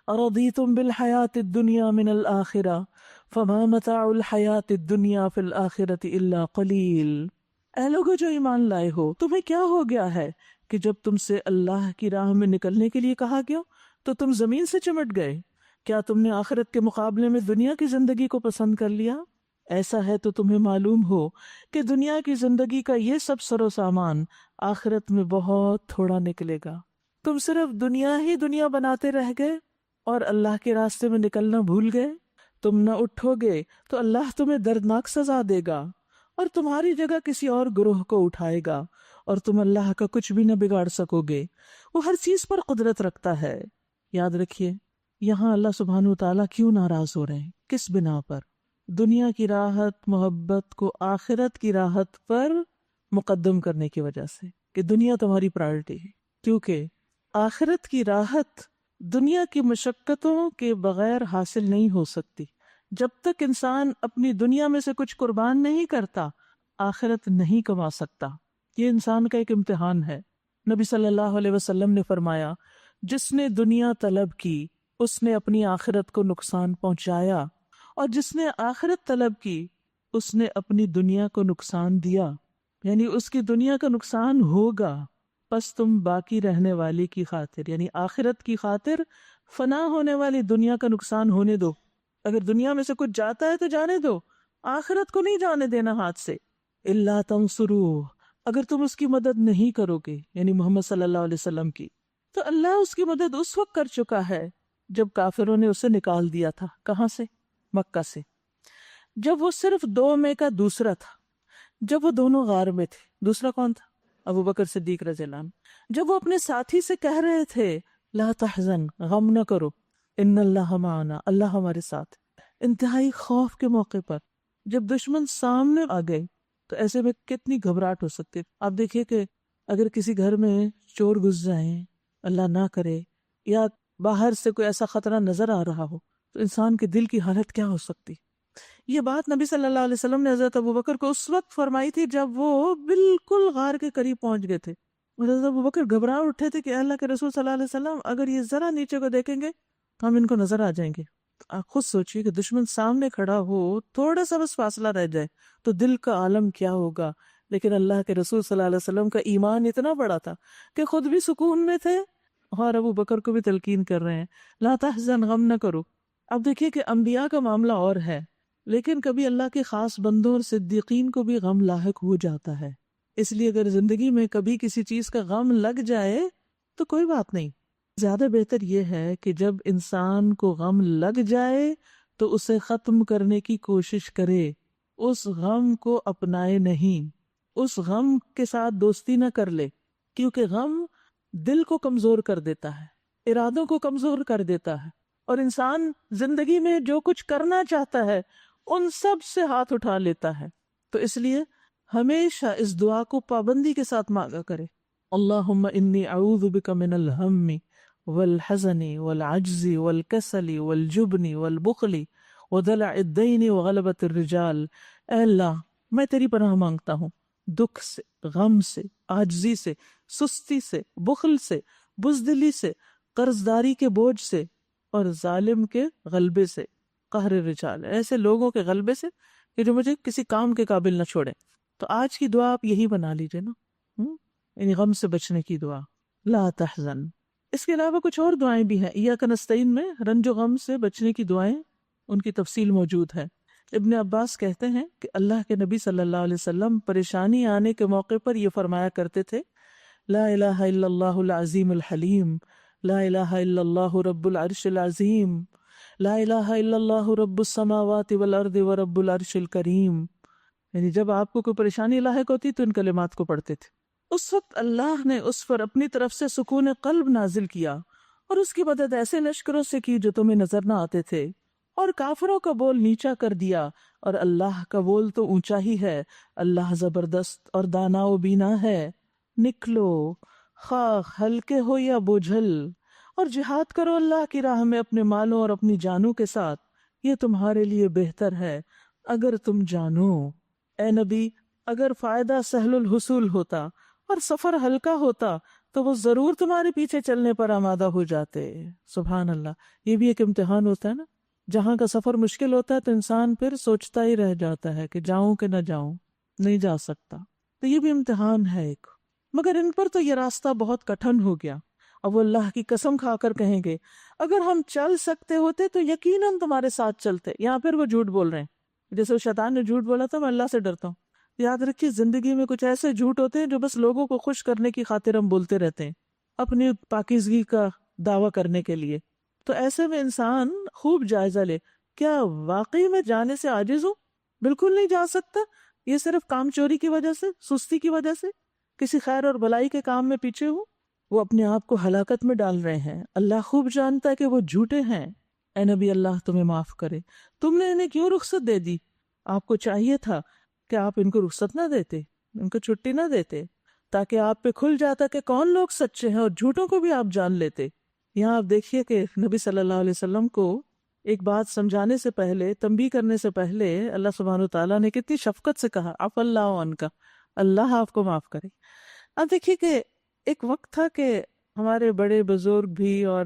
ارضیتم بالحیاة الدنیا من الآخرہ فما متاع الحیاة الدنیا فی الآخرۃ الا قلیل۔ اے لوگو جو ایمان لائے ہو، تمہیں کیا ہو گیا ہے کہ جب تم سے اللہ کی راہ میں نکلنے کے لیے کہا گیا تو تم زمین سے چمٹ گئے؟ کیا تم نے آخرت کے مقابلے میں دنیا کی زندگی کو پسند کر لیا؟ ایسا ہے تو تمہیں معلوم ہو کہ دنیا کی زندگی کا یہ سب سر و سامان آخرت میں بہت تھوڑا نکلے گا۔ تم صرف دنیا ہی دنیا بناتے رہ گئے اور اللہ کے راستے میں نکلنا بھول گئے۔ تم نہ اٹھو گے تو اللہ تمہیں دردناک سزا دے گا اور تمہاری جگہ کسی اور گروہ کو اٹھائے گا، اور تم اللہ کا کچھ بھی نہ بگاڑ سکو گے، وہ ہر چیز پر قدرت رکھتا ہے۔ یاد رکھیے یہاں اللہ سبحانہ وتعالیٰ کیوں ناراض ہو رہے ہیں، کس بنا پر؟ دنیا کی راحت محبت کو آخرت کی راحت پر مقدم کرنے کی وجہ سے، کہ دنیا تمہاری پرائرٹی ہے، کیونکہ آخرت کی راحت دنیا کی مشقتوں کے بغیر حاصل نہیں ہو سکتی۔ جب تک انسان اپنی دنیا میں سے کچھ قربان نہیں کرتا، آخرت نہیں کما سکتا۔ یہ انسان کا ایک امتحان ہے۔ نبی صلی اللہ علیہ وسلم نے فرمایا، جس نے دنیا طلب کی اس نے اپنی آخرت کو نقصان پہنچایا، اور جس نے آخرت طلب کی اس نے اپنی دنیا کو نقصان دیا، یعنی اس کی دنیا کا نقصان ہوگا۔ پس تم باقی رہنے والی کی خاطر، یعنی آخرت کی خاطر فنا ہونے والی دنیا کا نقصان ہونے دو۔ اگر دنیا میں سے کچھ جاتا ہے تو جانے دو، آخرت کو نہیں جانے دینا ہاتھ سے۔ الا تنصروہ، اگر تم اس کی مدد نہیں کرو گے، یعنی محمد صلی اللہ علیہ وسلم کی، تو اللہ اس کی مدد اس وقت کر چکا ہے جب کافروں نے اسے نکال دیا تھا۔ کہاں سے؟ مکہ سے، جب وہ صرف 2 میں کا دوسرا تھا، جب وہ دونوں غار میں تھے۔ دوسرا کون تھا؟ ابو بکر صدیق رضی اللہ عنہ۔ جب وہ اپنے ساتھی سے کہہ رہے تھے لا تحزن، غم نہ کرو، ان اللہ معنا، اللہ ہمارے ساتھ، انتہائی خوف کے موقع پر جب دشمن سامنے آ گئے تو ایسے میں کتنی گھبراہٹ ہو سکتی ہے. آپ دیکھیے کہ اگر کسی گھر میں چور گھس جائیں، اللہ نہ کرے، یا باہر سے کوئی ایسا خطرہ نظر آ رہا ہو تو انسان کے دل کی حالت کیا ہو سکتی. یہ بات نبی صلی اللہ علیہ وسلم نے حضرت ابوبکر کو اس وقت فرمائی تھی جب وہ بالکل غار کے قریب پہنچ گئے تھے. حضرت ابوبکر گھبرا اٹھے تھے کہ اللہ کے رسول صلی اللہ علیہ وسلم اگر یہ ذرا نیچے کو دیکھیں گے تو ہم ان کو نظر آ جائیں گے. آپ خود سوچئے کہ دشمن سامنے کھڑا ہو، تھوڑا سا بس فاصلہ رہ جائے تو دل کا عالم کیا ہوگا. لیکن اللہ کے رسول صلی اللہ علیہ وسلم کا ایمان اتنا بڑا تھا کہ خود بھی سکون میں تھے اور ابو بکر کو بھی تلقین کر رہے ہیں، لا تحزن، غم نہ کرو. اب دیکھیے کہ انبیاء کا معاملہ اور ہے، لیکن کبھی اللہ کے خاص بندوں اور صدیقین کو بھی غم لاحق ہو جاتا ہے. اس لیے اگر زندگی میں کبھی کسی چیز کا غم لگ جائے تو کوئی بات نہیں. زیادہ بہتر یہ ہے کہ جب انسان کو غم لگ جائے تو اسے ختم کرنے کی کوشش کرے، اس غم کو اپنائے نہیں، اس غم کے ساتھ دوستی نہ کر لے، کیونکہ غم دل کو کمزور کر دیتا ہے، ارادوں کو کمزور کر دیتا ہے، اور انسان زندگی میں جو کچھ کرنا چاہتا ہے ان سب سے ہاتھ اٹھا لیتا ہے. تو اس لیے ہمیشہ اس دعا کو پابندی کے ساتھ مانگا کرے، اللہم انی اعوذ بک من الہم والحزن والعجز والکسل والجبن والبخل ودلع الدین وغلبۃ الرجال. اے اللہ میں تیری پناہ مانگتا ہوں دکھ سے، غم سے، عاجزی سے، سستی سے، بخل سے، بزدلی سے، قرضداری کے بوجھ سے، اور ظالم کے غلبے سے، قہر الرجال، ایسے لوگوں کے غلبے سے کہ جو مجھے کسی کام کے قابل نہ چھوڑے. تو آج کی دعا آپ یہی بنا لیجئے نا، یعنی غم سے بچنے کی دعا، لا تحزن. اس کے علاوہ کچھ اور دعائیں بھی ہیں. ایاک نستعین میں رنج و غم سے بچنے کی دعائیں، ان کی تفصیل موجود ہے. ابن عباس کہتے ہیں کہ اللہ کے نبی صلی اللہ علیہ وسلم پریشانی آنے کے موقع پر یہ فرمایا کرتے تھے، لا الہ الا اللہ العظیم الحلیم، لا الہ الا اللہ رب العرش العظیم، لا الہ الا اللہ رب السماوات والارض ورب العرش الکریم. یعنی جب آپ کو کوئی پریشانی لاحق ہوتی تو ان کلمات کو پڑھتے تھے. اس وقت اللہ نے اس پر اپنی طرف سے سکون قلب نازل کیا اور اس کی مدد ایسے لشکروں سے کی جو تمہیں نظر نہ آتے تھے، اور کافروں کا بول نیچا کر دیا اور اللہ کا بول تو اونچا ہی ہے. اللہ زبردست اور دانا و بینا ہے. نکلو خواہ ہلکے ہو یا بوجھل، اور جہاد کرو اللہ کی راہ میں اپنے مالوں اور اپنی جانوں کے ساتھ، یہ تمہارے لیے بہتر ہے اگر تم جانو. اے نبی اگر فائدہ سہل الحصول ہوتا اور سفر ہلکا ہوتا تو وہ ضرور تمہارے پیچھے چلنے پر آمادہ ہو جاتے. سبحان اللہ. یہ بھی ایک امتحان ہوتا ہے نا، جہاں کا سفر مشکل ہوتا ہے تو انسان پھر سوچتا ہی رہ جاتا ہے کہ جاؤں کہ نہ جاؤں، نہیں جا سکتا. تو یہ بھی امتحان ہے ایک، مگر ان پر تو یہ راستہ بہت کٹھن ہو گیا. اب وہ اللہ کی قسم کھا کر کہیں گے اگر ہم چل سکتے ہوتے تو یقیناً تمہارے ساتھ چلتے. یہاں پھر وہ جھوٹ بول رہے ہیں، جیسے وہ شیطان نے جھوٹ بولا تھا میں اللہ سے ڈرتا ہوں. یاد رکھیے زندگی میں کچھ ایسے جھوٹ ہوتے ہیں جو بس لوگوں کو خوش کرنے کی خاطر ہم بولتے رہتے ہیں، اپنی پاکیزگی کا دعویٰ کرنے کے لیے. تو ایسے میں انسان خوب جائزہ لے، کیا واقعی میں جانے سے عاجز ہوں؟ بالکل نہیں جا سکتا. یہ صرف کام چوری کی وجہ سے، سستی کی وجہ سے، کسی خیر اور بلائی کے کام میں پیچھے ہوں. وہ اپنے آپ کو ہلاکت میں ڈال رہے ہیں. اللہ خوب جانتا ہے کہ وہ جھوٹے ہیں. اے نبی اللہ تمہیں معاف کرے، تم نے انہیں کیوں رخصت دے دی؟ آپ کو چاہیے تھا کہ آپ ان کو رخصت نہ دیتے، ان کو چھٹی نہ دیتے، تاکہ آپ پہ کھل جاتا کہ کون لوگ سچے ہیں اور جھوٹوں کو بھی آپ جان لیتے. یہاں آپ دیکھیے کہ نبی صلی اللہ علیہ وسلم کو ایک بات سمجھانے سے پہلے، تنبیہ کرنے سے پہلے اللہ سبحانہ وتعالیٰ نے کتنی شفقت سے کہا عفا اللہ عنک، اللہ آپ کو معاف کرے. اب دیکھیے کہ ایک وقت تھا کہ ہمارے بڑے بزرگ بھی اور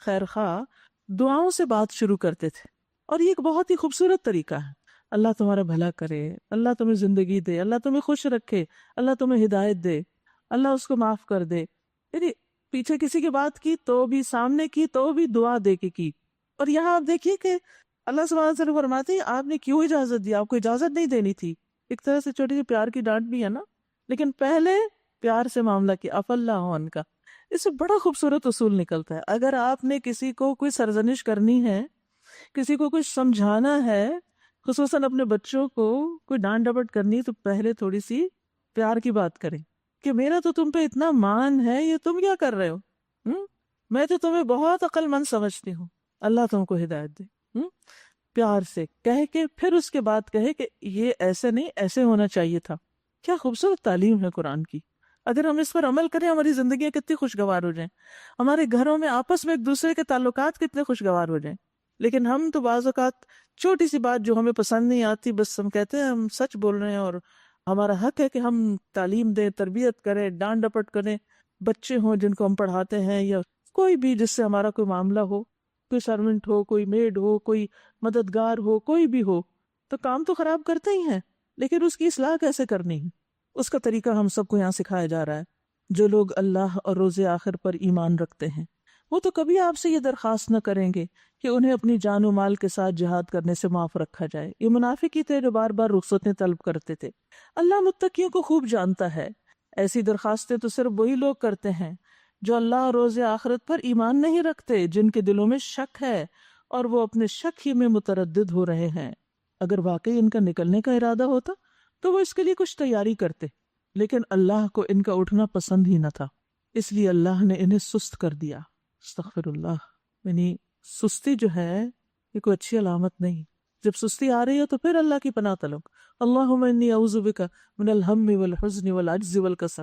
خیر خواہ دعاؤں سے بات شروع کرتے تھے، اور یہ ایک بہت ہی خوبصورت طریقہ ہے. اللہ تمہارا بھلا کرے، اللہ تمہیں زندگی دے، اللہ تمہیں خوش رکھے، اللہ تمہیں ہدایت دے، اللہ اس کو معاف کر دے. یعنی پیچھے کسی کی بات کی تو بھی، سامنے کی تو بھی، دعا دے کے کی. اور یہاں آپ دیکھیے کہ اللہ سبحانہ وتعالیٰ فرماتے ہیں آپ نے کیوں اجازت دی؟ آپ کو اجازت نہیں دینی تھی. ایک طرح سے چھوٹی سی پیار کی ڈانٹ بھی ہے نا، لیکن پہلے پیار سے معاملہ کیا، عفا اللہ عنک. اس سے بڑا خوبصورت اصول نکلتا ہے. اگر آپ نے کسی کو کوئی سرزنش کرنی ہے، کسی کو کچھ سمجھانا ہے، خصوصاً اپنے بچوں کو کوئی ڈانٹ ڈپٹ کرنی، تو پہلے تھوڑی سی پیار کی بات کریں کہ میرا تو تم پہ اتنا مان ہے، یہ تم کیا کر رہے ہو؟ میں تو تمہیں بہت عقل مند سمجھتی ہوں، اللہ تم کو ہدایت دے. پیار سے کہہ کے پھر اس کے بعد کہے کہ یہ ایسے نہیں، ایسے ہونا چاہیے تھا. کیا خوبصورت تعلیم ہے قرآن کی. اگر ہم اس پر عمل کریں ہماری زندگیاں کتنی خوشگوار ہو جائیں، ہمارے گھروں میں آپس میں ایک دوسرے کے تعلقات کتنے خوشگوار ہو جائیں. لیکن ہم تو بعض اوقات چھوٹی سی بات جو ہمیں پسند نہیں آتی بس ہم کہتے ہیں ہم سچ بول رہے ہیں، اور ہمارا حق ہے کہ ہم تعلیم دیں، تربیت کریں، ڈانٹ ڈپٹ کریں. بچے ہوں جن کو ہم پڑھاتے ہیں، یا کوئی بھی جس سے ہمارا کوئی معاملہ ہو، کوئی سرونٹ ہو، کوئی میڈ ہو، کوئی مددگار ہو، کوئی بھی ہو، تو کام تو خراب کرتے ہی ہیں، لیکن اس کی اصلاح کیسے کرنی ہے اس کا طریقہ ہم سب کو یہاں سکھایا جا رہا ہے. جو لوگ اللہ اور روز آخر پر ایمان رکھتے ہیں وہ تو کبھی آپ سے یہ درخواست نہ کریں گے کہ انہیں اپنی جان و مال کے ساتھ جہاد کرنے سے معاف رکھا جائے. یہ منافق ہی تھے جو بار بار رخصتیں طلب کرتے تھے. اللہ متقیوں کو خوب جانتا ہے. ایسی درخواستیں تو صرف وہی لوگ کرتے ہیں جو اللہ اور روز آخرت پر ایمان نہیں رکھتے، جن کے دلوں میں شک ہے اور وہ اپنے شک ہی میں متردد ہو رہے ہیں. اگر واقعی ان کا نکلنے کا ارادہ ہوتا تو وہ اس کے لیے کچھ تیاری کرتے، لیکن اللہ کو ان کا اٹھنا پسند ہی نہ تھا، اس لیے اللہ نے انہیں سست کر دیا. استغفر اللہ. یعنی سستی جو ہے یہ کوئی اچھی علامت نہیں. جب سستی آ رہی ہو تو پھر اللہ کی پناہ طلب. اللہم انی اعوذ بک من الہم والحزن والعجز والکسل.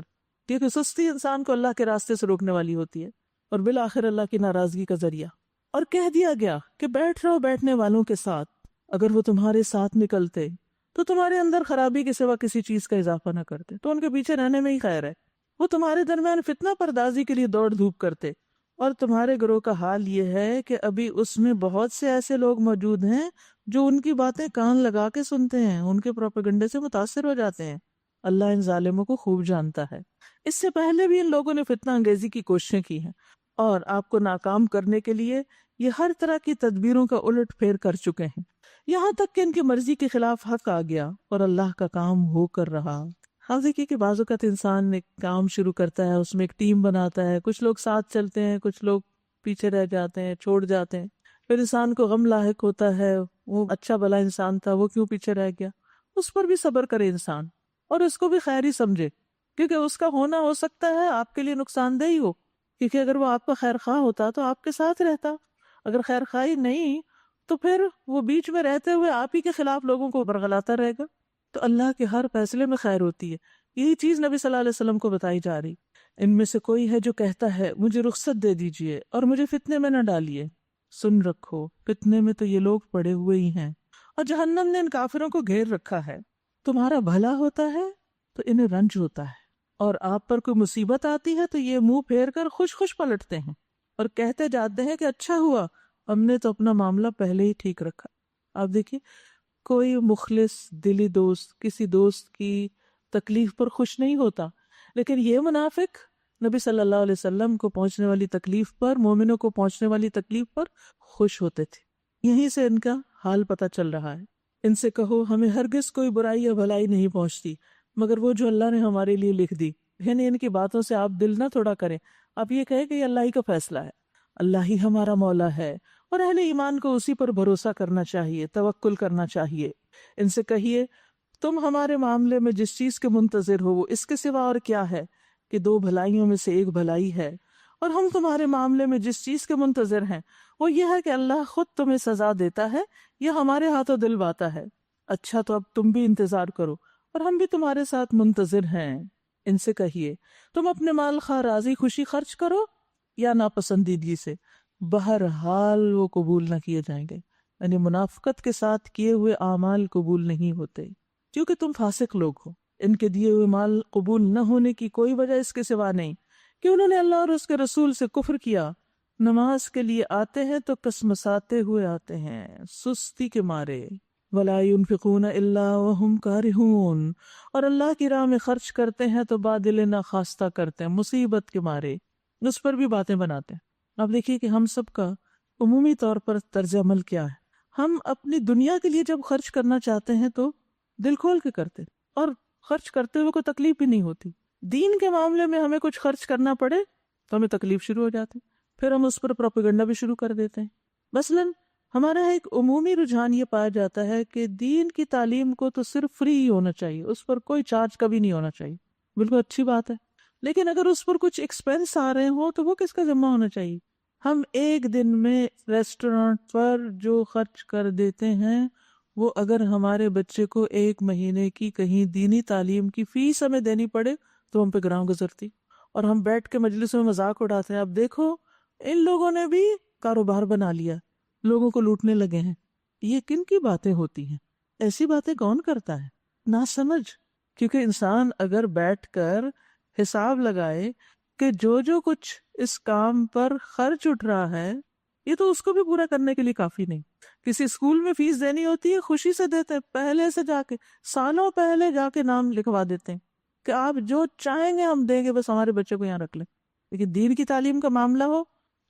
کیونکہ سستی انسان کو اللہ کے راستے سے روکنے والی ہوتی ہے اور بالآخر اللہ کی ناراضگی کا ذریعہ. اور کہہ دیا گیا کہ بیٹھ رہو بیٹھنے والوں کے ساتھ، اگر وہ تمہارے ساتھ نکلتے تو تمہارے اندر خرابی کے سوا کسی چیز کا اضافہ نہ کرتے، تو ان کے پیچھے رہنے میں ہی خیر ہے. وہ تمہارے درمیان فتنہ پردازی کے لیے دوڑ دھوپ کرتے، اور تمہارے گروہ کا حال یہ ہے کہ ابھی اس میں بہت سے ایسے لوگ موجود ہیں جو ان کی باتیں کان لگا کے سنتے ہیں، ان کے پروپیگنڈے سے متاثر ہو جاتے ہیں. اللہ ان ظالموں کو خوب جانتا ہے. اس سے پہلے بھی ان لوگوں نے فتنہ انگیزی کی کوششیں کی ہیں اور آپ کو ناکام کرنے کے لیے یہ ہر طرح کی تدبیروں کا الٹ پھیر کر چکے ہیں، یہاں تک کہ ان کی مرضی کے خلاف حق آ گیا اور اللہ کا کام ہو کر رہا. ہاں دیکھیے کہ بعض اوقات انسان ایک کام شروع کرتا ہے، اس میں ایک ٹیم بناتا ہے، کچھ لوگ ساتھ چلتے ہیں، کچھ لوگ پیچھے رہ جاتے ہیں، چھوڑ جاتے ہیں. پھر انسان کو غم لاحق ہوتا ہے، وہ اچھا بھلا انسان تھا، وہ کیوں پیچھے رہ گیا. اس پر بھی صبر کرے انسان اور اس کو بھی خیر ہی سمجھے، کیونکہ اس کا ہونا ہو سکتا ہے آپ کے لیے نقصان دہ ہی ہو، کیونکہ اگر وہ آپ کا خیر خواہ ہوتا تو آپ کے ساتھ رہتا. اگر خیر خواہی نہیں تو پھر وہ بیچ میں رہتے ہوئے آپ ہی کے خلاف لوگوں کو برگلاتا رہے گا. تو اللہ کے ہر فیصلے میں خیر ہوتی ہے. یہی چیز نبی صلی اللہ علیہ وسلم کو بتائی جا رہی. ان میں سے کوئی ہے جو کہتا ہے مجھے رخصت دے دیجئے اور مجھے فتنے میں نہ ڈالیے. سن رکھو، فتنے میں تو یہ لوگ پڑے ہوئے ہی ہیں، اور جہنم نے ان کافروں کو گھیر رکھا ہے. تمہارا بھلا ہوتا ہے تو انہیں رنج ہوتا ہے، اور آپ پر کوئی مصیبت آتی ہے تو یہ منہ پھیر کر خوش خوش پلٹتے ہیں اور کہتے جاتے ہیں کہ اچھا ہوا ہم نے تو اپنا معاملہ پہلے ہی ٹھیک رکھا. آپ دیکھیے کوئی مخلص دلی دوست کسی دوست کی تکلیف پر خوش نہیں ہوتا، لیکن یہ منافق نبی صلی اللہ علیہ وسلم کو پہنچنے والی تکلیف پر، مومنوں کو پہنچنے والی تکلیف پر خوش ہوتے تھے. یہیں سے ان کا حال پتہ چل رہا ہے. ان سے کہو ہمیں ہرگز کوئی برائی یا بھلائی نہیں پہنچتی مگر وہ جو اللہ نے ہمارے لیے لکھ دی. یعنی ان کی باتوں سے آپ دل نہ تھوڑا کریں، آپ یہ کہیں کہ یہ اللہ ہی کا فیصلہ ہے، اللہ ہی ہمارا مولا ہے، اور اہل ایمان کو اسی پر بھروسہ کرنا چاہیے، توکل کرنا چاہیے. ان سے کہیے تم ہمارے معاملے میں جس چیز کے منتظر ہو وہ اس کے سوا اور کیا ہے کہ 2 بھلائیوں میں سے ایک بھلائی ہے، اور ہم تمہارے معاملے میں جس چیز کے منتظر ہیں وہ یہ ہے کہ اللہ خود تمہیں سزا دیتا ہے یا ہمارے ہاتھوں دلواتا ہے. اچھا تو اب تم بھی انتظار کرو اور ہم بھی تمہارے ساتھ منتظر ہیں. ان سے کہیے تم اپنے مال خواہ راضی خوشی خرچ کرو یا ناپسندیدگی سے، بہرحال وہ قبول نہ کیے جائیں گے. یعنی منافقت کے ساتھ کیے ہوئے اعمال قبول نہیں ہوتے، کیونکہ تم فاسق لوگ ہو. ان کے دیے ہوئے مال قبول نہ ہونے کی کوئی وجہ اس کے سوا نہیں کہ انہوں نے اللہ اور اس کے رسول سے کفر کیا. نماز کے لیے آتے ہیں تو کسمساتے ہوئے آتے ہیں، سستی کے مارے. وَلَا يُنْفِقُونَ إِلَّا وَهُمْ كَارِهُونَ، اور اللہ کی راہ میں خرچ کرتے ہیں تو بادل ناخواستہ کرتے ہیں، مصیبت کے مارے، اس پر بھی باتیں بناتے ہیں. اب دیکھیے کہ ہم سب کا عمومی طور پر طرز عمل کیا ہے. ہم اپنی دنیا کے لیے جب خرچ کرنا چاہتے ہیں تو دل کھول کے کرتے اور خرچ کرتے ہوئے کوئی تکلیف بھی نہیں ہوتی. دین کے معاملے میں ہمیں کچھ خرچ کرنا پڑے تو ہمیں تکلیف شروع ہو جاتی، پھر ہم اس پر پروپیگنڈا بھی شروع کر دیتے ہیں. مثلاً ہمارا ایک عمومی رجحان یہ پایا جاتا ہے کہ دین کی تعلیم کو تو صرف فری ہی ہونا چاہیے، اس پر کوئی چارج کبھی نہیں ہونا چاہیے. بالکل اچھی بات ہے، لیکن اگر اس پر کچھ ایکسپینس آ رہے ہوں تو وہ کس کا ذمہ ہونا چاہیے؟ ہم ایک دن میں ریسٹورانٹ پر جو خرچ کر دیتے ہیں وہ اگر ہمارے بچے کو ایک مہینے کی کہیں دینی تعلیم کی فیس ہمیں دینی پڑے تو ہم پہ گراں گزرتی، اور ہم بیٹھ کے مجلس میں مذاق اڑاتے ہیں اب دیکھو ان لوگوں نے بھی کاروبار بنا لیا، لوگوں کو لوٹنے لگے ہیں۔ یہ کن کی باتیں ہوتی ہیں؟ ایسی باتیں کون کرتا ہے؟ نہ سمجھ۔ کیونکہ انسان اگر بیٹھ کر حساب لگائے کہ جو کچھ اس کام پر خرچ اٹھ رہا ہے یہ تو اس کو بھی پورا کرنے کے لیے کافی نہیں۔ کسی اسکول میں فیس دینی ہوتی ہے خوشی سے دیتے ہیں، پہلے سے جا کے سالوں پہلے جا کے نام لکھوا دیتے ہیں کہ آپ جو چاہیں گے ہم دیں گے، بس ہمارے بچے کو یہاں رکھ لیں۔ لیکن دین کی تعلیم کا معاملہ ہو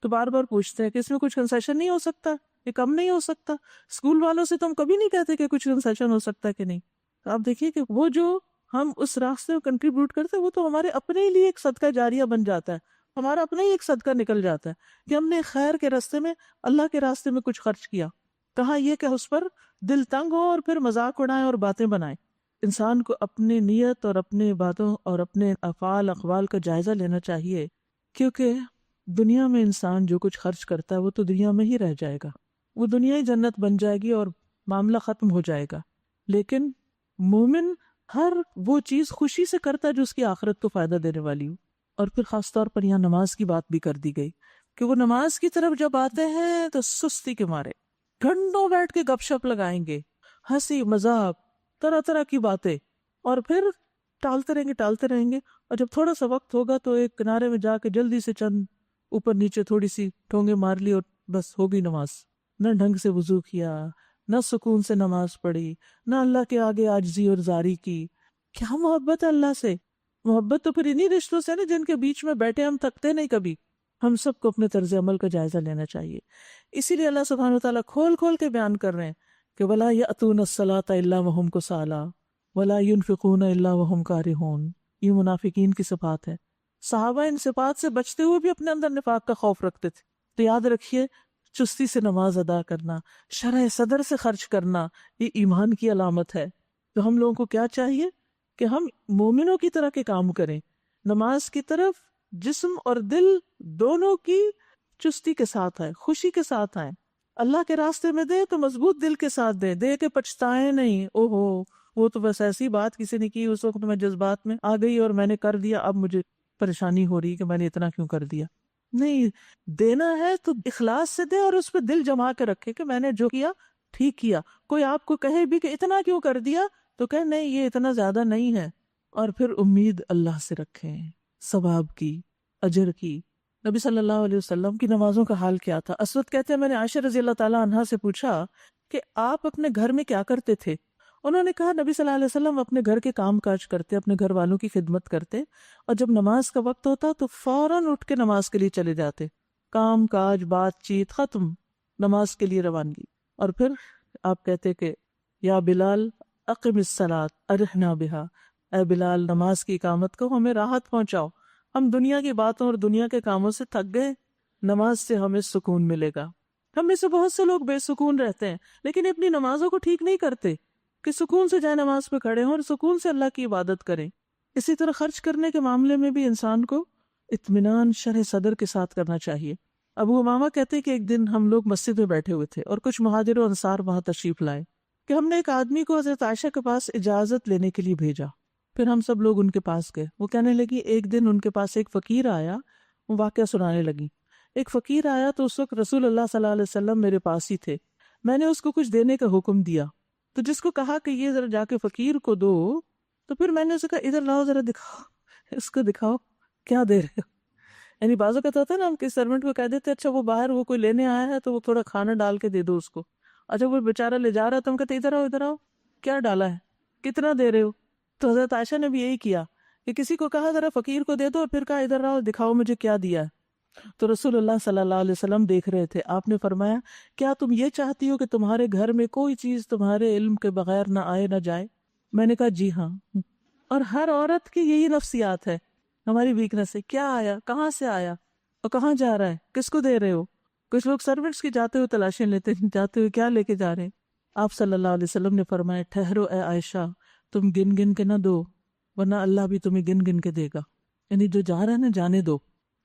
تو بار بار پوچھتے ہیں کہ اس میں کچھ کنسیشن نہیں ہو سکتا، یہ کم نہیں ہو سکتا؟ اسکول والوں سے تو ہم کبھی نہیں کہتے کہ کچھ کنسیشن ہو سکتا ہے کہ نہیں۔ تو آپ دیکھیے کہ وہ جو ہم اس راستے میں کنٹریبیوٹ کرتے ہیں وہ تو ہمارے اپنے لیے ایک صدقہ جاریہ بن جاتا ہے، ہمارا اپنا ہی ایک صدقہ نکل جاتا ہے کہ ہم نے خیر کے راستے میں، اللہ کے راستے میں کچھ خرچ کیا۔ کہاں یہ کہ اس پر دل تنگ ہو اور پھر مذاق اڑائیں اور باتیں بنائیں۔ انسان کو اپنی نیت اور اپنے باتوں اور اپنے افعال اقوال کا جائزہ لینا چاہیے، کیونکہ دنیا میں انسان جو کچھ خرچ کرتا ہے وہ تو دنیا میں ہی رہ جائے گا، وہ دنیا ہی جنت بن جائے گی اور معاملہ ختم ہو جائے گا۔ لیکن مومن ہر وہ چیز خوشی سے کرتا ہے جو اس کی آخرت کو فائدہ دینے والی ہو۔ اور پھر خاص طور پر یہاں نماز کی بات بھی کر دی گئی کہ وہ نماز کی طرف جب آتے ہیں تو سستی کے مارے گھنٹوں بیٹھ کے گپ شپ لگائیں گے، ہنسی مذاق طرح طرح کی باتیں، اور پھر ٹالتے رہیں گے اور جب تھوڑا سا وقت ہوگا تو ایک کنارے میں جا کے جلدی سے چند اوپر نیچے تھوڑی سی ٹھونگے مار لی اور بس ہو گئی نماز۔ نہ ڈھنگ سے وضو کیا، نہ سکون سے نماز پڑھی، نہ اللہ کے آگے عاجزی اور زاری کی۔ کیا محبت ہے اللہ سے؟ محبت تو پھر انہی رشتوں سے نا جن کے بیچ میں بیٹھے ہم تھکتے نہیں کبھی۔ ہم سب کو اپنے طرز عمل کا جائزہ لینا چاہیے۔ اسی لیے اللہ سبحانہ وتعالیٰ کھول کھول کے بیان کر رہے ہیں کہ وَلَا يَأْتُونَ الصَّلَاةَ إِلَّا وَهُمْ كُسَالَىٰ وَلَا يُنْفِقُونَ إِلَّا وَهُمْ كَارِهُونَ۔ یہ منافقین کی صفات ہے۔ صحابہ ان صفات سے بچتے ہوئے بھی اپنے اندر نفاق کا خوف رکھتے تھے۔ تو یاد رکھیے، چستی سے نماز ادا کرنا، شرح صدر سے خرچ کرنا، یہ ایمان کی علامت ہے۔ تو ہم لوگوں کو کیا چاہیے کہ ہم مومنوں کی طرح کے کام کریں، نماز کی طرف جسم اور دل دونوں کی چستی کے ساتھ آئے، خوشی کے ساتھ آئے۔ اللہ کے راستے میں دے تو مضبوط دل کے ساتھ دے کہ پچھتائیں نہیں، او ہو وہ تو بس ایسی بات کسی نے کی، اس وقت میں جذبات میں آ گئی اور میں نے کر دیا، اب مجھے پریشانی ہو رہی کہ میں نے اتنا کیوں کر دیا۔ نہیں، دینا ہے تو اخلاص سے دے اور اس پہ دل جما کے رکھے کہ میں نے جو کیا ٹھیک کیا۔ کوئی آپ کو کہے بھی کہ اتنا کیوں کر دیا تو کہ نہیں یہ اتنا زیادہ نہیں ہے، اور پھر امید اللہ سے رکھیں، ثواب کی، اجر کی۔ نبی صلی اللہ علیہ وسلم کی نمازوں کا حال کیا تھا؟ اسود کہتے ہیں میں نے عائشہ رضی اللہ تعالیٰ عنہا سے پوچھا کہ آپ اپنے گھر میں کیا کرتے تھے؟ انہوں نے کہا نبی صلی اللہ علیہ وسلم اپنے گھر کے کام کاج کرتے، اپنے گھر والوں کی خدمت کرتے، اور جب نماز کا وقت ہوتا تو فوراً اٹھ کے نماز کے لیے چلے جاتے، کام کاج بات چیت ختم، نماز کے لیے روانگی۔ اور پھر آپ کہتے کہ یا بلال اقم الصلاۃ ارحنا بہا، اے بلال نماز کی اقامت کو ہمیں راحت پہنچاؤ، ہم دنیا کی باتوں اور دنیا کے کاموں سے تھک گئے، نماز سے ہمیں سکون ملے گا۔ ہم میں سے بہت سے لوگ بے سکون رہتے ہیں لیکن اپنی نمازوں کو ٹھیک نہیں کرتے کہ سکون سے جائے نماز پہ کھڑے ہوں اور سکون سے اللہ کی عبادت کریں۔ اسی طرح خرچ کرنے کے معاملے میں بھی انسان کو اطمینان شرح صدر کے ساتھ کرنا چاہیے۔ ابو امامہ کہتے ہیں کہ ایک دن ہم لوگ مسجد میں بیٹھے ہوئے تھے اور کچھ مہاجر و انصار وہاں تشریف لائے کہ ہم نے ایک آدمی کو حضرت عائشہ کے پاس اجازت لینے کے لیے بھیجا۔ پھر ہم سب لوگ ان کے پاس گئے۔ وہ کہنے لگی ایک دن ان کے پاس ایک فقیر آیا، وہ واقعہ سنانے لگی۔ ایک فقیر آیا تو اس وقت رسول اللہ صلی اللہ علیہ وسلم میرے پاس ہی تھے، میں نے اس کو کچھ دینے کا حکم دیا، تو جس کو کہا کہ یہ ذرا جا کے فقیر کو دو، تو پھر میں نے اسے کہا ادھر لاؤ ذرا دکھاؤ، اس کو دکھاؤ کیا دے رہے ہو۔ یعنی بعض اوقات ہوتا ہے نا ہم کسی سرونٹ کو کہہ دیتے اچھا وہ باہر وہ کوئی لینے آیا ہے تو وہ تھوڑا کھانا ڈال کے دے دو اس کو، اچھا وہ بیچارہ لے جا رہا ہے تو ہم کہتے ادھر آؤ کیا ڈالا ہے، کتنا دے رہے ہو۔ تو حضرت عائشہ نے بھی یہی کیا کہ کسی کو کہا ذرا فقیر کو دے دو اور پھر کہا ادھر آؤ دکھاؤ مجھے کیا دیا ہے۔ تو رسول اللہ صلی اللہ علیہ وسلم دیکھ رہے تھے، آپ نے فرمایا کیا تم یہ چاہتی ہو کہ تمہارے گھر میں کوئی چیز تمہارے علم کے بغیر نہ آئے نہ جائے؟ میں نے کہا جی ہاں۔ اور ہر عورت کی یہی نفسیات ہے، ہماری ویکنس ہے، کیا آیا، کہاں سے آیا اور کہاں جا رہا ہے، کس کو دے رہے ہو۔ کچھ لوگ سرونٹس کی جاتے ہوئے تلاشیں لیتے ہیں، جاتے ہوئے کیا لے کے جا رہے ہیں۔ آپ صلی اللہ علیہ وسلم نے فرمایا ٹھہرو اے عائشہ، تم گن گن کے نہ دو ورنہ اللہ بھی تمہیں گن گن کے دے گا، یعنی جو جا رہا ہے نا جانے دو۔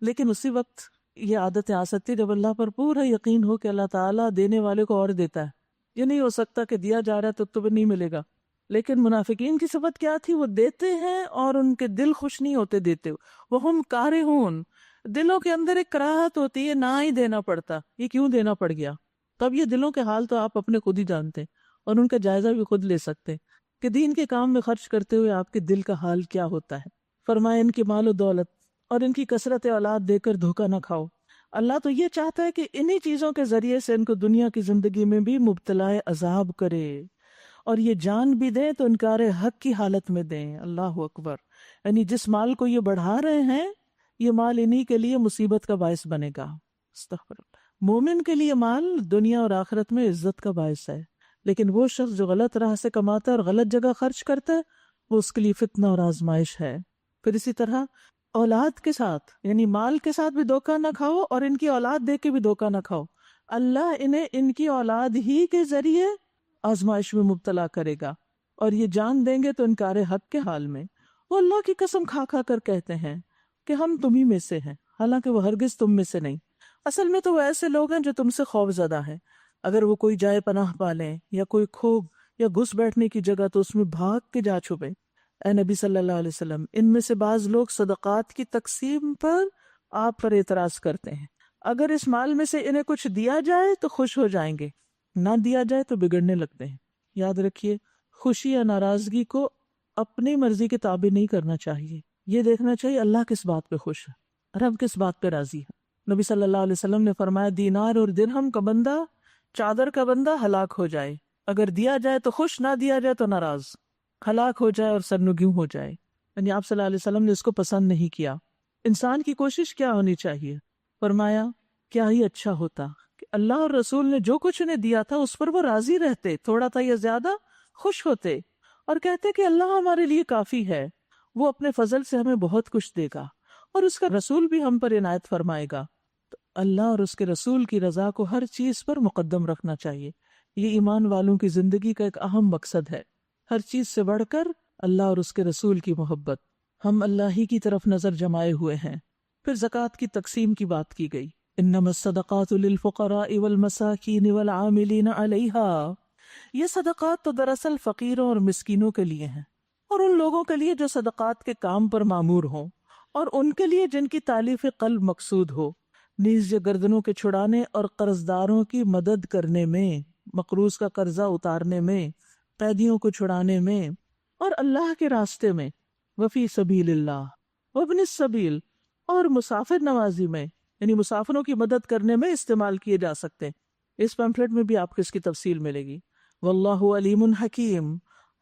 لیکن اسی وقت یہ عادتیں آ سکتی جب اللہ پر پورا یقین ہو کہ اللہ تعالیٰ دینے والے کو اور دیتا ہے. یہ نہیں ہو سکتا کہ دیا جا رہا ہے تو تمہیں نہیں ملے گا. لیکن منافقین کی صفت کیا تھی؟ وہ دیتے ہیں اور ان کے دل خوش نہیں ہوتے دیتے. وہم کارہون، دلوں کے اندر ایک کراہت ہوتی ہے، نہ ہی دینا پڑتا، یہ کیوں دینا پڑ گیا. تب یہ دلوں کے حال تو آپ اپنے خود ہی جانتے ہیں اور ان کا جائزہ بھی خود لے سکتے ہیں کہ دین کے کام میں خرچ کرتے ہوئے آپ کے دل کا حال کیا ہوتا ہے. فرمایا ان کی مال و دولت اور ان کی کثرت اولاد دے کر دھوکہ نہ کھاؤ. اللہ تو یہ چاہتا ہے کہ انہی چیزوں کے ذریعے سے ان کو دنیا کی زندگی میں بھی مبتلا عذاب کرے، اور یہ جان بھی دیں تو انکار حق کی حالت میں دیں. اللہ اکبر. یعنی جس مال کو یہ بڑھا رہے ہیں یہ مال انہی کے لیے مصیبت کا باعث بنے گا. استغفر اللہ. مومن کے لیے مال دنیا اور آخرت میں عزت کا باعث ہے، لیکن وہ شخص جو غلط راہ سے کماتا ہے اور غلط جگہ خرچ کرتا ہے وہ اس کے لیے فتنہ اور آزمائش ہے. پھر اسی طرح اولاد کے ساتھ، یعنی مال کے ساتھ بھی دھوکہ نہ کھاؤ اور ان کی اولاد دے کے بھی دھوکہ نہ کھاؤ. اللہ انہیں ان کی اولاد ہی کے ذریعے آزمائش میں مبتلا کرے گا، اور یہ جان دیں گے تو انکار حق کے حال میں وہ اللہ کی قسم کھا کھا کر کہتے ہیں کہ ہم تمہیں میں سے ہیں، حالانکہ وہ ہرگز تم میں سے نہیں. اصل میں تو وہ ایسے لوگ ہیں جو تم سے خوف زدہ ہیں. اگر وہ کوئی جائے پناہ پالیں یا کوئی کھوگ یا گھس بیٹھنے کی جگہ تو اس میں بھاگ کے جا چھپے. اے نبی صلی اللہ علیہ وسلم، ان میں سے بعض لوگ صدقات کی تقسیم پر آپ پر اعتراض کرتے ہیں. اگر اس مال میں سے انہیں کچھ دیا جائے تو خوش ہو جائیں گے، نہ دیا جائے تو بگڑنے لگتے ہیں. یاد رکھیے، خوشی یا ناراضگی کو اپنی مرضی کے تابع نہیں کرنا چاہیے. یہ دیکھنا چاہیے اللہ کس بات پہ خوش ہے، رب کس بات پہ راضی ہے. نبی صلی اللہ علیہ وسلم نے فرمایا دینار اور درہم کا بندہ، چادر کا بندہ ہلاک ہو جائے، اگر دیا جائے تو خوش، نہ دیا جائے تو ناراض، ہلاک ہو جائے اور سرنگوں ہو جائے. یعنی آپ صلی اللہ علیہ وسلم نے اس کو پسند نہیں کیا. انسان کی کوشش کیا ہونی چاہیے؟ فرمایا کیا ہی اچھا ہوتا کہ اللہ اور رسول نے جو کچھ انہیں دیا تھا اس پر وہ راضی رہتے، تھوڑا تھا یا زیادہ خوش ہوتے اور کہتے کہ اللہ ہمارے لیے کافی ہے، وہ اپنے فضل سے ہمیں بہت کچھ دے گا اور اس کا رسول بھی ہم پر عنایت فرمائے گا. تو اللہ اور اس کے رسول کی رضا کو ہر چیز پر مقدم رکھنا چاہیے. یہ ایمان والوں کی زندگی کا ایک اہم مقصد ہے، ہر چیز سے بڑھ کر اللہ اور اس کے رسول کی محبت. ہم اللہ ہی کی طرف نظر جمائے ہوئے ہیں. پھر زکوٰۃ کی تقسیم کی بات کی گئی. انما الصدقات للفقراء والمساکین والعاملین علیہا. یہ صدقات تو دراصل فقیروں اور مسکینوں کے لیے ہیں، اور ان لوگوں کے لیے جو صدقات کے کام پر مامور ہوں، اور ان کے لیے جن کی تالیف قلب مقصود ہو، نیز یہ گردنوں کے چھڑانے اور قرضداروں کی مدد کرنے میں، مقروض کا قرضہ اتارنے میں، قیدیوں کو چھڑانے میں، اور اللہ کے راستے میں، وفی سبیل اللہ وابن السبیل، اور مسافر نوازی میں، یعنی مسافروں کی مدد کرنے میں استعمال کیے جا سکتے ہیں. اس پیمفلیٹ میں بھی آپ کو اس کی تفصیل ملے گی. واللہ علیم حکیم،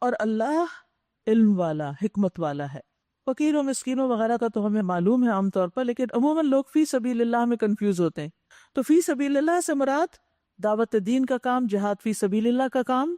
اور اللہ علم والا، حکمت والا ہے. فقیروں مسکینوں وغیرہ کا تو ہمیں معلوم ہے عام طور پر، لیکن عموماً لوگ فی سبیل اللہ میں کنفیوز ہوتے ہیں. تو فی سبیل اللہ سے مراد دعوت دین کا کام، جہاد فی سبیل اللہ کا کام،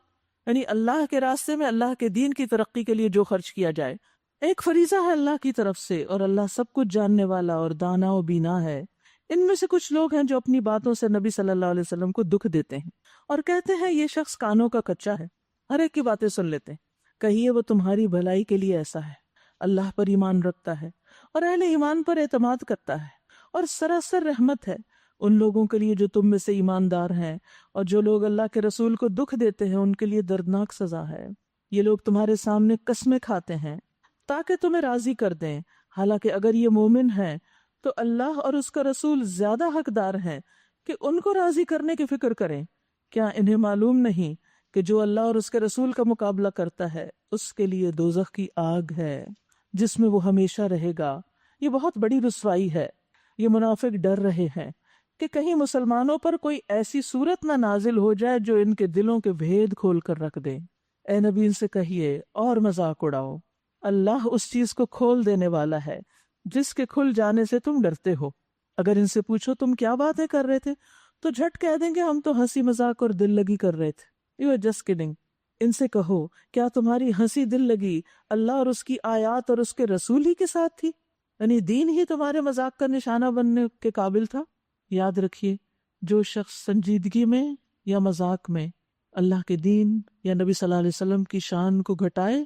یعنی اللہ کے راستے میں اللہ کے دین کی ترقی کے لیے جو خرچ کیا جائے. ایک فریضہ ہے اللہ کی طرف سے، اور اللہ سب کچھ جاننے والا اور دانا و بینا ہے. ان میں سے کچھ لوگ ہیں جو اپنی باتوں سے نبی صلی اللہ علیہ وسلم کو دکھ دیتے ہیں اور کہتے ہیں یہ شخص کانوں کا کچا ہے، ہر ایک کی باتیں سن لیتے ہیں. کہیے وہ تمہاری بھلائی کے لیے ایسا ہے، اللہ پر ایمان رکھتا ہے اور اہل ایمان پر اعتماد کرتا ہے، اور سراسر رحمت ہے ان لوگوں کے لیے جو تم میں سے ایماندار ہیں، اور جو لوگ اللہ کے رسول کو دکھ دیتے ہیں ان کے لیے دردناک سزا ہے. یہ لوگ تمہارے سامنے قسمیں کھاتے ہیں تاکہ تمہیں راضی کر دیں، حالانکہ اگر یہ مومن ہیں تو اللہ اور اس کا رسول زیادہ حقدار ہیں کہ ان کو راضی کرنے کی فکر کریں. کیا انہیں معلوم نہیں کہ جو اللہ اور اس کے رسول کا مقابلہ کرتا ہے اس کے لیے دوزخ کی آگ ہے جس میں وہ ہمیشہ رہے گا. یہ بہت بڑی رسوائی ہے. یہ منافق ڈر رہے ہیں کہ کہیں مسلمانوں پر کوئی ایسی صورت نہ نازل ہو جائے جو ان کے دلوں کے بھید کھول کر رکھ دے. اے نبی ان سے کہیے اور مذاق اڑاؤ، اللہ اس چیز کو کھول دینے والا ہے جس کے کھل جانے سے تم ڈرتے ہو. اگر ان سے پوچھو تم کیا باتیں کر رہے تھے تو جھٹ کہہ دیں گے ہم تو ہنسی مذاق اور دل لگی کر رہے تھے. You are just kidding. ان سے کہو کیا تمہاری ہنسی دل لگی اللہ اور اس کی آیات اور اس کے رسول ہی کے ساتھ تھی؟ یعنی دین ہی تمہارے مذاق کا نشانہ بننے کے قابل تھا. یاد رکھیے جو شخص سنجیدگی میں یا مذاق میں اللہ کے دین یا نبی صلی اللہ علیہ وسلم کی شان کو گھٹائے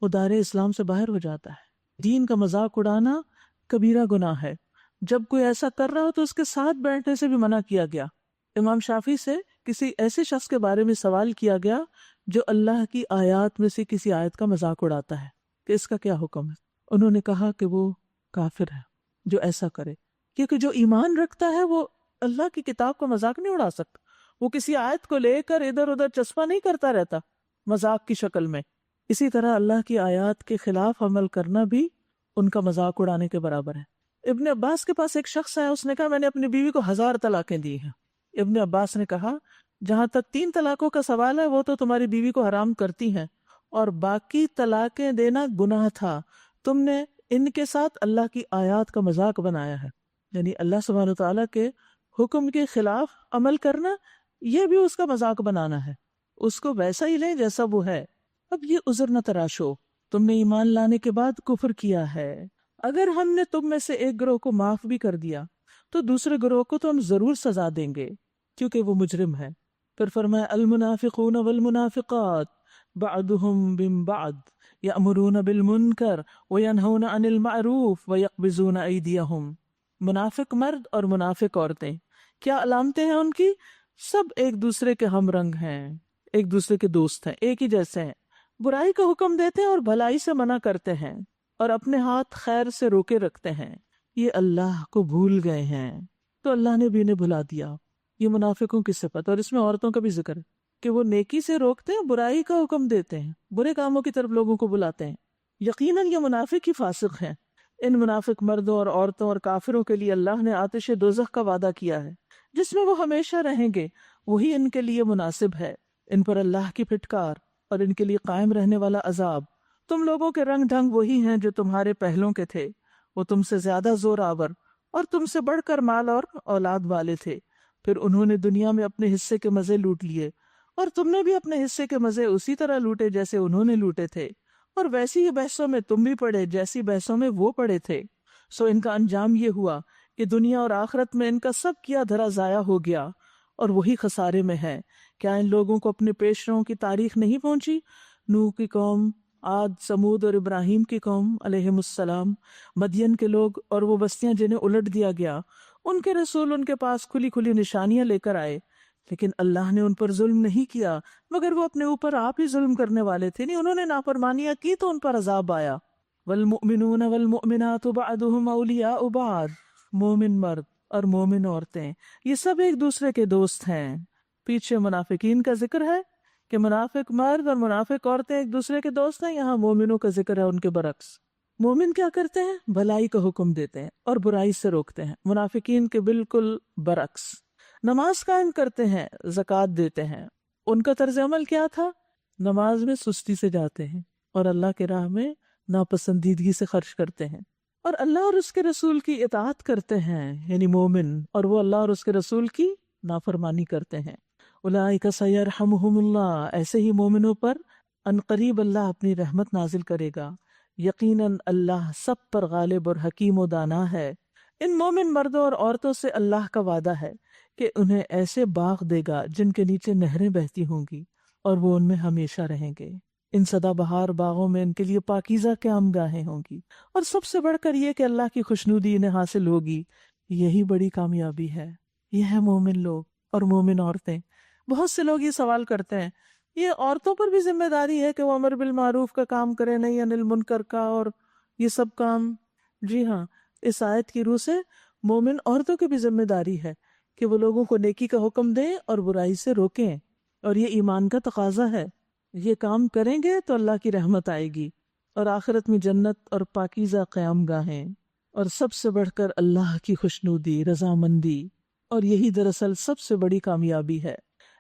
وہ دائرۂ اسلام سے باہر ہو جاتا ہے. دین کا مذاق اڑانا کبیرہ گناہ ہے. جب کوئی ایسا کر رہا ہو تو اس کے ساتھ بیٹھنے سے بھی منع کیا گیا۔ امام شافعی سے کسی ایسے شخص کے بارے میں سوال کیا گیا جو اللہ کی آیات میں سے کسی آیت کا مذاق اڑاتا ہے کہ اس کا کیا حکم ہے۔ انہوں نے کہا کہ وہ کافر ہے جو ایسا کرے، کیونکہ جو ایمان رکھتا ہے وہ اللہ کی کتاب کا مذاق نہیں اڑا سکتا، وہ کسی آیت کو لے کر ادھر ادھر چسپاں نہیں کرتا رہتا مذاق کی شکل میں۔ اسی طرح اللہ کی آیات کے خلاف عمل کرنا بھی ان کا مذاق اڑانے کے برابر ہے۔ ابن عباس کے پاس ایک شخص آیا، اس نے کہا میں نے اپنی بیوی کو 1000 طلاقیں دی ہیں۔ ابن عباس نے کہا جہاں تک 3 طلاقوں کا سوال ہے وہ تو تمہاری بیوی کو حرام کرتی ہیں، اور باقی طلاقیں دینا گناہ تھا، تم نے ان کے ساتھ اللہ کی آیات کا مذاق بنایا ہے، یعنی اللہ سبحانہ وتعالیٰ کے حکم کے خلاف عمل کرنا یہ بھی اس کا مذاق بنانا ہے، اس کو ویسا ہی لیں جیسا وہ ہے۔ اب یہ عذر نہ تراشو، تم نے ایمان لانے کے بعد کفر کیا ہے، اگر ہم نے تم میں سے ایک گروہ کو معاف بھی کر دیا تو دوسرے گروہ کو تو ہم ضرور سزا دیں گے کیونکہ وہ مجرم ہے۔ پھر فرمایا المنافقون والمنافقات بعضهم من بعض یأمرون بالمنکر وینہون عن المعروف ویقبضون ایدیہم۔ منافق مرد اور منافق عورتیں، کیا علامتیں ہیں ان کی؟ سب ایک دوسرے کے ہم رنگ ہیں، ایک دوسرے کے دوست ہیں، ایک ہی جیسے ہیں، برائی کا حکم دیتے ہیں اور بھلائی سے منع کرتے ہیں، اور اپنے ہاتھ خیر سے روکے رکھتے ہیں، یہ اللہ کو بھول گئے ہیں تو اللہ نے بھی انہیں بھلا دیا۔ یہ منافقوں کی صفت، اور اس میں عورتوں کا بھی ذکر ہے کہ وہ نیکی سے روکتے ہیں، برائی کا حکم دیتے ہیں، برے کاموں کی طرف لوگوں کو بلاتے ہیں۔ یقیناً یہ منافق ہی فاسق ہیں۔ ان منافق مردوں اور عورتوں اور کافروں کے لیے اللہ نے آتش دوزخ کا وعدہ کیا ہے جس میں وہ ہمیشہ رہیں گے، وہی ان کے لیے مناسب ہے۔ ان پر اللہ کی پھٹکار اور ان کے لیے قائم رہنے والا عذاب۔ تم لوگوں کے رنگ ڈھنگ وہی ہیں جو تمہارے پہلوں کے تھے، وہ تم سے زیادہ زور آور اور تم سے بڑھ کر مال اور اولاد والے تھے، پھر انہوں نے دنیا میں اپنے حصے کے مزے لوٹ لیے، اور تم نے بھی اپنے حصے کے مزے اسی طرح لوٹے جیسے انہوں نے لوٹے تھے، اور ویسی ہی بحثوں میں تم بھی پڑے جیسی بحثوں میں وہ پڑے تھے۔ سو ان کا انجام یہ ہوا کہ دنیا اور آخرت میں ان کا سب کیا دھرا ضائع ہو گیا، اور وہی خسارے میں ہے۔ کیا ان لوگوں کو اپنے پیشروؤں کی تاریخ نہیں پہنچی؟ نوح کی قوم، عاد، سمود اور ابراہیم کی قوم علیہم السلام، مدین کے لوگ اور وہ بستیاں جنہیں الٹ دیا گیا، ان کے رسول ان کے پاس کھلی کھلی نشانیاں لے کر آئے، لیکن اللہ نے ان پر ظلم نہیں کیا مگر وہ اپنے اوپر آپ ہی ظلم کرنے والے تھے، نہیں انہوں نے نافرمانیاں کی تو ان پر عذاب آیا۔ والمؤمنون والمؤمنات بعضهم اولیاء بعض، مومن مرد اور مومن عورتیں یہ سب ایک دوسرے کے دوست ہیں۔ پیچھے منافقین کا ذکر ہے کہ منافق مرد اور منافق عورتیں ایک دوسرے کے دوست ہیں، یہاں مومنوں کا ذکر ہے ان کے برعکس۔ مومن کیا کرتے ہیں؟ بھلائی کا حکم دیتے ہیں اور برائی سے روکتے ہیں، منافقین کے بالکل برعکس۔ نماز قائم کرتے ہیں، زکوٰۃ دیتے ہیں، ان کا طرز عمل کیا تھا؟ نماز میں سستی سے جاتے ہیں اور اللہ کے راہ میں ناپسندیدگی سے خرچ کرتے ہیں، اور اللہ اور اس کے رسول کی اطاعت کرتے ہیں، یعنی مومن، اور وہ اللہ اور اس کے رسول کی نافرمانی کرتے ہیں۔ اولئک سیرحمہم اللہ، ایسے ہی مومنوں پر عنقریب اللہ اپنی رحمت نازل کرے گا، یقیناً اللہ سب پر غالب اور حکیم و دانا ہے۔ ان مومن مردوں اور عورتوں سے اللہ کا وعدہ ہے کہ انہیں ایسے باغ دے گا جن کے نیچے نہریں بہتی ہوں گی اور وہ ان میں ہمیشہ رہیں گے۔ ان سدا بہار باغوں میں ان کے لیے پاکیزہ قیام گاہیں ہوں گی، اور سب سے بڑھ کر یہ کہ اللہ کی خوشنودی انہیں حاصل ہوگی، یہی بڑی کامیابی ہے۔ یہ ہے مومن لوگ اور مومن عورتیں۔ بہت سے لوگ یہ سوال کرتے ہیں یہ عورتوں پر بھی ذمہ داری ہے کہ وہ امر بالمعروف کا کام کرے، نہیں انل منکر کا اور یہ سب کام؟ جی ہاں، اس آیت کی روح سے مومن عورتوں کی بھی ذمہ داری ہے کہ وہ لوگوں کو نیکی کا حکم دیں اور برائی سے روکیں، اور یہ ایمان کا تقاضا ہے۔ یہ کام کریں گے تو اللہ کی رحمت آئے گی اور آخرت میں جنت اور پاکیزہ قیام گاہیں، اور سب سے بڑھ کر اللہ کی خوشنودی، رضامندی، اور یہی دراصل سب سے بڑی کامیابی ہے۔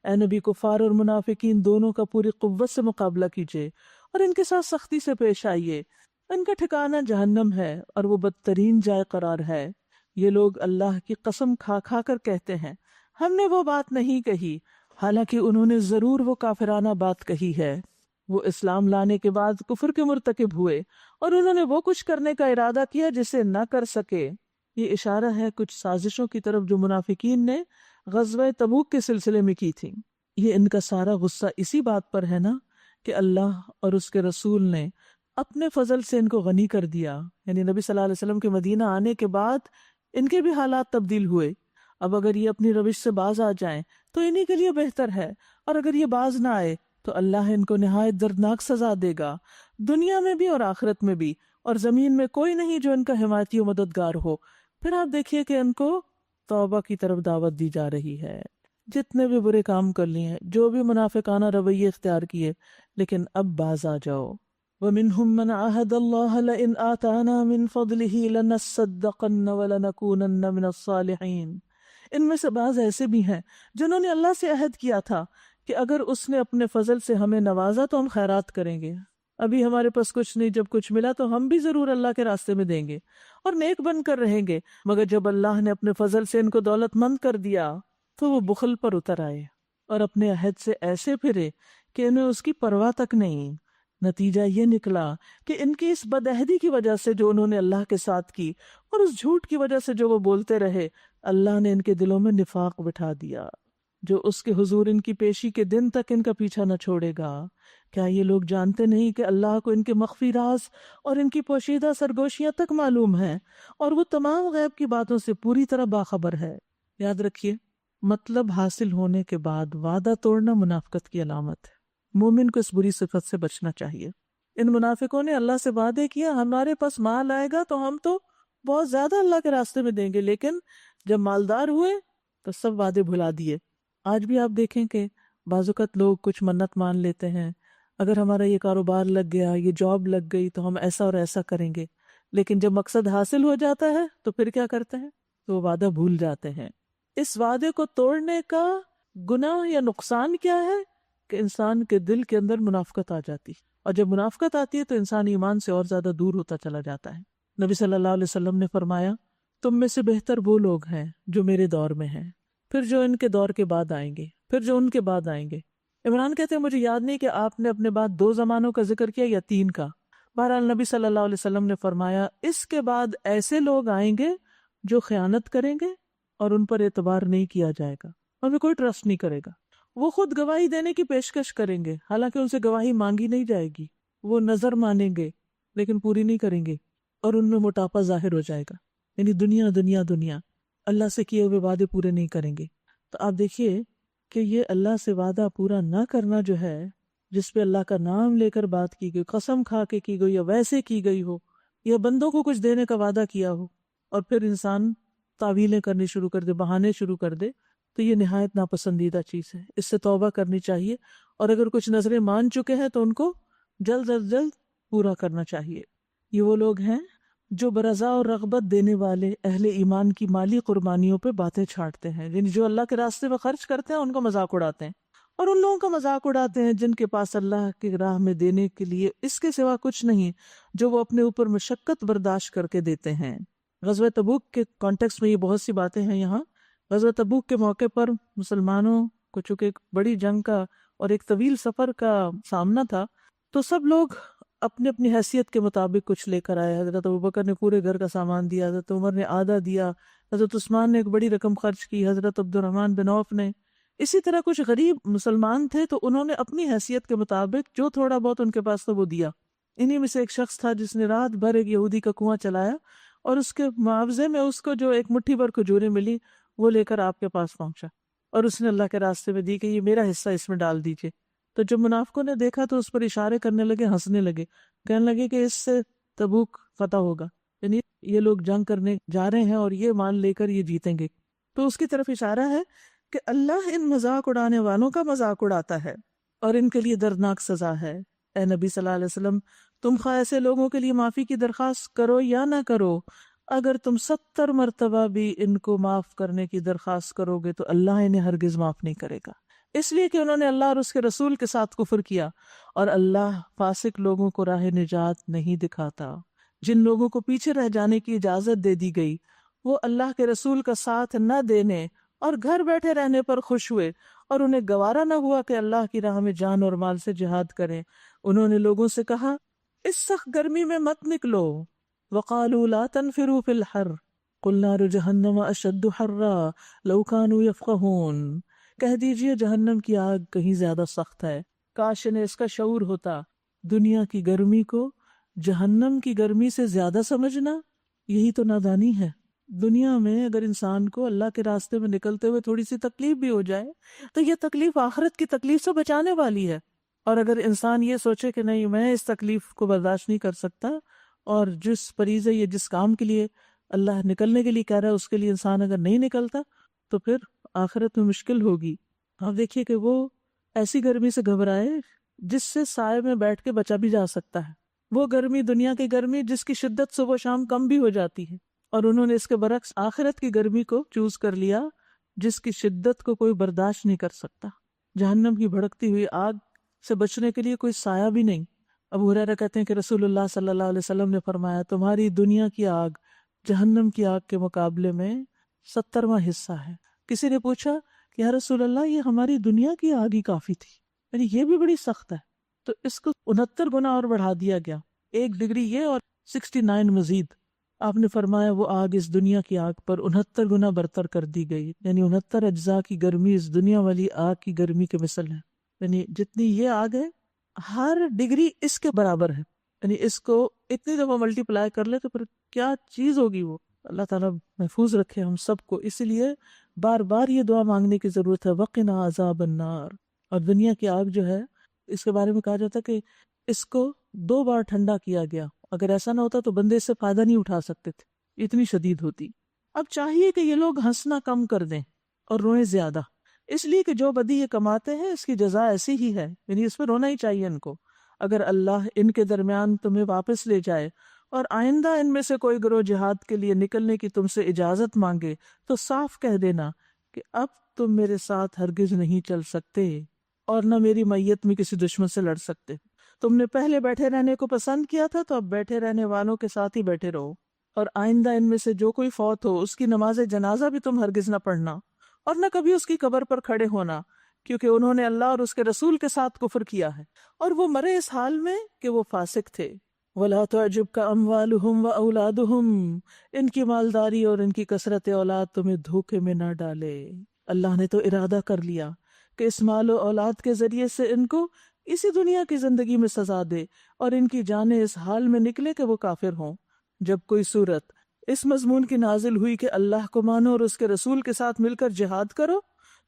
اے نبی، کفار اور منافقین دونوں کا پوری قوت سے مقابلہ کیجیے اور ان کے ساتھ سختی سے پیش آئیے، ان کا ٹھکانہ جہنم ہے اور وہ بدترین جائے قرار ہے۔ یہ لوگ اللہ کی قسم کھا کھا کر کہتے ہیں ہم نے وہ بات نہیں کہی، حالانکہ انہوں نے ضرور وہ کافرانہ بات کہی ہے۔ وہ اسلام لانے کے بعد کفر کے مرتکب ہوئے اور انہوں نے وہ کچھ کرنے کا ارادہ کیا جسے نہ کر سکے۔ یہ اشارہ ہے کچھ سازشوں کی طرف جو منافقین نے غزوہ تبوک کے سلسلے میں کی تھی۔ یہ ان کا سارا غصہ اسی بات پر ہے نا کہ اللہ اور اس کے رسول نے اپنے فضل سے ان کو غنی کر دیا، یعنی نبی صلی اللہ علیہ وسلم کے مدینہ آنے کے بعد ان کے بھی حالات تبدیل ہوئے. اب اگر یہ اپنی روش سے باز آ جائیں تو انہی کے لیے بہتر ہے، اور اگر یہ باز نہ آئے تو اللہ ان کو نہایت دردناک سزا دے گا، دنیا میں بھی اور آخرت میں بھی، اور زمین میں کوئی نہیں جو ان کا حمایتی و مددگار ہو. پھر آپ دیکھیے کہ ان کو توبہ کی طرف دعوت دی جا رہی ہے. جتنے بھی برے کام کر لیے ہیں، جو بھی منافقانہ رویے اختیار کیے، لیکن اب باز آ جاؤ. وَمِنْهُمْ مَنْ عَاهَدَ اللَّهَ لَئِنْ آتَانَا مِنْ فَضْلِهِ لَنَصَّدَّقَنَّ وَلَنَكُونَنَّ مِنَ الصَّالِحِينَ. ان میں سے بعض ایسے بھی ہیں جنہوں نے اللہ سے عہد کیا تھا کہ اگر اس نے اپنے فضل سے ہمیں نوازا تو ہم خیرات کریں گے. ابھی ہمارے پاس کچھ نہیں، جب کچھ ملا تو ہم بھی ضرور اللہ کے راستے میں دیں گے اور نیک بن کر رہیں گے. مگر جب اللہ نے اپنے فضل سے ان کو دولت مند کر دیا تو وہ بخل پر اتر آئے اور اپنے عہد سے ایسے پھرے کہ انہیں اس کی پرواہ تک نہیں. نتیجہ یہ نکلا کہ ان کی اس بدعہدی کی وجہ سے جو انہوں نے اللہ کے ساتھ کی، اور اس جھوٹ کی وجہ سے جو وہ بولتے رہے، اللہ نے ان کے دلوں میں نفاق بٹھا دیا جو اس کے حضور ان کی پیشی کے دن تک ان کا پیچھا نہ چھوڑے گا. کیا یہ لوگ جانتے نہیں کہ اللہ کو ان کے مخفی راز اور ان کی پوشیدہ سرگوشیاں تک معلوم ہیں، اور وہ تمام غیب کی باتوں سے پوری طرح باخبر ہے. یاد رکھیے، مطلب حاصل ہونے کے بعد وعدہ توڑنا منافقت کی علامت ہے. مومن کو اس بری صفت سے بچنا چاہیے. ان منافقوں نے اللہ سے وعدے کیا ہمارے پاس مال آئے گا تو ہم تو بہت زیادہ اللہ کے راستے میں دیں گے، لیکن جب مالدار ہوئے تو سب وعدے بھلا دیے. آج بھی آپ دیکھیں کہ بعض اوقات لوگ کچھ منت مان لیتے ہیں، اگر ہمارا یہ کاروبار لگ گیا، یہ جاب لگ گئی تو ہم ایسا اور ایسا کریں گے، لیکن جب مقصد حاصل ہو جاتا ہے تو پھر کیا کرتے ہیں؟ تو وہ وعدہ بھول جاتے ہیں. اس وعدے کو توڑنے کا گناہ یا نقصان کیا ہے کہ انسان کے دل کے اندر منافقت آ جاتی، اور جب منافقت آتی ہے تو انسان ایمان سے اور زیادہ دور ہوتا چلا جاتا ہے. نبی صلی اللہ علیہ وسلم نے فرمایا، تم میں سے بہتر وہ لوگ ہیں جو میرے دور میں ہیں، پھر جو ان کے دور کے بعد آئیں گے، پھر جو ان کے بعد آئیں گے. عمران کہتے ہیں مجھے یاد نہیں کہ آپ نے اپنے بعد 2 زمانوں کا ذکر کیا یا 3 کا. بہرحال نبی صلی اللہ علیہ وسلم نے فرمایا اس کے بعد ایسے لوگ آئیں گے جو خیانت کریں گے اور ان پر اعتبار نہیں کیا جائے گا، ان میں کوئی ٹرسٹ نہیں کرے گا. وہ خود گواہی دینے کی پیشکش کریں گے، حالانکہ ان سے گواہی مانگی نہیں جائے گی. وہ نظر مانیں گے لیکن پوری نہیں کریں گے، اور ان میں موٹاپا ظاہر ہو جائے گا. یعنی دنیا دنیا دنیا، اللہ سے کیے ہوئے وعدے پورے نہیں کریں گے. تو آپ دیکھیے کہ یہ اللہ سے وعدہ پورا نہ کرنا جو ہے، جس پہ اللہ کا نام لے کر بات کی گئی، قسم کھا کے کی گئی، یا ویسے کی گئی ہو، یا بندوں کو کچھ دینے کا وعدہ کیا ہو، اور پھر انسان تعویلیں کرنی شروع کر دے، بہانے شروع کر دے، تو یہ نہایت ناپسندیدہ چیز ہے. اس سے توبہ کرنی چاہیے، اور اگر کچھ نظریں مان چکے ہیں تو ان کو جلد از جلد پورا کرنا چاہیے. یہ وہ لوگ ہیں جو برضا اور رغبت دینے والے اہل ایمان کی مالی قربانیوں پہ باتیں چھاڑتے ہیں، یعنی جو اللہ کے راستے میں خرچ کرتے ہیں ان کا مذاق اڑاتے ہیں، اور ان لوگوں کا مذاق اڑاتے ہیں جن کے پاس اللہ کی راہ میں دینے کے لیے اس کے سوا کچھ نہیں، جو وہ اپنے اوپر مشقت برداشت کر کے دیتے ہیں. غزوہ تبوک کے کانٹیکس میں یہ بہت سی باتیں ہیں. یہاں غزوہ تبوک کے موقع پر مسلمانوں کو چونکہ ایک بڑی جنگ کا اور ایک طویل سفر کا سامنا تھا، تو سب لوگ اپنی اپنی حیثیت کے مطابق کچھ لے کر آئے. حضرت ابوبکر نے پورے گھر کا سامان دیا، حضرت عمر نے آدھا دیا، حضرت عثمان نے ایک بڑی رقم خرچ کی، حضرت عبد الرحمن بن عوف نے. اسی طرح کچھ غریب مسلمان تھے تو انہوں نے اپنی حیثیت کے مطابق جو تھوڑا بہت ان کے پاس تھا وہ دیا. انہی میں سے ایک شخص تھا جس نے رات بھر ایک یہودی کا کنواں چلایا، اور اس کے معاوضے میں اس کو جو ایک مٹھی بھر کھجوریں ملی وہ لے کر آپ کے پاس پہنچا، اور اس نے اللہ کے راستے میں دی کہ یہ میرا حصہ اس میں ڈال دیجئے. تو جب منافقوں نے دیکھا تو اس پر اشارے کرنے لگے، ہنسنے لگے، کہنے لگے کہ اس سے تبوک فتح ہوگا، یعنی یہ لوگ جنگ کرنے جا رہے ہیں اور یہ مان لے کر یہ جیتیں گے. تو اس کی طرف اشارہ ہے کہ اللہ ان مذاق اڑانے والوں کا مذاق اڑاتا ہے اور ان کے لیے دردناک سزا ہے. اے نبی صلی اللہ علیہ وسلم، تم خواہ ایسے لوگوں کے لیے معافی کی درخواست کرو یا نہ کرو، اگر تم 70 مرتبہ بھی ان کو معاف کرنے کی درخواست کرو گے تو اللہ انہیں ہرگز معاف نہیں کرے گا، اس لیے کہ انہوں نے اللہ اور اس کے رسول کے ساتھ کفر کیا، اور اللہ فاسق لوگوں کو راہ نجات نہیں دکھاتا. جن لوگوں کو پیچھے رہ جانے کی اجازت دے دی گئی وہ اللہ کے رسول کا ساتھ نہ دینے اور گھر بیٹھے رہنے پر خوش ہوئے، اور انہیں گوارا نہ ہوا کہ اللہ کی راہ میں جان اور مال سے جہاد کریں. انہوں نے لوگوں سے کہا اس سخت گرمی میں مت نکلو. وقالوا لا تنفروا في الحر قل نار جہنم اشد حرا لو كانوا يفقهون. کہہ دیجئے جہنم کی آگ کہیں زیادہ سخت ہے، کاش انہیں اس کا شعور ہوتا. دنیا کی گرمی کو جہنم کی گرمی سے زیادہ سمجھنا، یہی تو نادانی ہے. دنیا میں اگر انسان کو اللہ کے راستے میں نکلتے ہوئے تھوڑی سی تکلیف بھی ہو جائے تو یہ تکلیف آخرت کی تکلیف سے بچانے والی ہے. اور اگر انسان یہ سوچے کہ نہیں میں اس تکلیف کو برداشت نہیں کر سکتا، اور جس فریضے یا جس کام کے لیے اللہ نکلنے کے لیے کہہ رہا ہے اس کے لیے انسان اگر نہیں نکلتا تو پھر آخرت میں مشکل ہوگی. آپ دیکھیے کہ وہ ایسی گرمی سے گھبرائے جس سے سائے میں بیٹھ کے بچا بھی جا سکتا ہے، وہ گرمی دنیا کی گرمی جس کی شدت صبح و شام کم بھی ہو جاتی ہے، اور انہوں نے اس کے برعکس آخرت کی گرمی کو چوز کر لیا جس کی شدت کو کوئی برداشت نہیں کر سکتا. جہنم کی بھڑکتی ہوئی آگ سے بچنے کے لیے کوئی سایہ بھی نہیں. ابو ہریرہ کہتے ہیں کہ رسول اللہ صلی اللہ علیہ وسلم نے فرمایا تمہاری دنیا کی آگ جہنم کی آگ کے مقابلے میں 70واں حصہ ہے. کسی نے پوچھا کہ یا رسول اللہ یہ ہماری دنیا کی آگ ہی کافی تھی، یعنی یہ بھی بڑی سخت ہے. تو اس کو 69 گنا اور بڑھا دیا گیا، 1 ڈگری یہ اور 69 مزید. آپ نے فرمایا وہ آگ اس دنیا کی آگ پر 69 گنا برتر کر دی گئی، یعنی 69 اجزاء کی گرمی اس دنیا والی آگ کی گرمی کے مثل ہے. یعنی جتنی یہ آگ ہے ہر ڈگری اس کے برابر ہے، یعنی اس کو اتنی دفعہ ملٹی پلائی کر لے تو پھر کیا چیز ہوگی وہ. اللہ تعالیٰ محفوظ رکھے ہم سب کو. اس لیے بار بار یہ دعا مانگنے کی ضرورت ہے، وقنا عذاب النار. اور دنیا کی آگ جو ہے اس کے بارے میں کہا جاتا ہے کہ اس کو 2 بار ٹھنڈا کیا گیا، اگر ایسا نہ ہوتا تو بندے اس سے فائدہ نہیں اٹھا سکتے تھے، اتنی شدید ہوتی. اب چاہیے کہ یہ لوگ ہنسنا کم کر دیں اور روئیں زیادہ، اس لیے کہ جو بدی یہ کماتے ہیں اس کی جزا ایسی ہی ہے، یعنی اس پہ رونا ہی چاہیے ان کو. اگر اللہ ان کے درمیان تمہیں واپس لے جائے اور آئندہ ان میں سے کوئی گروہ جہاد کے لیے نکلنے کی تم سے اجازت مانگے تو صاف کہہ دینا کہ اب تم میرے ساتھ ہرگز نہیں چل سکتے اور نہ میری میت میں کسی دشمن سے لڑ سکتے. تم نے پہلے بیٹھے رہنے کو پسند کیا تھا تو اب بیٹھے رہنے والوں کے ساتھ ہی بیٹھے رہو، اور آئندہ ان میں سے جو کوئی فوت ہو اس کی نماز جنازہ بھی تم ہرگز نہ پڑھنا اور نہ کبھی اس کی قبر پر کھڑے ہونا، کیونکہ انہوں نے اللہ اور اس کے رسول کے ساتھ کفر کیا ہے اور وہ مرے اس حال میں کہ وہ فاسق تھے. وَلَا تُعْجِبْكَ أَمْوَالُهُمْ وَأَوْلَادُهُمْ، ان کی مالداری اور ان کی کثرت اولاد تمہیں دھوکے میں نہ ڈالے. اللہ نے تو ارادہ کر لیا کہ اس مال و اولاد کے ذریعے سے ان کو اسی دنیا کی زندگی میں سزا دے اور ان کی جانیں اس حال میں نکلے کہ وہ کافر ہوں. جب کوئی صورت اس مضمون کی نازل ہوئی کہ اللہ کو مانو اور اس کے رسول کے ساتھ مل کر جہاد کرو،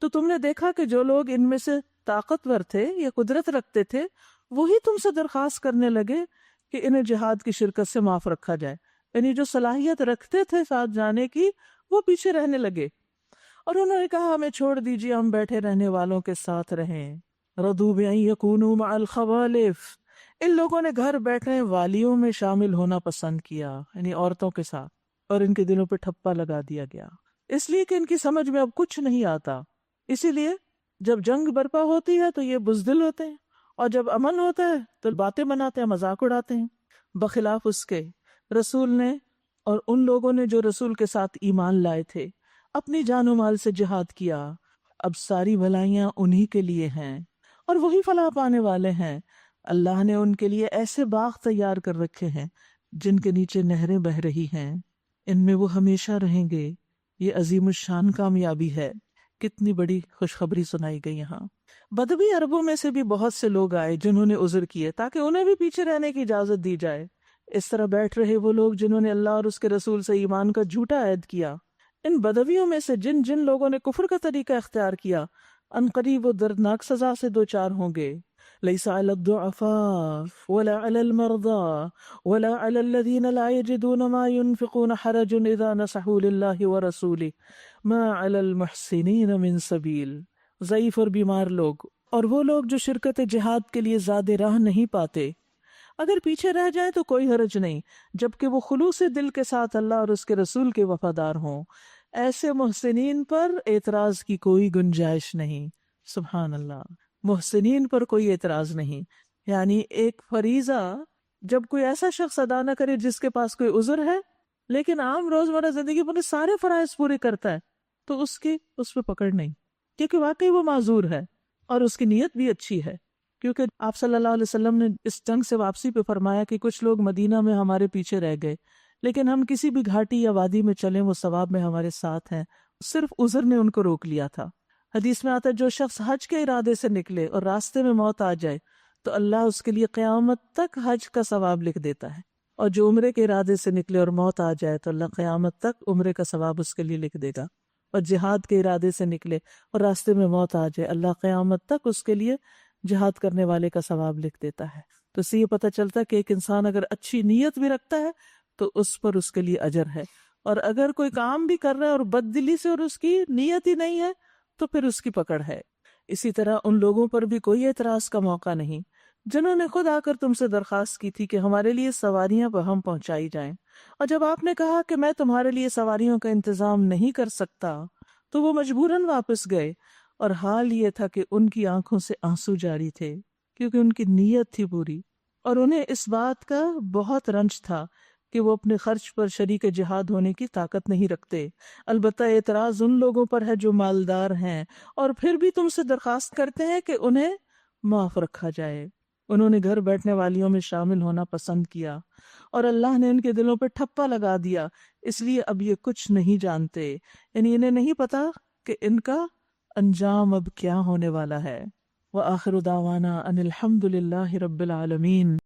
تو تم نے دیکھا کہ جو لوگ ان میں سے طاقتور تھے یا قدرت رکھتے تھے وہی تم سے درخواست کرنے لگے کہ انہیں جہاد کی شرکت سے معاف رکھا جائے، یعنی جو صلاحیت رکھتے تھے ساتھ جانے کی وہ پیچھے رہنے لگے اور انہوں نے کہا ہمیں چھوڑ دیجیے، ہم بیٹھے رہنے والوں کے ساتھ رہیں. رضوا بأن يكونوا مع الخوالف، ان لوگوں نے گھر بیٹھے والیوں میں شامل ہونا پسند کیا، یعنی عورتوں کے ساتھ، اور ان کے دلوں پہ ٹھپا لگا دیا گیا اس لیے کہ ان کی سمجھ میں اب کچھ نہیں آتا. اسی لیے جب جنگ برپا ہوتی ہے تو یہ بزدل ہوتے ہیں، اور جب امن ہوتا ہے تو باتیں بناتے ہیں، مذاق اڑاتے ہیں. بخلاف اس کے رسول نے اور ان لوگوں نے جو رسول کے ساتھ ایمان لائے تھے اپنی جان و مال سے جہاد کیا. اب ساری بھلائیاں انہی کے لیے ہیں اور وہی فلاح پانے والے ہیں. اللہ نے ان کے لیے ایسے باغ تیار کر رکھے ہیں جن کے نیچے نہریں بہہ رہی ہیں، ان میں وہ ہمیشہ رہیں گے. یہ عظیم الشان کامیابی ہے. کتنی بڑی خوشخبری سنائی گئی یہاں. بدوی عربوں میں سے بھی بہت سے لوگ آئے جنہوں نے عذر کیے تاکہ انہیں بھی پیچھے رہنے کی اجازت دی جائے. اس طرح بیٹھ رہے وہ لوگ جنہوں نے اللہ اور اس کے رسول سے ایمان کا جھوٹا عہد کیا. ان بدویوں میں سے جن جن لوگوں نے کفر کا طریقہ اختیار کیا عنقریب وہ دردناک سزا سے دوچار ہوں گے. ليس على الضعفاء ولا على المرضى ولا على الذين لا يجدون ما ينفقون حرج إذا نصحوا لله ورسوله ما على المحسنين من سبيل. ضعیف اور بیمار لوگ اور وہ لوگ جو شرکت جہاد کے لیے زیادہ راہ نہیں پاتے اگر پیچھے رہ جائیں تو کوئی حرج نہیں، جبکہ وہ خلوص دل کے ساتھ اللہ اور اس کے رسول کے وفادار ہوں. ایسے محسنین پر اعتراض کی کوئی گنجائش نہیں. سبحان اللہ، محسنین پر کوئی اعتراض نہیں. یعنی ایک فریضہ جب کوئی ایسا شخص ادا نہ کرے جس کے پاس کوئی عذر ہے لیکن عام روزمرہ زندگی پر سارے فرائض پورے کرتا ہے تو اس پہ پکڑ نہیں، کیونکہ واقعی وہ معذور ہے اور اس کی نیت بھی اچھی ہے. کیونکہ آپ صلی اللہ علیہ وسلم نے اس جنگ سے واپسی پہ فرمایا کہ کچھ لوگ مدینہ میں ہمارے پیچھے رہ گئے لیکن ہم کسی بھی گھاٹی یا وادی میں چلیں وہ ثواب میں ہمارے ساتھ ہیں، صرف عذر نے ان کو روک لیا تھا. حدیث میں آتا ہے جو شخص حج کے ارادے سے نکلے اور راستے میں موت آ جائے تو اللہ اس کے لیے قیامت تک حج کا ثواب لکھ دیتا ہے اور جو عمرے کے ارادے سے نکلے اور موت آ جائے تو اللہ قیامت تک عمرے کا ثواب اس کے لیے لکھ دے گا، اور جہاد کے ارادے سے نکلے اور راستے میں موت آ جائے اللہ قیامت تک اس کے لیے جہاد کرنے والے کا ثواب لکھ دیتا ہے۔ تو اس سے یہ پتہ چلتا ہے کہ ایک انسان اگر اچھی نیت بھی رکھتا ہے تو اس پر اس کے لیے اجر ہے، اور اگر کوئی کام بھی کر رہا ہے اور بد دلی سے اور اس کی نیت ہی نہیں ہے تو پھر اس کی پکڑ ہے۔ اسی طرح ان لوگوں پر بھی کوئی اعتراض کا موقع نہیں جنہوں نے خود آ کر تم سے درخواست کی تھی کہ ہمارے لیے سواریاں بہم پہنچائی جائیں، اور جب آپ نے کہا کہ میں تمہارے لیے سواریوں کا انتظام نہیں کر سکتا تو وہ مجبوراً واپس گئے، اور حال یہ تھا کہ ان کی آنکھوں سے آنسو جاری تھے کیونکہ ان کی نیت تھی پوری، اور انہیں اس بات کا بہت رنج تھا کہ وہ اپنے خرچ پر شریک جہاد ہونے کی طاقت نہیں رکھتے۔ البتہ اعتراض ان لوگوں پر ہے جو مالدار ہیں اور پھر بھی تم سے درخواست کرتے ہیں کہ انہیں معاف رکھا جائے۔ انہوں نے گھر بیٹھنے والیوں میں شامل ہونا پسند کیا اور اللہ نے ان کے دلوں پہ ٹھپا لگا دیا، اس لیے اب یہ کچھ نہیں جانتے، یعنی انہیں نہیں پتا کہ ان کا انجام اب کیا ہونے والا ہے۔ وآخر دعوانا ان الحمد للہ رب العالمین۔